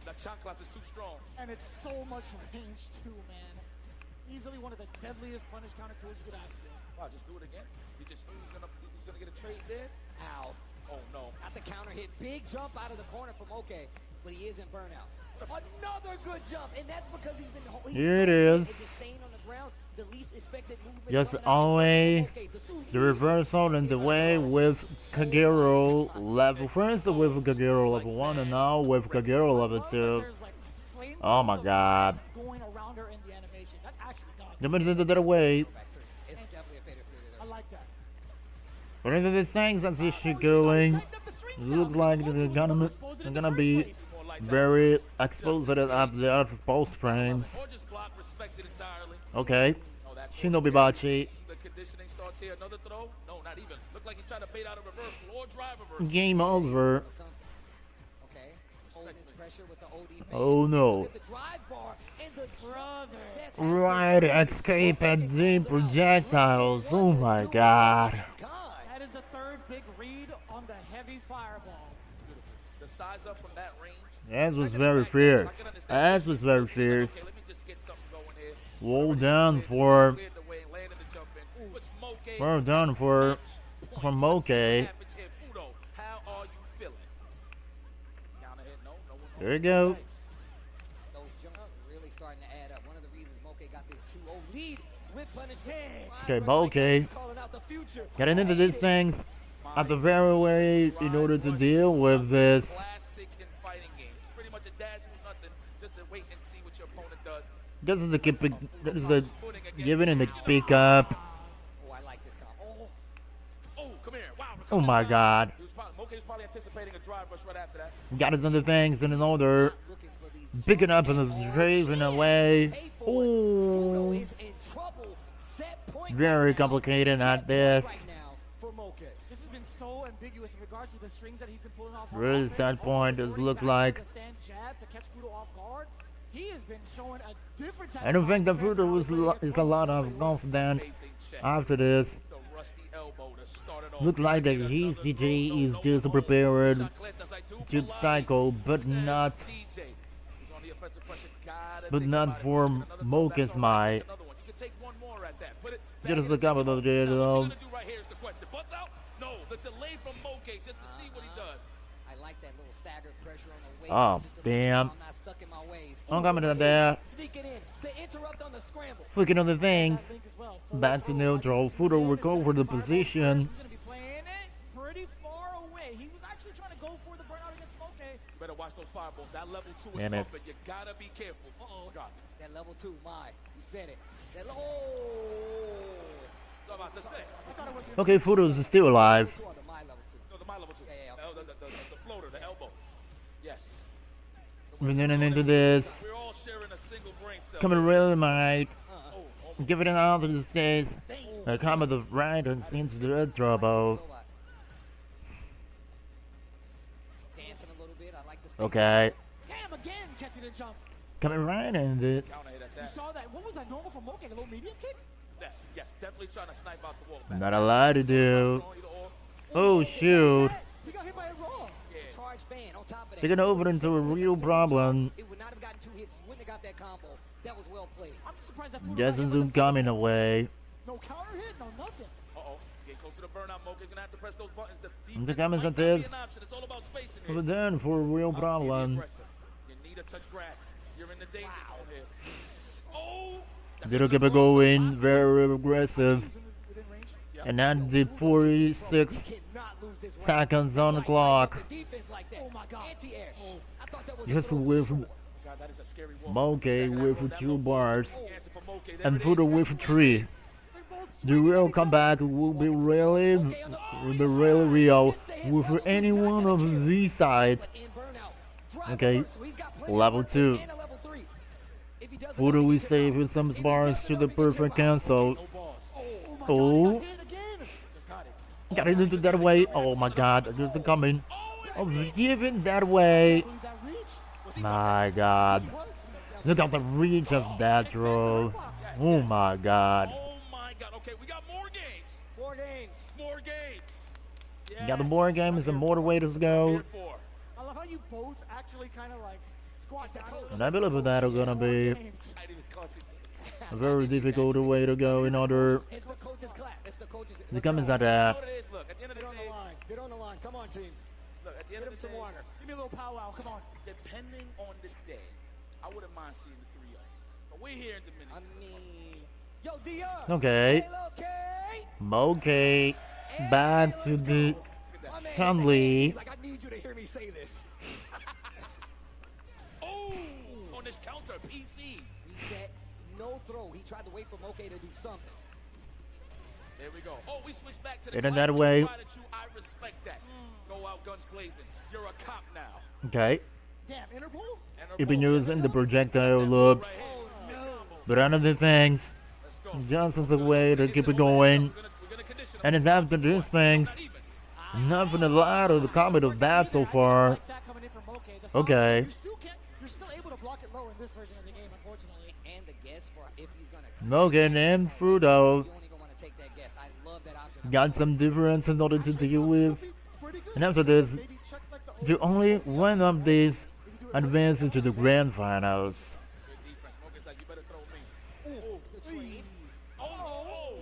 The chanclas is too strong. And it's so much range, too, man. Easily one of the deadliest punish counter tools you could ask for. Wow, just do it again. He's gonna get a trade there. Ow. Oh no. Got the counter hit. Big jump out of the corner from OK, but he is in burnout. Another good jump, and that's because he's been Here it is. just staying on the ground. The least expected movement. Just always the reversal and the way with Kagero level. First with Kagero level 1 and now with Kagero level 2. There's like flame Oh my god. going around her in the animation. That's actually done. The minute that away. It's definitely a fader I like that. But into the things that's issue going. Tighten up the strings Looks now. like Mochi they're gonna, exposed it in they're the gonna first be place. very exposed at the other post frames. Or just block, respected entirely. Okay. Oh, that Shinobi Bachi. The conditioning starts here. Another throw? No, not even. Looked like he tried to bait out a reversal or drive reversal. Game over. Okay. Holding his pressure with the OD. Oh no. The drive bar and the success. Right, escape at the projectiles. Oh my god. That is the third big read on the heavy fireball. The size up from that range. That was very fierce. That was very fierce. Okay, let me just get something going here. Well done for Cleared the way, landed the jump in. Ooh, it's Moke. well done for Moke. Happens here. Fudo, how are you feeling? Counter hit, no one. There you go. Those jumps are really starting to add up. One of the reasons Moke got this 2-0 lead with punishment. Okay, Moke Calling out the future. getting into these things at the very way in order to deal with this. Classic in fighting games. It's pretty much a dash with nothing, just to wait and see what your opponent does. This is the keep it, this is the giving and the pick up. Oh, I like this combo. Oh, come here. Wow. Oh my god. Moke was probably anticipating a drive rush right after that. Got it under things in order. Looking for these Picking up in the driving away. pay for it. Fudo Ooh. is in trouble. Set point Very right now. complicated at Set this. point right now for Moke. This has been so ambiguous in regards to the strings that he's been pulling off. on Really offense. sad point. Also It looks resorting back like to the stand jab to catch Fudo off guard. He has been showing a different type I don't of think the offense Fudo now was really against is a lot of Moke. confident Amazing check. after this. The rusty elbow to start it off. Looks like that his DJ is just prepared to cycle, but not for Moke's might. Just the couple of the the delay from Moke just to see what he does. I like that little staggered pressure on the way. Oh, Just to make sure damn. I'm not stuck in my ways. I'm coming to there. Sneaking in to interrupt on the scramble. Flicking other things. That link as well. Back to neutral. Fudo recovered the position. He's gonna be playing it pretty far away. He was actually trying to go for the burnout against Moke. You better watch those fireballs. That level 2 is Damn it. pumping. You gotta be careful. Uh-oh. God. That level 2, you said it. That oh. I'm about to say. Okay, Fudo's still alive. Two on the my level 2. No, the my level 2. Yeah, yeah, The floater, the elbow. Yes. We're getting into this. We're all sharing a single brain cell. Coming really might. Oh, Give it an out to the stage. Come with the right and into the trouble. Dancing a little bit. I like this. Okay. Damn, again, catching the jump. Coming right in this. counter hit at You that. saw that. What was that normal from Moke? A little medium kick? Yes, definitely trying to snipe out the wall. Back. Not a lot to do. Either or. Oh, shoot. He got hit by a raw. Charge ban on top of that. Taking over into a real problem. It would not have gotten 2 hits. He wouldn't have got that combo. That was well played. I'm just surprised that Fudo Doesn't zoom coming away. No counter hit, no nothing. Uh-oh. Getting close to the burnout. Moke's gonna have to press those buttons. The The defense comments might at not be this. an option. It's all about spacing Over here. there for a real Be problem. aggressive. You need to touch grass. You're in the danger zone here. Oh! Didn't keep it going. Very aggressive. Within range. And that the 46 Cannot lose this round. seconds on the clock. The defense like that. Oh my God. Anti-air. I thought that was a Just throw for with sure. God, that is a scary wall. Moke with 2 bars. Answer for Moke. There And it is. Fudo with 3. The real comeback will be really real with any one of these sides. In burnout. Drive Okay, reverse, so he's got plenty level of leverage 2. and a level 3. If he doesn't Fudo know, we he can save chip with some out. If he bars doesn't to know, the he can chip perfect out. cancel. No balls. Oh, Again. Just got it. got it into that way. Oh my god, there's a coming. Oh, giving that way. Believe that reach. My god. Look at the reach of that throw. Oh my god. Oh my God. Okay, we got more games. More games. More games. Yes. Got the more games and more ways to go. Here for. I love how you both actually kind of like squat down. And I believe that is gonna be I didn't even catch it. a very difficult way to go in order It's the coach's clap. It's the coach's. to come inside You know that. what it is? Look, at the end of Get the on the day, line. Get on the line. Come on, team. look, at the end Get of him the some day, water. Give me a little powwow. Come on. depending on the day, I wouldn't mind seeing the 3-0. But we're here in the minute. I mean, yo, DR. Okay. K. Okay. Back to the My man, Conley. he's like, I need you to hear me say this. Oh, on this counter, PC. He said no throw. He tried to wait for Moke to do something. There we go. Oh, we switched back to the Isn't that classic way? pride and true. I respect that. Go out guns blazing. You're a cop now. Okay. Damn, Interpol? And You've been using the projectile loops. But another things, Let's go. Johnson's a way to keep it going. We're gonna condition And it's after these things, nothing a lot of the comment of that so far. Like that coming in from Moke. The sound Okay. you're still able to block it low in this version of the game, unfortunately. And the guess for if he's gonna. Logan and Fruto You don't even want to take that guess. I love that option. got some difference in order to deal with. Pretty good. And after this, Maybe check like the the only one of these advances to the grand finals. Good defense. Moke's like, you better throw me. Ooh. The trade. Oh.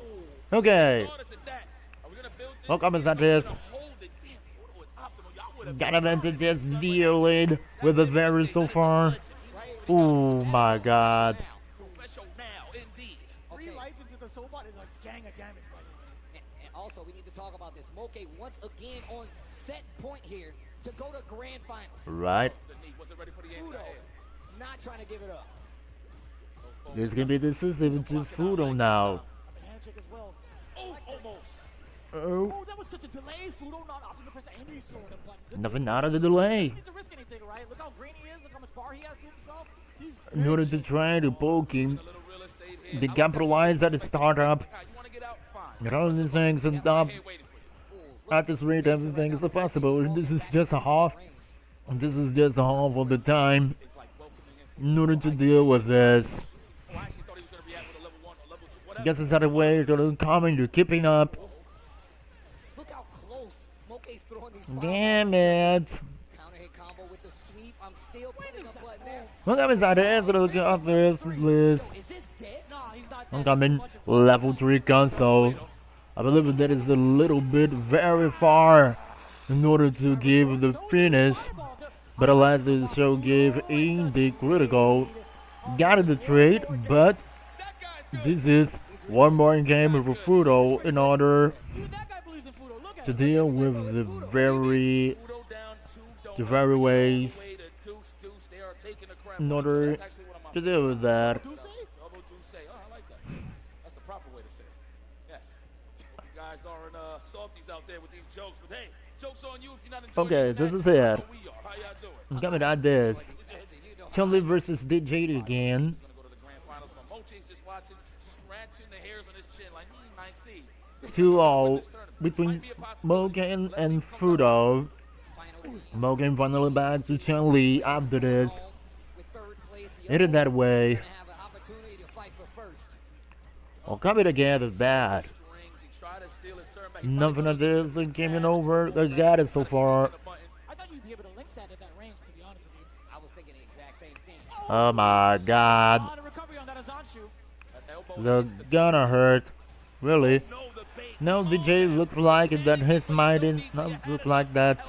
Okay. Start us at that. Are we gonna build this? Welcome is at this. Hold it. Damn, Fudo is optimal. Y'all would've Got him into this deal lead with a very so far. Oh my god. professional now, indeed. Three lights into the Sobot is a gang of damage, by the way. And also, we need to talk about this. Moke once again on set point here to go to grand finals. Right. The knee wasn't ready for the Fudo anti-air. not trying to give it up. There's gonna be decisive to Fudo now. The handshake as well. Oh, almost. Oh, Oh, that was such a delay. Fudo not opting to press any sort of button. Good nothing out of the delay. He needs to risk anything, right? Look how green he is. Look how much bar he has to himself. He's In order to try to poke him, A little real estate here. they capitalize at the startup. You wanna get out? Fine. Get all these things and up. Here waiting for you. At this rate, everything is possible. This is just a half. And this is just a half of the time It's like welcoming in. in order to deal with this. Oh, I actually thought he was gonna react with a level 1 or level 2, whatever. Guess it's not a way to coming to keeping up. Look how close Moke's throwing these. Damn it. Counter hit combo with the sweep. I'm still putting a button there. Look at his ideas to look at this list. Is this dead? Nah, he's not I'm dead. coming. There's a bunch of- Level 3 console. I believe that is a little bit very far in order to give the finish. But alas, the show gave in the critical. Got the trade, but this is one more game for Fudo in order to deal with the very ways in order to deal with that. Double Duce. Oh, I like that. That's the proper way to say it. Yes. Hope you guys aren't softies out there with these jokes, but hey, joke's on you if you're not enjoying Okay, this this is match. it. How we are. How y'all doing? Coming at this. Chun-Li versus DJ again. Gonna go to the grand finals, but Mochi's just watching, scratching the hairs on his chin like, I see. 2-0 between Mogan and Fudo. Mogan finally back to Chun-Li after this. Hit it that way. Well, coming again is bad. Nothing of this and came over. I got it so far. I thought you'd be able to link that at that range, to be honest with you. I was thinking the exact same thing. Oh my god. On a recovery on that Azanshu. They're gonna hurt. Really? No, DJ looks like that his mind is not look like that.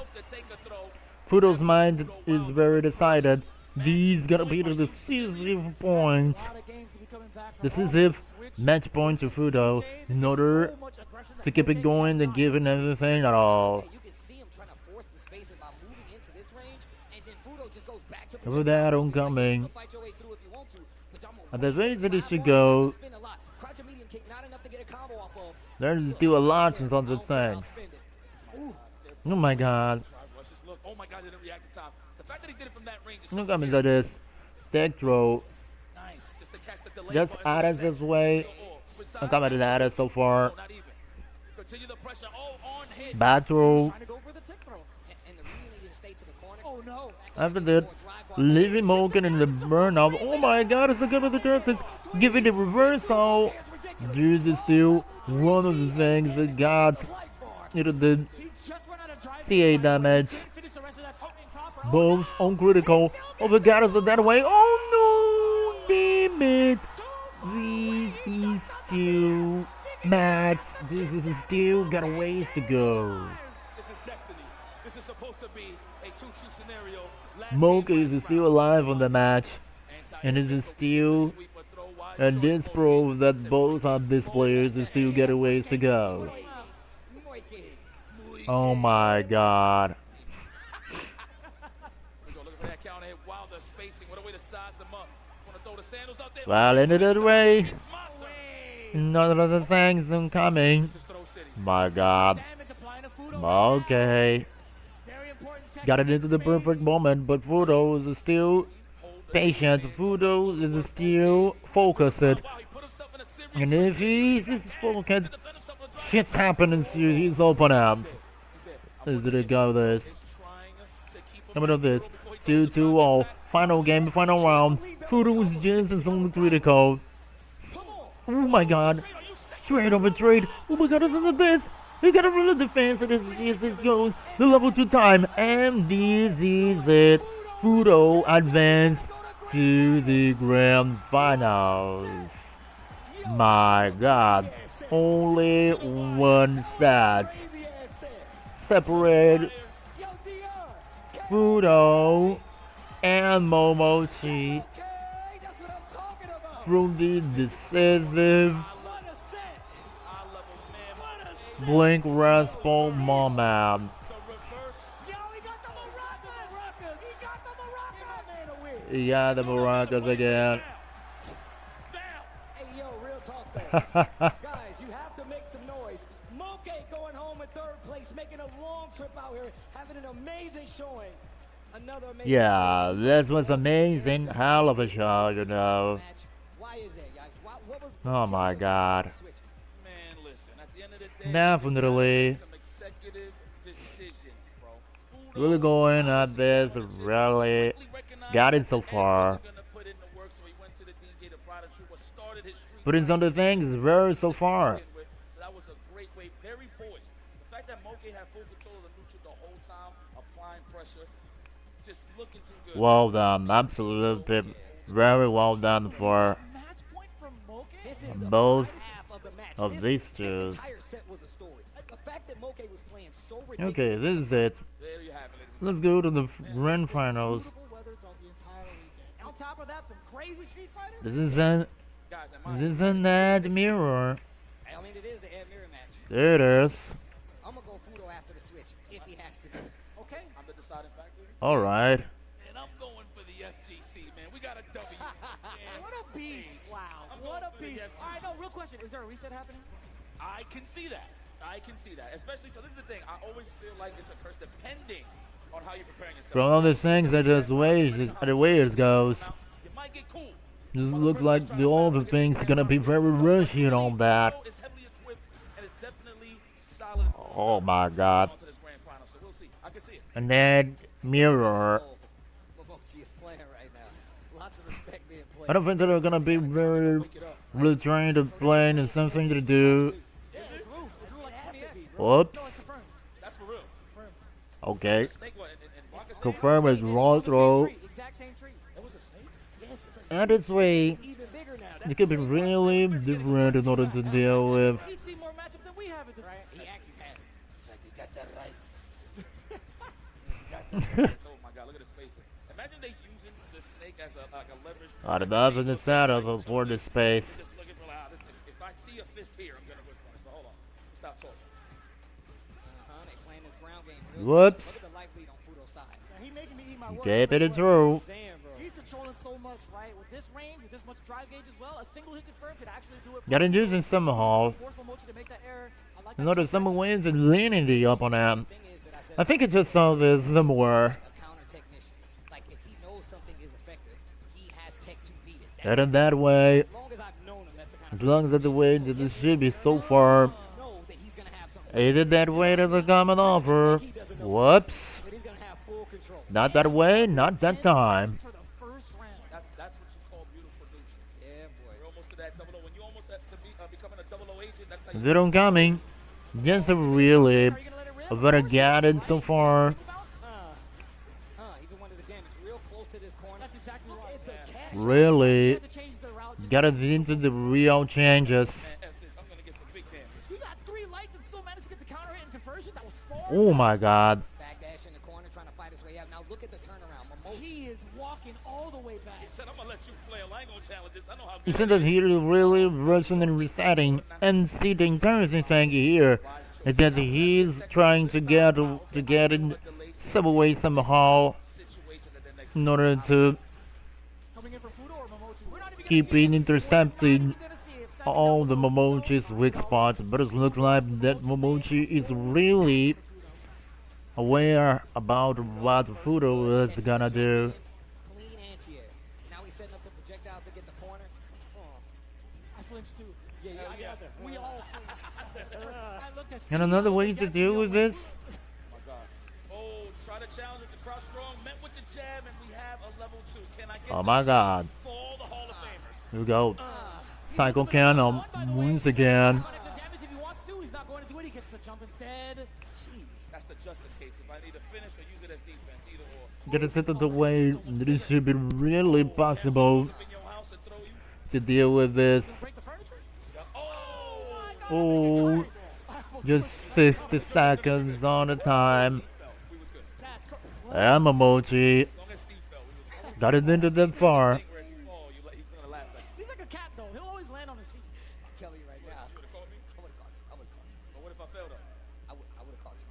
Fudo's mind is very decided. These gonna be the decisive point. A lot of games to be coming back from Decisive match point to Fudo in order to keep it going and giving everything at all. You can see him trying to force the spaces by moving into this range, and then Fudo just goes back to Over that oncoming. fight your way through if you want to. But I'm At the rate that it should go, spin a lot. Crouch a medium kick, not enough to get a combo off of. there's still a lot in some of things. Oh my god. Oh my God, they didn't react in time. The fact that he did it from that range is Look at me at this. Tech throw. nice. Just to catch the delay. Just button to Addis the this way. side. I'm coming to Addis so far. No, not even. Continue the pressure. Oh, on hit. Bad throw. Trying to go for the tick throw. And the reason he didn't stay to the corner. Oh no. After that, leaving Mogan in the burn of. Oh my god, it's a good with the chances. Giving the reversal. This is still one of the things that got it did He just ran out of drive. CA damage. Didn't finish the rest of that smoking copper. Both on critical. Oh my god, is it that way? Oh no! Damn it! This is still Max. This is still got a ways to go. This is destiny. This is supposed to be a 2-2 scenario. Last Mocha game, is last still round. alive on the match, and it is still, Sweep or throw wide, and short, this slow, proves that both of these players still got a ways to go. Oh my god. We go looking for that counter hit. Wilder spacing. What a way to size them up. Wanna throw the sandals out there? Well, in that way, It's monster. none of the things are coming. This is Throw City. My god. Damage applying to Fudo. Okay. Very important Got it into the technique perfect moment, but Fudo is still patient. Fudo is still focused. Wow, he put himself in a serious And if he's focused, shit's happening to his opponent. Is it go this? Coming up this. 2-2-0. Final game, final round. Fudo's just is on the critical. Oh my god. Trade over trade. Oh my god, this is the best. You gotta run the defense, and this is going the level 2 time. And this is it. Fudo advanced to the grand finals. My god. Only one set. Separate Fudo and Momochi from the decisive Blink Rascal moment. Yo, he got the maracas. He got the maracas. Yeah, the maracas again. Hey, yo, real talk though. Guys, you have to make some noise. Moke going home in third place, making a long trip out here, having an amazing showing. Another amazing Yeah, this was amazing. Hell of a show, you know. match. Why is that, guys? What was Oh my god. Man, listen. At the end of the day, Definitely. some executive decisions, bro. Really going at this, really got it so far. But it's on the things very so far. So that was a great way, very poised. The fact that Moke had full control of the neutral the whole time, applying pressure, just looking too good. Well done, absolutely very well done for Match point from Moke. this is the both first half of the match. of This- these this two. entire set was a fact that Moke was playing so ridiculous. Okay, this is it. There you have it, ladies and Let's go to the grand finals. Beautiful weather throughout the entire weekend. On top of that, some crazy Street Fighter. This is an ad mirror. I mean, it is the Ed Mirror match. There it is. I'm gonna go Fudo after the switch if he has to. Okay. I'm the deciding factor. All right. And I'm going for the FGC, man. We got a W. What a beast. Wow. What a beast. All right, no, real question. Is there a reset happening? I can see that. I can see that. Especially, so this is the thing. I always feel like it's a curse depending on how you're preparing yourself. From all these things, I just wait the way it goes. Now, you might get cool. Just looks like all the things gonna be very rushy and all that. It's heavily equipped and it's definitely solid. Oh my God. Onto this grand final, so we'll see. I can see it. An ad mirror. Momochi is playing right now. Lots of respect being played. I don't think they're gonna be very really trying to plan and something to do. Yeah, it grew. It grew like 20x. Whoops. No, it's confirmed. That's for real. Okay. Snake one and Rocket Snake. Confirm as raw On the same throw. tree, exact same tree. That was a snake? Yes, it's And its way, even bigger now. That's it could be the same really different in order to deal with. He's seen more matchups than we have at this point. He actually has. It's like, you got that right. Oh my God, look at the spacing. Imagine they using the snake as a leverage. Out of up in the setup for the space. Just looking for like, listen, if I see a fist here, I'm gonna whip on it. But hold on, stop talking. They playing this ground game real Whoops. Look at the life lead on Fudo's side. Yeah, he making me eat my words. Gave it a Like, throw. Damn, bro. He's controlling so much, right? With this range, with this much drive gauge as well, a single hit confirm could actually do it. Got it using somehow. Force Momochi to make that error. I like In that order choice. some ways and leaning the up on him. Thing is that I said I think it just saw this somewhere. a counter technician. Like if he knows something is effective, he has tech to beat it. And in that way, As long as I've known him, that's the kind as of long as that's the way that it should be so far. know that he's gonna have something. Aided that way to the common offer. Whoops. But he's gonna have full control. Not that way, not that time. For the first round. That's what you call beautiful neutral. Yeah, boy. We're almost to that double O. When you almost have to be becoming a double O agent, that's how you. Zero coming. Just a really Are you gonna let it rip? a very guided so far. He's the one to the damage. Real close to this corner. That's exactly Look right. at the catch. You Really have to change the route. Just got it into the real changes. Man, F this, I'm gonna get some big damage. You got 3 lights and still managed to get the counter hit and conversion. That was 4. Oh my God. Backdash in the corner, trying to fight his way out. Now look at the turnaround. Momochi. He is walking all the way back. He said, I'm gonna let you flail. I ain't gonna challenge this. I know how You good see that he really rushing and resetting and seating turns and thing here. It's that he's trying to get in some way somehow situation that they're next. in order to Coming in from Fudo or Momochi. We're not even keep gonna see in it. intercepting We're not even gonna see it. Stepping all down the below. Momochi's weak spots, but it looks like that Momochi is really aware about what Fudo is gonna do. Clean anti-air. Now he's setting up the projectile to get the corner. Oh. I flinched too. Yeah, yeah. We all flinched. I looked at And Steve, another I way looked to at deal Steve, with I'm this, Oh my God. Oh, try to challenge with the crouch strong. Met with the jab, and we have a level 2. Can I get oh my God, for all the Hall of Famers? here we go. Psycho Cannon once again. But if the damage, if he wants to, he's not going to do it. He gets the jump instead. That's the just in case. If I need to finish or use it as defense, either or. Get it set of the way that it should be really possible Flip in your house and throw you. to deal with this. Break the furniture? Oh! Oh, just 60 seconds on the time. We was good. That's cor- And Momochi As long as Steve fell, we was good. got it into the far. Thing where if you fall, he's gonna laugh at you. He's like a cat, though. He'll always land on his feet. I'm telling you right now. You would've caught me? I would've caught you. I would've caught you. But what if I fell though? I would've caught you.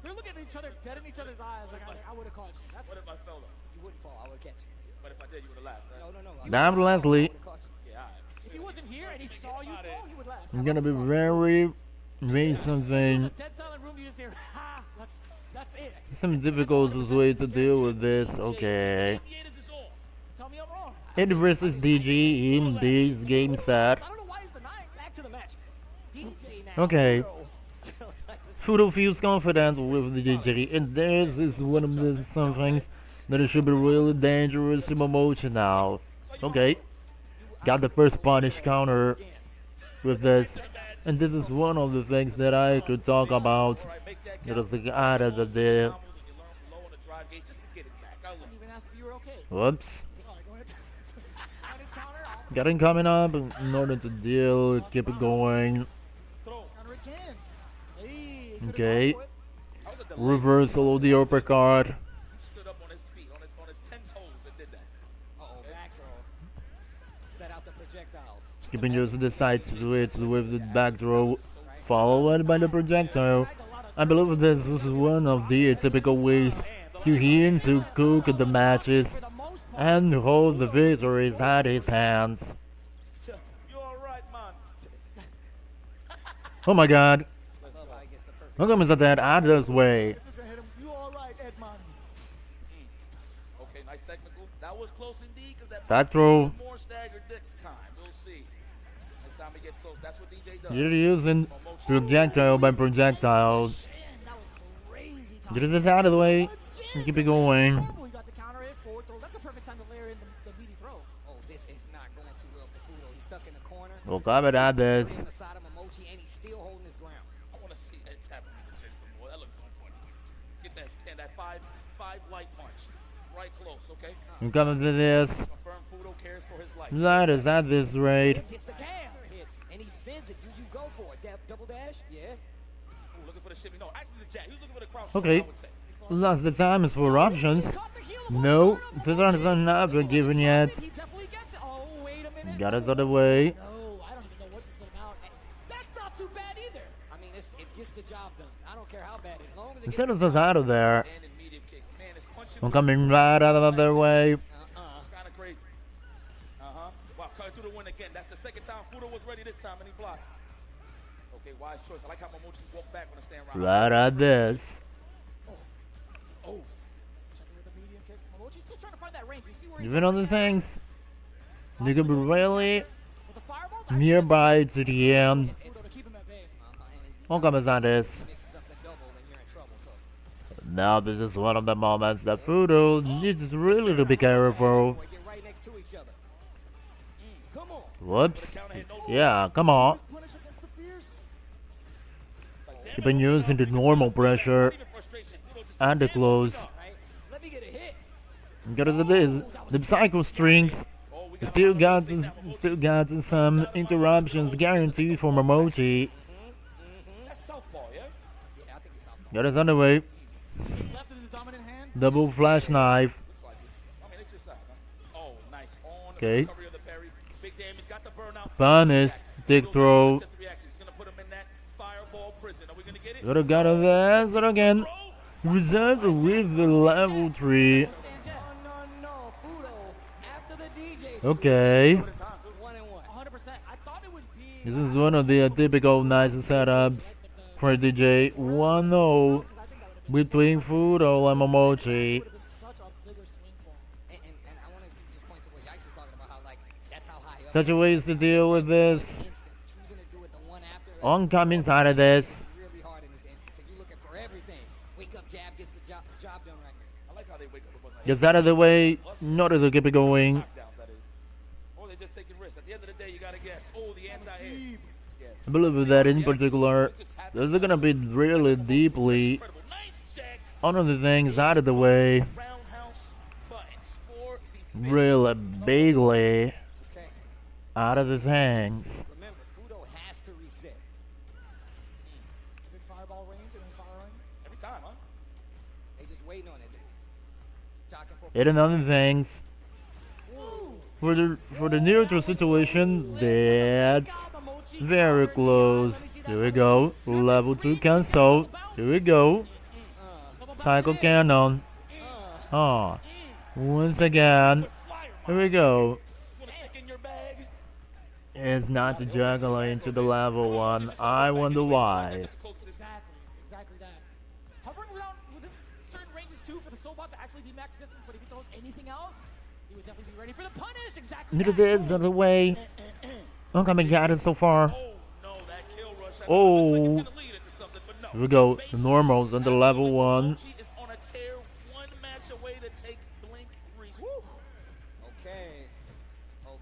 They're looking at each other, dead in each other's eyes. Like, I would have caught you. That's What if I fell though? You wouldn't fall. I would've catch you. But if I did, you would've laughed, right? No. Damn, Leslie, I would've caught you. Yeah, alright. if he wasn't here and he saw you fall, he would laugh. I'm gonna be very, very something. Dead silent room, you just hear, ha! That's it. Some difficult way to deal with this. Okay. Aviators is on. Tell me I'm wrong. It versus DG in this game set. I don't know why he's denying. Back to the match. DJ now. Okay. Fudo. Fudo feels confident with the DG, and this is one of the some things that it should be really dangerous to Momochi now. Okay. Got the first punish counter with this. And this is one of the things that I could talk about. Alright, make that That count. is the added that the Combos and you learn low on the drive gauge just to get it back. I didn't even ask if you were okay. whoops. Alright, go ahead. On his counter, I'll Getting coming up in order to deal, keep it going. Throw. counter again. Hey, Okay. That was a delay. Reversal of the uppercut. He stood up on his feet, on his 10 toes and did that. Uh-oh, back throw. Set out the projectiles. Keeping using the side switch with the back throw, followed by the projectile. I believe this is one of the typical ways to him to cook the matches and hold the victories at his hands. You alright, man? Oh my god. I love how he gets the perfect. How come is that out this way? You all right, Edmond? Okay, nice technical. That was close indeed, because that Back throw. more staggered next time. We'll see. Next time he gets close, that's what DJ does. You're using projectile by projectile. That was crazy. Get this out of the way and keep it going. Oh, he got the counter hit, forward throw. That's a perfect time to layer in the BD throw. Oh, this is not going too well for Fudo. He's stuck in the corner. We'll cover that this. On the side of Momochi, and he's still holding his ground. I want to see that tap him in the chin some more. That looks so funny. Get that stand, that five light punch. Right close, okay? We'll cover this. Confirm Fudo cares for his life. That is at this rate. Gets the counter hit, and he spins it. Do you go for it? Double dash? Yeah. Ooh, looking for the shimmy. No, actually the jab. He was looking for the crouch. Okay. I would say. That's the time is for options. Caught the heel of No, Fudo. this one is not been given yet. He definitely gets it. Oh, wait a minute. Got us out of the way. No, I don't even know what this is about. That's not too bad either. I mean, it gets the job done. I don't care how bad it is. As long as it Instead gets of us out of there, And in medium kick. Man, it's punching. I'm coming right out of their way. Kind of crazy. Wow, cut through the win again. That's the second time Fudo was ready this time, and he blocked. Okay, wise choice. I like how Momochi walked back on the stand round. Right at this. Oh, Checking with the medium kick. Momochi's still trying to find that range. You see where he's Even at other right now? things, you could be really With the fireballs, actually, nearby to the end. that's Fudo to keep him at bay. What comes on this? mixes up the double, then you're in trouble. So, Now this is one of the moments that Fudo needs really to be careful. boy, get right next to each other. Come on. Whoops. Yeah, come on. Punish against the fierce. Keeping using the normal pressure and the close. Right? Let me get a hit. Because of this, the psycho strings still got some interruptions guaranteed for Momochi. that's southpaw, yeah? Yeah, I think it's out. Got us underway. His left is his dominant hand. Double flash knife. Looks like it. I mean, it's just size, huh? Oh, nice. On the Okay. recovery of the parry. Big damage. Got the burnout. Punish. Dick throw. Test the reaction. He's gonna put him in that fireball prison. Are we gonna get it? Would have got of this. And again. Throw. Reserved with the level 3. No, Fudo. After the DJ. Okay. 1-1. 100%. I thought it would be. This is one of the typical nice setups for DJ 1-0 between Fudo and Momochi. Would have been such a bigger swing for him. And I want to just point to what Yikes was talking about, how, like, that's how high up. Such a ways to deal with this. Instance, choosing to do it the one after. Oncoming side of this. Really hard in this instance. So you're looking for everything. Wake up jab gets the job done right here. I like how they wake up. It wasn't Gets out of the way in order to keep it going. knockdowns, that is. Or they're just taking risks. At the end of the day, you gotta guess. Oh, the anti-hit. Yeah. I believe that in particular, this is gonna be really deeply Incredible. Nice check. one of the things out of the way. Roundhouse buttons for the Really bigly Okay. out of the things. Remember, Fudo has to reset. Good fireball range and then firing. every time, huh? They just waiting on it. Jockeying for Hidden other things. For the neutral situation, that's very close. Here we go. Level 2 cancel. Here we go. Cycle cannon. Ah. Once again. Here we go. You wanna kick in your bag? It's not the juggler into the level 1. I wonder why. Just close to this. Exactly that. Hovering around within certain ranges too for the Sobot to actually be max distance, but if he throws anything else, he would definitely be ready for the punish. Exactly. Look at that. this other way. Oncoming got it so far. Oh, no, that kill rush. I Oh. thought it was gonna lead into something, but no. Here we go. The normals under level 1. Mochi is on a tear, one match away to take Blink Respawn. Okay.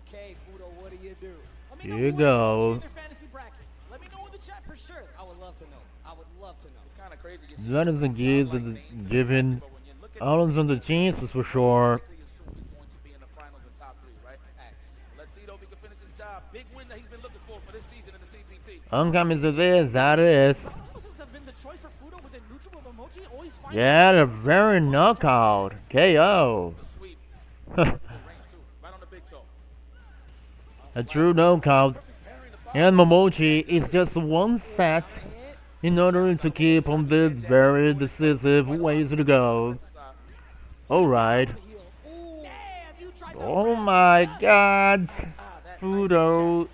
Okay, Fudo, what do you do? Let me Here know you who go. in their fantasy bracket. Let me know in the chat for sure. I would love to know. I would love to know. It's kind of crazy. You see That is the gift that is given Allen's on the chances for sure. quickly assume he's going to be in the finals and top 3, right? Facts. Let's see though if he can finish his job. Big win that he's been looking for this season in the CPT. Oncoming to this, that is. Almost have been the choice for Yeah, the very knockout. KO. The sweep. Range too. Right on the big toe. A true knockout. And Momochi is just one set in order to keep on the very decisive ways to go. Alright. Oh my god. Fudo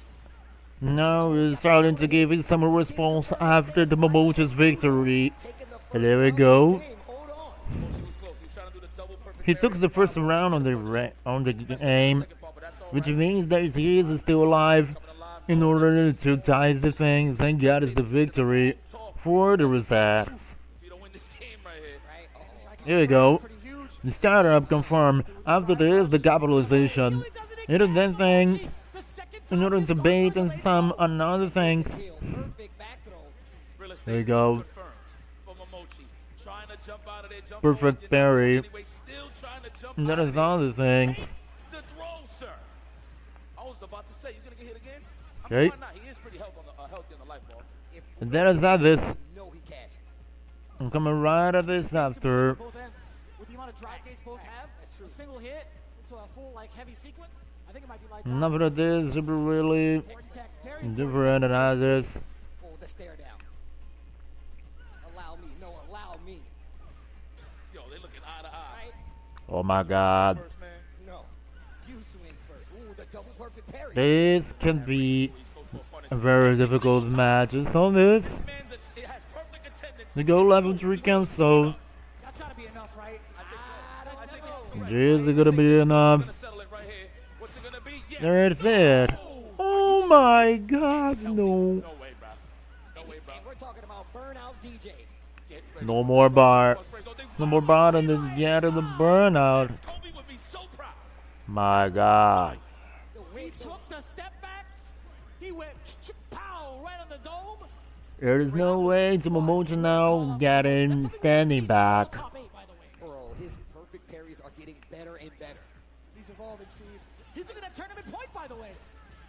now is starting to give it some response after the Momochi's victory. And there we go. He took the first round on the game, which means that he is still alive in order to tie the things and get us the victory for the resets. Here we go. The startup confirmed. After this, the capitalization. Into then things in order to bait and some another things. There you go. Perfect parry. And that is other things. Okay. And that is at this. I'm coming right at this after. With the amount of drive gates both have, a single hit into a full like heavy sequence, I think it might be lights out. Nothing of this super really Important tech, very different than others. Oh, the stare down. Allow me. No, allow me. Yo, they looking eye to eye. Oh my god. First, man. No. You swing first. Ooh, the double perfect parry. This can be a very difficult match. So this, Man's it has perfect attendance. the go level 3 cancel. That's gotta be enough, right? I think so. Is it gonna be enough? Gonna settle it right here. What's it gonna be? Yeah. There's it. Oh my god, no. No way, bro. No way, bro. And we're talking about burnout DJ. Get ready. No more bar. Oh, they- No more bar and then get to the burnout. Kobe would be so proud. My god. He took the step back. He went pow right on the dome. There is no way to Momochi now getting standing back. Top 8, by the way. Bro, his perfect parries are getting better and better. He's evolving, Steve. He's looking at tournament point, by the way.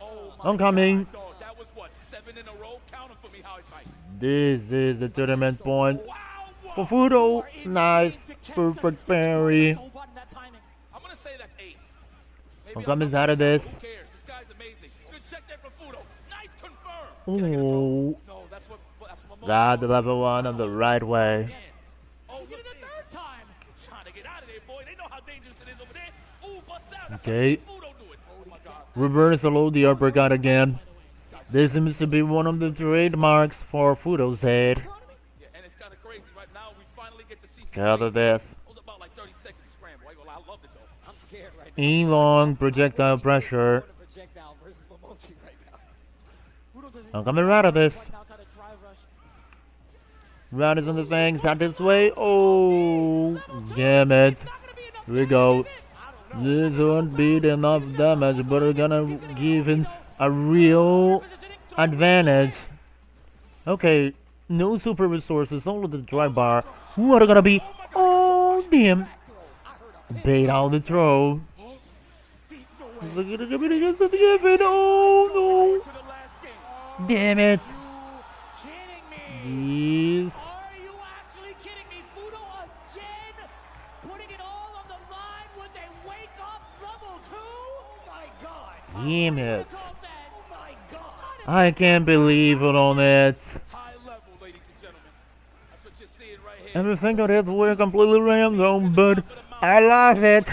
Oh my I'm coming. God, dog. That was what, 7 in a row? Count 'em for me, how he fight. This is the tournament point Wow. for Whoa. Fudo. Nice, perfect parry. Hold button that timing. I'm gonna say that's 8. I'm coming out of this. Who cares? This guy's amazing. Good check there for Fudo. Nice confirm. Oh, No, that's what Momochi got the wants. level 1 on the right way. Again. Oh, He did it a third time. trying to get out of there, boy. They know how dangerous it is over there. Ooh, bust out. That's Okay. how Fudo do it. Oh my God. Reversal of the uppercut again. This seems to be one of the trademarks for Fudo's head. Yeah, and it's kind of crazy right now. We finally get to see some Out of this. It was about like 30 seconds to scramble. I ain't gonna lie, I loved it though. I'm scared right now. E-long projectile pressure. Projectile versus Momochi right now. Fudo doesn't I'm coming right at this. right now try to drive rush. Right is on the things out this way. Oh, damn it. Not gonna be enough. Here we go. This won't be enough damage, but we're gonna give him a real advantage. Okay, no super resources, only the dry bar. What are gonna be? Oh, damn. Bait out the throw. Look at the against the Giffen. Oh, To the last game. no. Damn it. Kidding me? Jeez. Are you actually kidding me? Fudo again? Putting it all on the line? Would they wake up level 2? Oh my god. Damn it. Oh my god. I can't believe it on it. High level, ladies and gentlemen. That's what you're seeing right here. Everything on it were completely random, but I love it.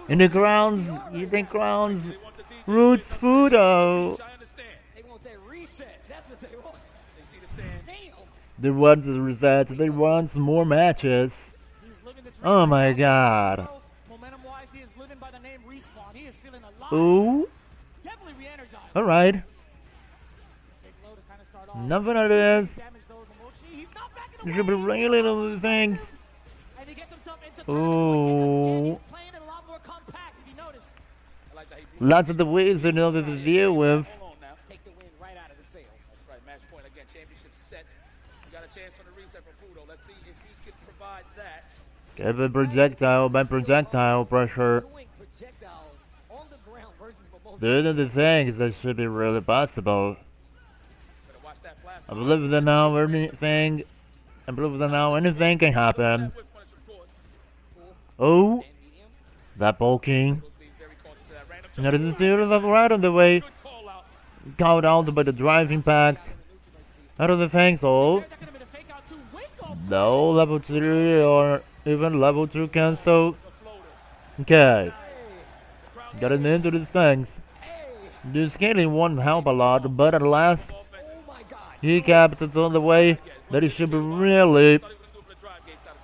In the grounds, you think grounds roots Fudo. I understand. They want that reset. That's what they want. They see the sand. Damn. They want the resets, they want some more matches. He's living the dream. Oh my god. Momentum wise, he is living by the name Respawn. He is feeling alive. Ooh, Definitely re-energized. alright. Big low to kind of start off. Nothing of this. Damage though, Momochi. He's not backing You away. should be railing on the things. And he gets himself into Ooh. He's playing it a lot more compact, if you notice. I like that he Lots of the ways in order to deal with. Hold on now. Take the wind right out of the sails. That's right. Match point again. Championship set. We got a chance on the reset for Fudo. Let's see if he can provide that. Give it projectile by projectile pressure. Doing projectiles on the ground versus Momochi. Those are the things that should be really possible. Better watch that platform. I believe that now anything. I believe that now anything can happen. Whip punish, of course. Oh, And medium. that poking. Those being very cautious of that random Now this is still right on the way. Good call out. Caught out by the drive impact. Out of the thing, so They're gonna be the fake out too. Wingo. no level 3 or even level 2 cancel. Okay, got it into these things. The scaling won't help a lot, but at last Oh my God. he kept it on the way that he should be really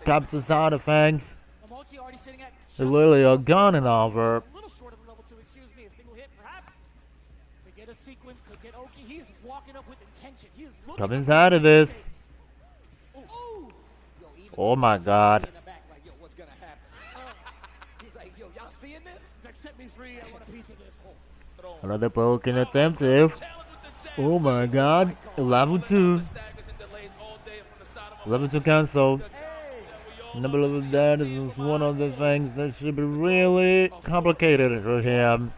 kept us out of things. Momochi already sitting at It's really a gun and over. a little short of the level 2, excuse me, a single hit perhaps. Could get a sequence, could get Oki. He is walking up with intention. He is looking Come inside of this. Ooh. Yo, even Oh my God. in the back, like, yo, what's gonna happen? He's like, yo, y'all seeing this? He's like, set me free, I want a piece of this. Another poking attempted. Oh my God. Level 2. Level 2 cancel. Number of that is one of the things that should be really complicated for him.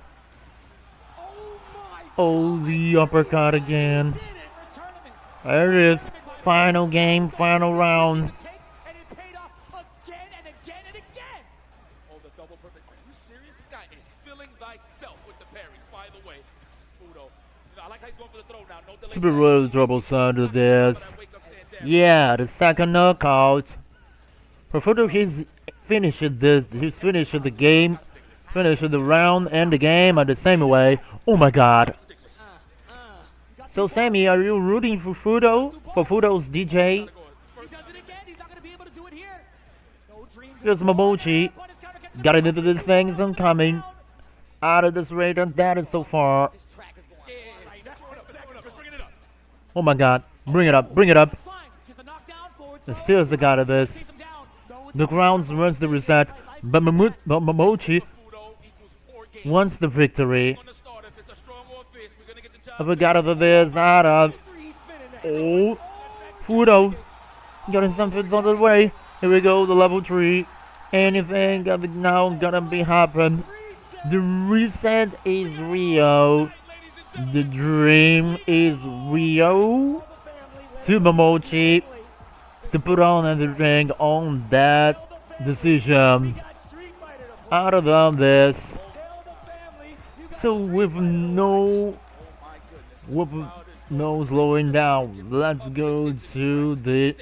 Oh, the uppercut again. Did it for tournament. There it is. Final game, final round. Take, and it paid off again and again and again. Oh, the double perfect. Are you serious? This guy is feeling thyself with the parries, by the way. Udo. You know, I like how he's going for the throw now. No delay. Should be really troublesome to this. Yeah, the second knockout. For Fudo, he's finished this. He's finished the game, finished the round and the game at the same way. Oh my God. So Sammy, are you rooting for Fudo? For Fudo's DJ? He does it again. He's not going to be able to do it here. No dreams. Here's Momochi. Opponent's counter gets the Got it into this thing, is incoming. Out of this rate, and that is so far. This track is going Oh my God. Bring it up, bring it up. fine. Just a knockdown forward. The seriously got of this. Chase him down. No, it's The ground runs the reset, but Momochi wants the victory. We got out of this, out of. Oh, Fudo. Got something on the way. Here we go, the level 3. Anything now gonna be happen. The reset is real. The dream is real. To Momochi to put on everything on that decision. Out of this. So with no slowing down, let's go to the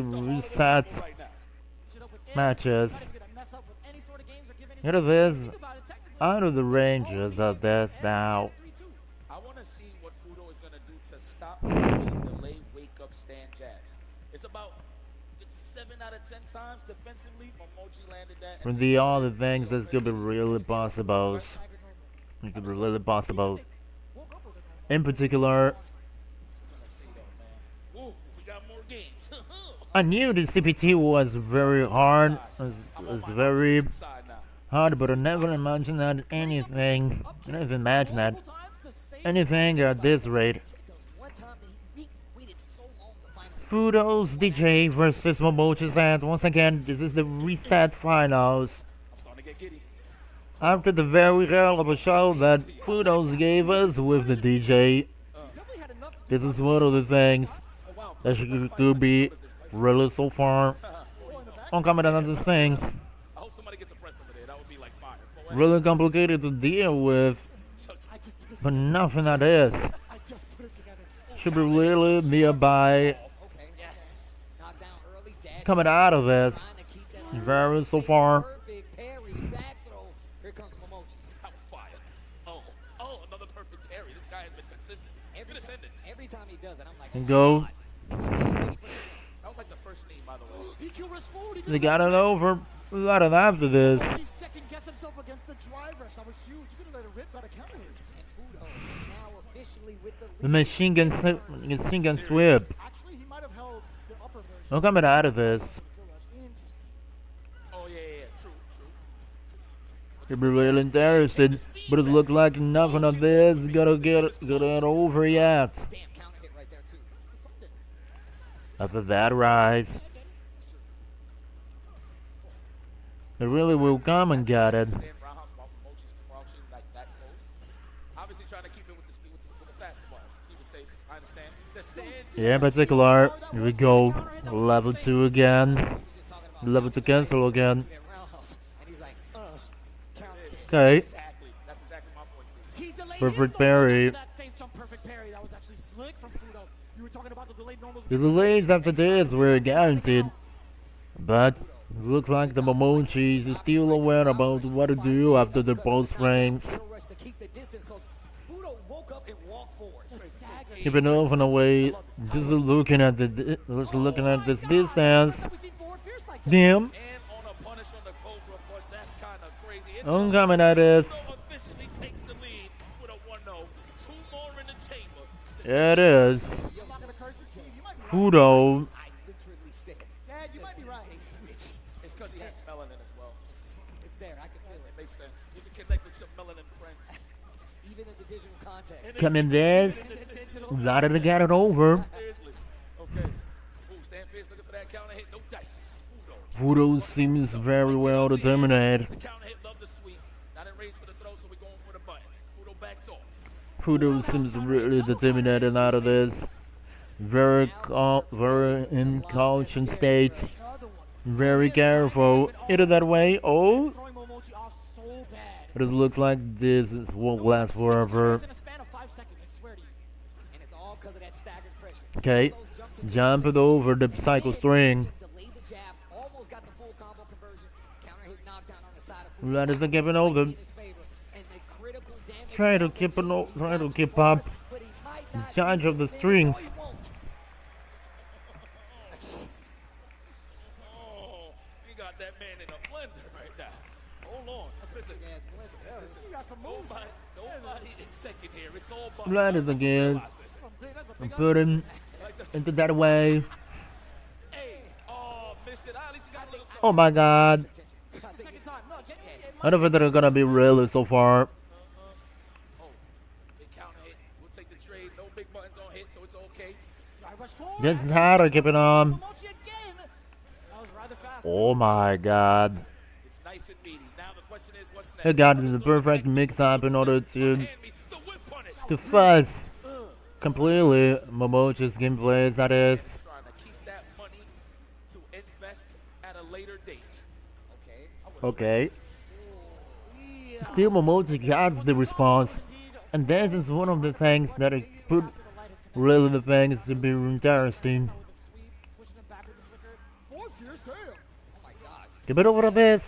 reset matches. Here it is, out of the ranges of this now. I want to see what Fudo is going to do to stop Momochi's delay wake-up stand jabs. It's about 7 out of 10 times defensively, Momochi landed that. For the other things, this could be really possible. It could be really possible. In particular, Ooh, we got more games. I knew the CPT was very hard, was very Side now. hard, but I never imagined that anything, I never imagined that anything at this rate. one time that he waited so long to find a Fudo's DJ versus Momochi's and once again, this is the reset finals. I'm starting to get giddy. After the very hell of a show that Fudo's gave us with the DJ, this is one of the things that could be really so far on coming on these things. I hope somebody gets impressed over there. That would be like fire. But Really complicated to deal with, but nothing that is. Should be really nearby knockdown early dash. coming out of this. Trying to keep that Very so far. perfect parry back throw. Here comes Momochi. that was fire. Oh, another perfect parry. This guy has been consistent. Good attendance. Every time he does it, I'm like, And go. That was like the first knee, by the way. He killed us forward. They got it over. Got it after this. He second guessed himself against the drive rush. That was huge. You could have let it rip, got a counter hit. and Fudo now officially with the The lead. machine gun sweep. Actually, he might have held the upper version. No coming out of this. Interesting. Oh, yeah. True. It'd be really interesting, but it looks like nothing of this gonna get over yet. Damn counter hit right there too. After that rise, they really will come and get it. Stand roundhouse while Momochi's crouching like that close. Obviously trying to keep it with the speed Yeah, in particular, here we go. Level 2 again. Level 2 cancel again. And he's like, count it. Okay. Exactly. That's exactly my point, Steve. He delayed Perfect his normals parry. after that safe jump perfect parry. That was actually slick from Fudo. You were talking about the delayed normals. The delays after this were guaranteed. But looks like the Momochis is still aware about what to do after the post frames. Fudo rushed to keep the distance 'cause Fudo woke up and walked forward. Keeping off and away. Just looking at this distance. We've seen forward fierce like that. Damn. And on a punish on the Cobra, but that's kind of crazy. Oncoming at this. Fudo officially takes the lead with a 1-0. 2 more in the chamber. Yeah, it is. You're not gonna curse it, Steve. You might be right. Fudo. I literally said, Dad, you might be right. It's because he has melanin as well. it's there. I can feel It it. makes sense. You can connect with your melanin friends. Even in the digital context. Come in this. Gotta get it over. Seriously. Okay. Ooh, stand fierce looking for that counter hit. No dice. Fudo. Fudo seems very well determined. The counter hit, love the sweep. Not in range for the throw, so we're going for the buttons. Fudo backs off. Fudo seems really determined out of this. Very in caution state. Very careful. Either that way. Oh, Throwing Momochi off so bad. it just looks like this won't last forever. In a span of 5 seconds, I swear to you. And it's all because of that staggered pressure. Okay, jump it over the cycle string. Delayed the jab, almost got the full combo conversion. Counter hit knockdown on the side of Fudo. That isn't giving over. In his favor. And the critical damage Try to keep up. but he might In not charge be of the defending. strings. No, he won't. Oh, you got that man in a blender right now. Hold on. Listen, Yes, blender. listen. You got some moves. Nobody is second here. It's all about That is again. That's a big Put him into that way. Hey, oh, missed it. At least you got a little Oh my god. second time. No, I don't think they're gonna be really so far. Oh, big counter hit. We'll take the trade. No big buttons on hit, so it's okay. I rush forward. Just harder keeping on. Momochi again. That was rather fast. Oh my god. It's nice and meaty. Now the question is, what's next? They got the perfect mix up in order to Hand me the whip punish. fuzz completely Momochi's gameplay, that is. Trying to keep that money to invest at a later date. Okay. Okay. Still Momochi gets the response. And this is one of the things that I put really the things to be interesting. Pushing him back with the flicker. Forward fierce, damn. Oh my gosh. Give it over to this.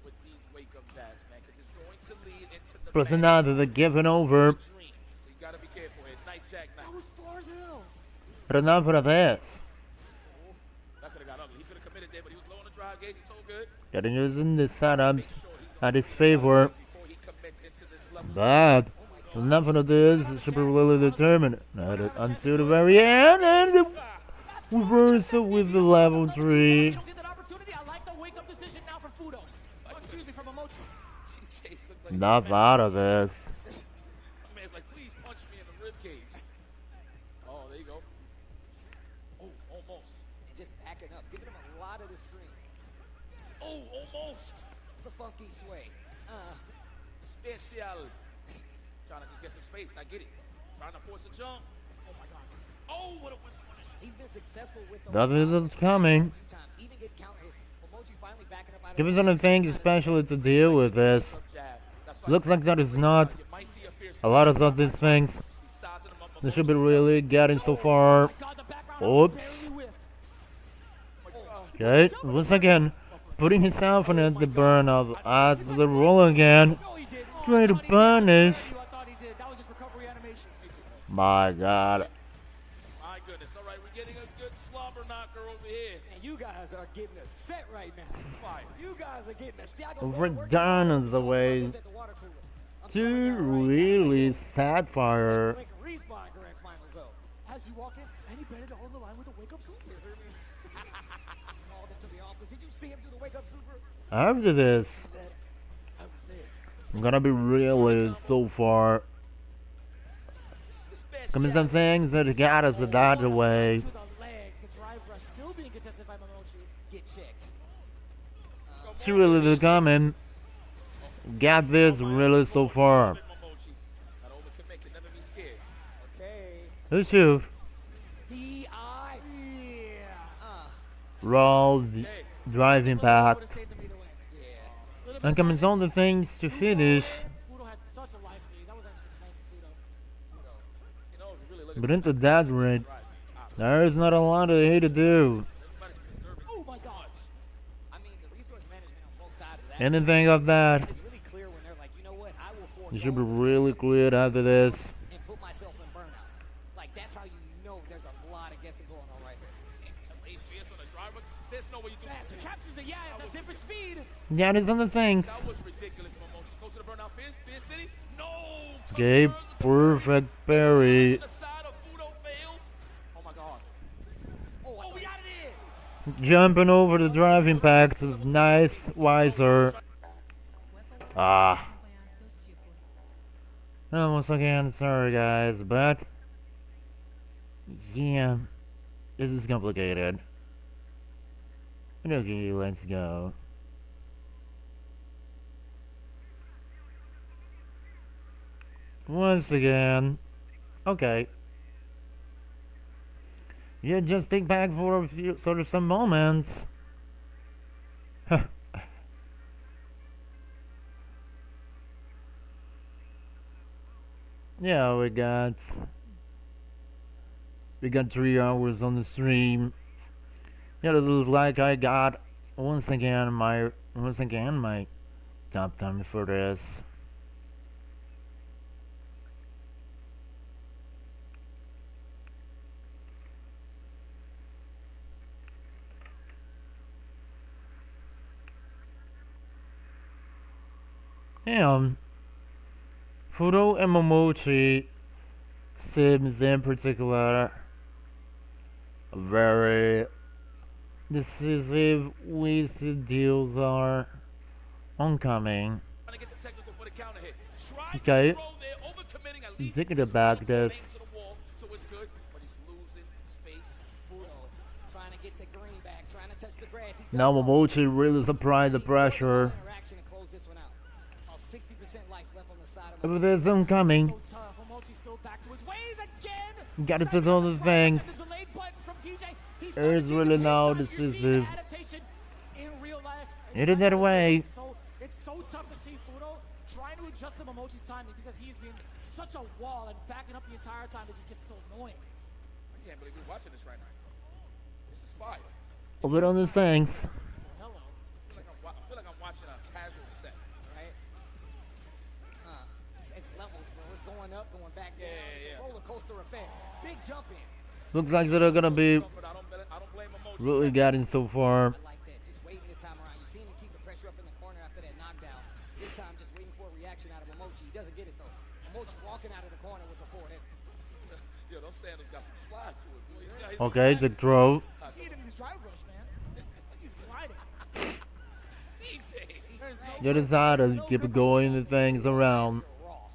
With these wake-up jabs, man, because it's going to lead into the Plus match another, the giving over. dream. So you got to be careful here. Nice jackknife. That was far as hell. But enough for this. That could have got ugly. He could have committed there, but he was low on the drive gauge. He's so good. Getting using the setups Sure he's at his favor. before he commits into this level. But enough of this, should be really determined. Not until the very end, and the reversal with the level 3. Don't get that opportunity. I like the wake-up decision now from Fudo. Excuse me, from Momochi. Chase looks like Enough out of this. my man's like, please punch me in the rib cage. Oh, there you go. Oh, almost. And just backing up, giving him a lot of the screen. Oh, almost. The funky sway. Special. Trying to just get some space. I get it. Trying to force a jump. Oh my god. Oh, what a whip punish. He's been successful with the That is coming. few times, even get counter hits. Momochi finally backing up out of Give us the anything especially to deal with this. Jab. That's why Looks like that is not you might see a fierce a lot of these things. He's sizing him up. They should be really getting so far. God, the background Oops. barely whiffed. Okay, once again, putting himself in the burn of at the roll again. No, he did. Trying to punish. I thought he did. That was just recovery animation. My god. My goodness. All right, we're getting a good slobber knocker over here. And you guys are getting a set right now. Fire. You guys are getting a set. We're done on the way to really sad fire. Respawn grand finals though. As you walk in, and he better to hold the line with a wake-up super. Called into the office. Did you see him do the wake up super? After this, I was there. I'm gonna be really so far. The special. Coming some things that got us that way. To the leg, the drive rush still being contested by Momochi. Get checked. She really coming. Got this really so far. Momochi. Not overcommit, can never be scared. Okay. Who's you? The Raw, drive impact, Would've saved him either way. Yeah. and comes all the things to finish. Fudo had such a life lead. That was actually nice for Fudo. You know, if you really look at But into that rate, there's not a lot of hate to do. everybody's preserving. Oh my god. I mean, the resource management on both sides of that. Anything of that, It's really clear when they're like, you know what, I will forego you should be really clear after this. and put myself in burnout. Like, that's how you know there's a lot of guessing going on right there. Delayed fierce on the driver. There's no way you do Fast that. captures it. Yeah, at a different speed. Yeah, there's other things. That was ridiculous, Momochi. Goes to the burnout fierce, Fierce City. No. Okay, perfect parry. The side of Fudo fails. Oh my god. Oh, We got it in. Jumping over the drive impact. Nice, wiser. Ah. Oh, once again, sorry guys, but yeah, this is complicated. Okay, let's go. Once again, okay. Yeah, just think back for a few, sort of some moments. Yeah, we got 3 hours on the stream. Yeah, it looks like I got once again my top time for this. And Fudo and Momochi seems in particular very decisive ways to deal are oncoming. Trying to get the technical for the counter hit. Try Okay. to throw there, overcommitting at least. Taking it back this. Names to the wall, so it's good, but he's losing space. Fudo trying to get the green back, trying to touch the grass. He does Now so. Momochi really applied the pressure. Interaction and close this one out. 60% life left on the side of But there's oncoming. So tough. Momochi's still back to his ways again. Got it to Second all the on things. the delayed button from TJ. He's It's starting to really use now the pace. You're seeing decisive. the adaptation in real life. Hit it that way. It's so tough to see Fudo trying to adjust to Momochi's timing because he's been such a wall and backing up the entire time. It just gets so annoying. I can't believe we're watching this right now. This is fire. A bit on the things. Hello. I feel like I'm watching a casual set. right? It's levels, bro. It's going up, going back down. It's a roller coaster affair. Big jump in. Looks like they're gonna be But I don't blame Momochi. really getting so far. I like that. Just waiting this time around. You seen him keep the pressure up in the corner after that knockdown. This time, just waiting for a reaction out of Momochi. He doesn't get it though. Momochi walking out of the corner with the forward head. Yo, those sandals got some slide to it. Boy. He's got- Okay, the throw. See it in his drive rush, man. He's gliding. DJ. There's no You decide to keep going the things around. Raw.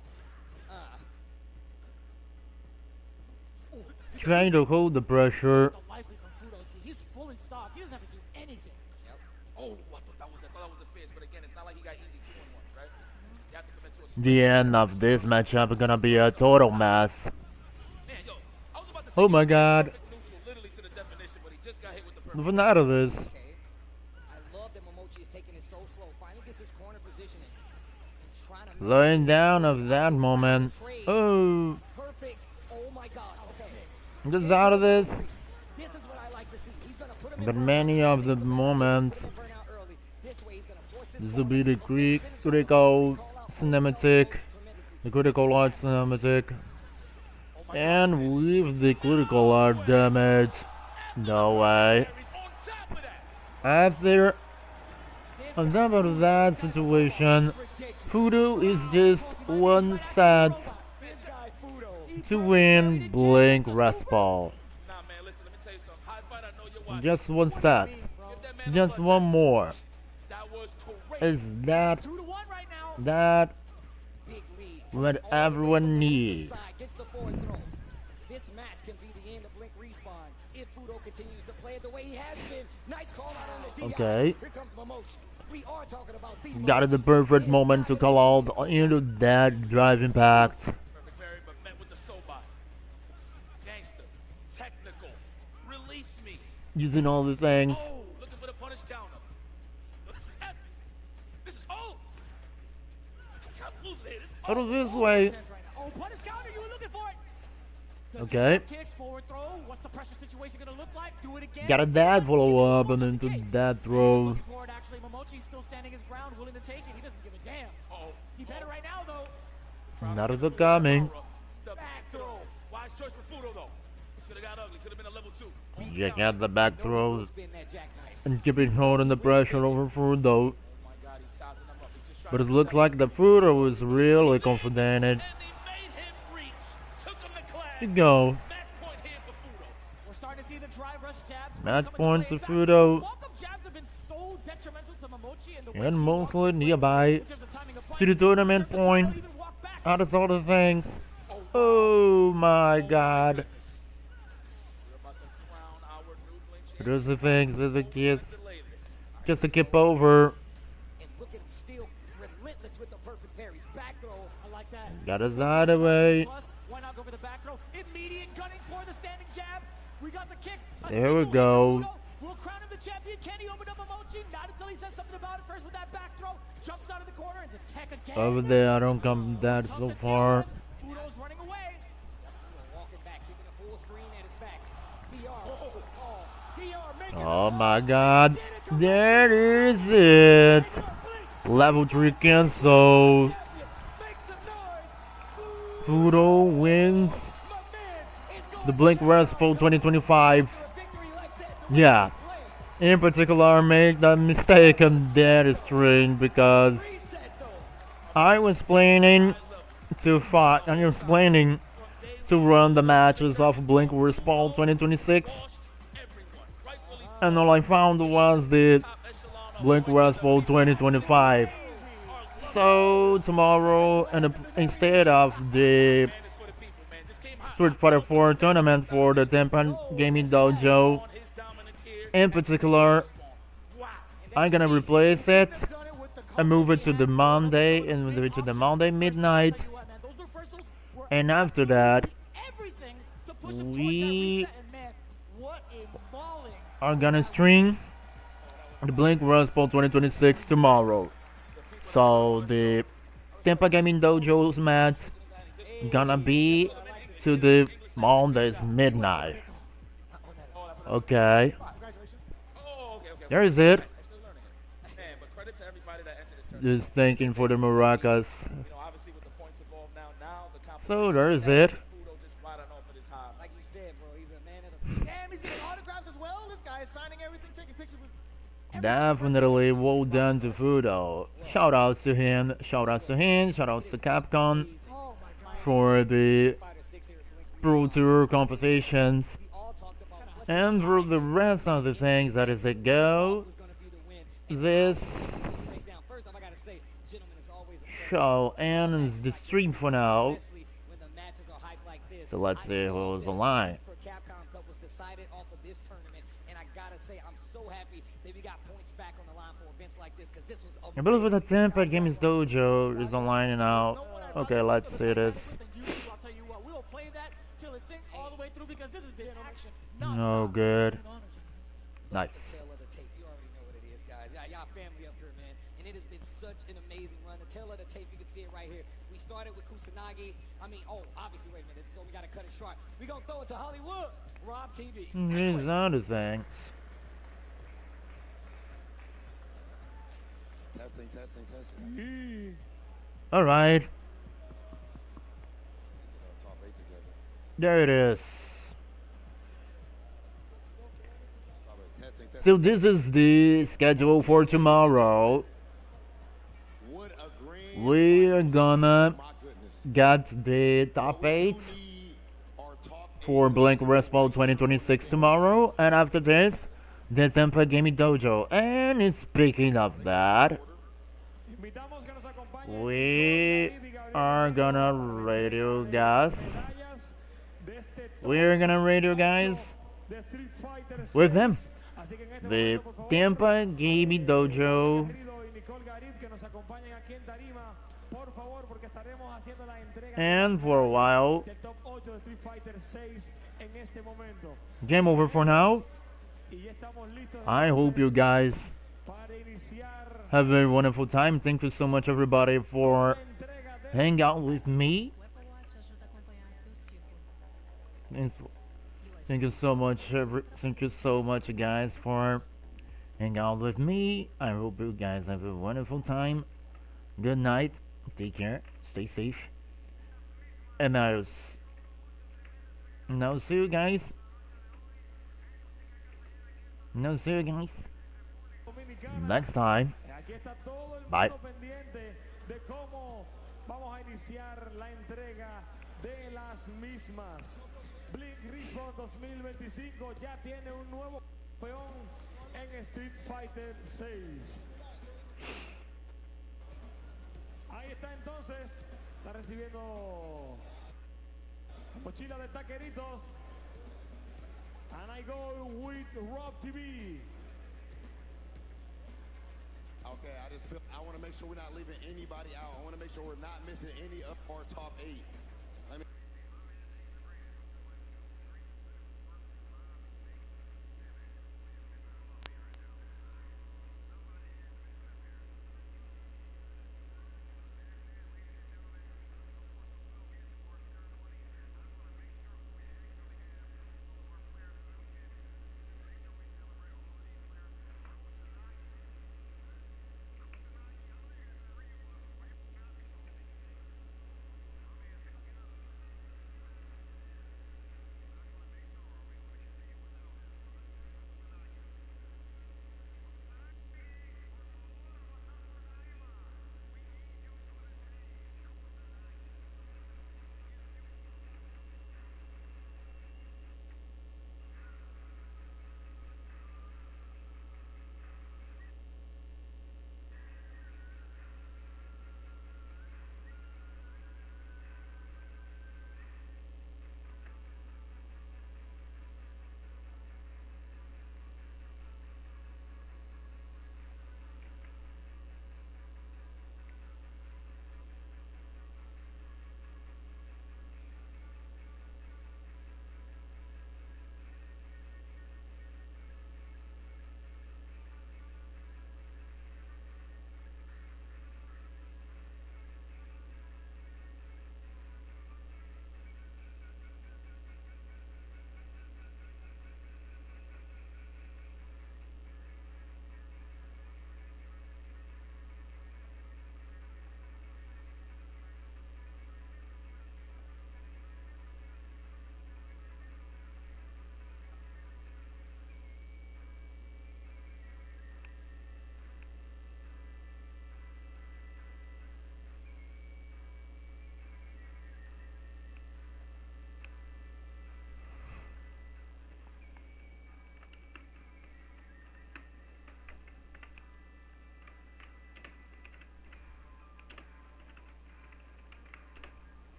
Trying to hold the pressure. the lively from Fudo too. He's full in stock. He doesn't have to do anything. Oh, I thought that was a fierce, but again, it's not like he got easy 2-on-1s, right? You have to commit to a The end of this matchup is gonna be a total mess. man. Yo, I was about to say Oh my god. perfect neutral, literally to the definition, but he just got hit with the perfect. Moving out of this. Okay. I love that Momochi is taking it so slow. Finally gets his corner positioning. And trying to Laying down of that moment. Oh, perfect. Oh my god. Okay. just out of this. This is what I like to see. He's gonna put him But in many of the moments, burnout early. This way he's gonna force this will be the critical cinematic, the critical art cinematic, and with the critical art damage. No way. He's on top of that. After, on top of that situation, Fudo is just one set this guy Fudo. to win Blink Respawn. Nah, man, listen, let me tell you something. High fight, I know you're watching. Just one set. Give that man a Just butt one test. more. That was great. Is that 2-1 right now. that Big lead. what everyone needs? Side gets the forward throw. This match can be the end of Blink Respawn if Fudo continues to play it the way he has been. Nice call out on the DI. Okay. Here comes Momochi. We are talking about the Got the perfect moment to call out into that drive impact. Perfect parry, but met with the Sobot. Gangster. Technical. Release me. using all the things. Oh, looking for the punish counter. No, this is heavy. This is Who's this? Out of this way. Oh, punish counter, you were looking for it. Does he Okay. have kicks, forward throw? What's the pressure situation gonna look like? Do it again. Got a dad follow up and into that throw. Looking for it, actually. Momochi's still standing his ground, willing to take it. He doesn't give a damn. He better right now, though. Not at the coming. The back throw. Wise choice for Fudo, though. Could have got ugly. Could have been a level 2. You got the back throw Spin that jackknife. and keeping holding the pressure over Fudo. Oh my God, he's sizing them up. He's just trying But it to looks like the Fudo was really confident. and he made him reach. Took him to class. You go. Match point here for Fudo. We're starting to see the drive rush jabs. Match coming point play. to In fact, Fudo. walk-up jabs have been so detrimental to Momochi and the way And he walks mostly his way, nearby in terms of timing of to the punches, tournament in terms of trying point. to even walk back. Out of all the things. Oh my God. We're about to crown our new Blink champion. There's the things, there's the kiss. Delay this. Just to keep over. And look at him still relentless with the perfect parries. Back throw. I like that. Got his out of the way. Plus, why not go for the back throw? Immediate gunning for the standing jab. We got the kicks. A There we single go. hit for Fudo. We'll crown him the champion. Can he open up Momochi? Not until he says something about it first with that back throw. Jumps out of the corner and the tech again. Over there, I don't come that so far. Fudo's running away. Walking back, keeping a full screen at his back. DR making Oh my God. There is it. Level 3 cancel. make some noise. Fudo wins My man is going the Blink Wrestle 2025. for a victory like that. Yeah. In particular, make that mistake on that string because Reset though. I was planning to fight, and I was planning to run the matches of Blink Wrestle 2026, and all I found was the Blink Wrestle 2025. So tomorrow, instead of the Street Fighter 4 tournament for the Tampa Gaming Dojo, in particular, I'm gonna replace it and move it to the Monday and move it to the Monday midnight. And after that, we are gonna stream the Blink Wrestle 2026 tomorrow. So the Tampa Gaming Dojo's match gonna be to the Monday's midnight. Okay. There is it. But credit to everybody that entered this tournament. Just thanking for the maracas. Obviously with the points involved now the competition. So there is it. Fudo just riding off of this high. Like you said, bro, he's a man of the Damn, he's getting autographs as well. This guy is signing everything, taking pictures with. Definitely well done to Fudo. Shout outs to him, shout outs to him, shout outs to Capcom Oh my God. for the Fighter 6 here at Blink. Pro Tour competitions. We all talked about what And for the rest of the things that is a go, was going to be the win. this Breakdown. First off, I got to say, gentlemen, it's always a pleasure, show ends the stream for now. especially when the matches are hyped like this. So let's I see know who's that alive. the season for Capcom Cup was decided off of this tournament, and I gotta say, I'm so happy that we got points back on the line for events like this, because this was I believe the Tampa Games Dojo is online now. Okay, let's see this. I'll tell you what, we'll play that till it sinks all the way through because this has been action. No good. Nice. Tale of the tape. You already know what it is, guys. Y'all family up here, man. And it has been such an amazing run. The tail of the tape, you can see it right here. We started with Kusanagi. Obviously, wait a minute. So we got to cut it short. We're going to throw it to Hollywood. Rob TV. These other things. Testing. Alright. There it is. So this is the schedule for tomorrow. What a grand We are fight. gonna My goodness. get the top 8 for Blink Wrestle 2026 tomorrow, and after this, the Tampa Gaming Dojo. And speaking of that, we are gonna radio guys. We're gonna radio guys with them. The Tampa Gaming Dojo. And for a while, game over for now. I hope you guys have a wonderful time. Thank you so much, everybody, for hanging out with me. O Apple Watch ajuda a acompanhar seu ciclo. Thank you so much, thank you so much, guys, for hanging out with me. I hope you guys have a wonderful time. Good night. Take care. Stay safe. And now see you guys. Now see you guys next time. Aquí está todo el Bye. mundo pendiente de cómo vamos a iniciar la entrega de las mismas. Blink Respawn 2025 ya tiene un nuevo campeón en Street Fighter 6. Ahí está entonces, está recibiendo mochila de taqueritos. And I go with Rob TV. Okay, I want to make sure we're not leaving anybody out. I want to make sure we're not missing any of our top 8. Let me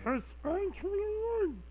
has actually won.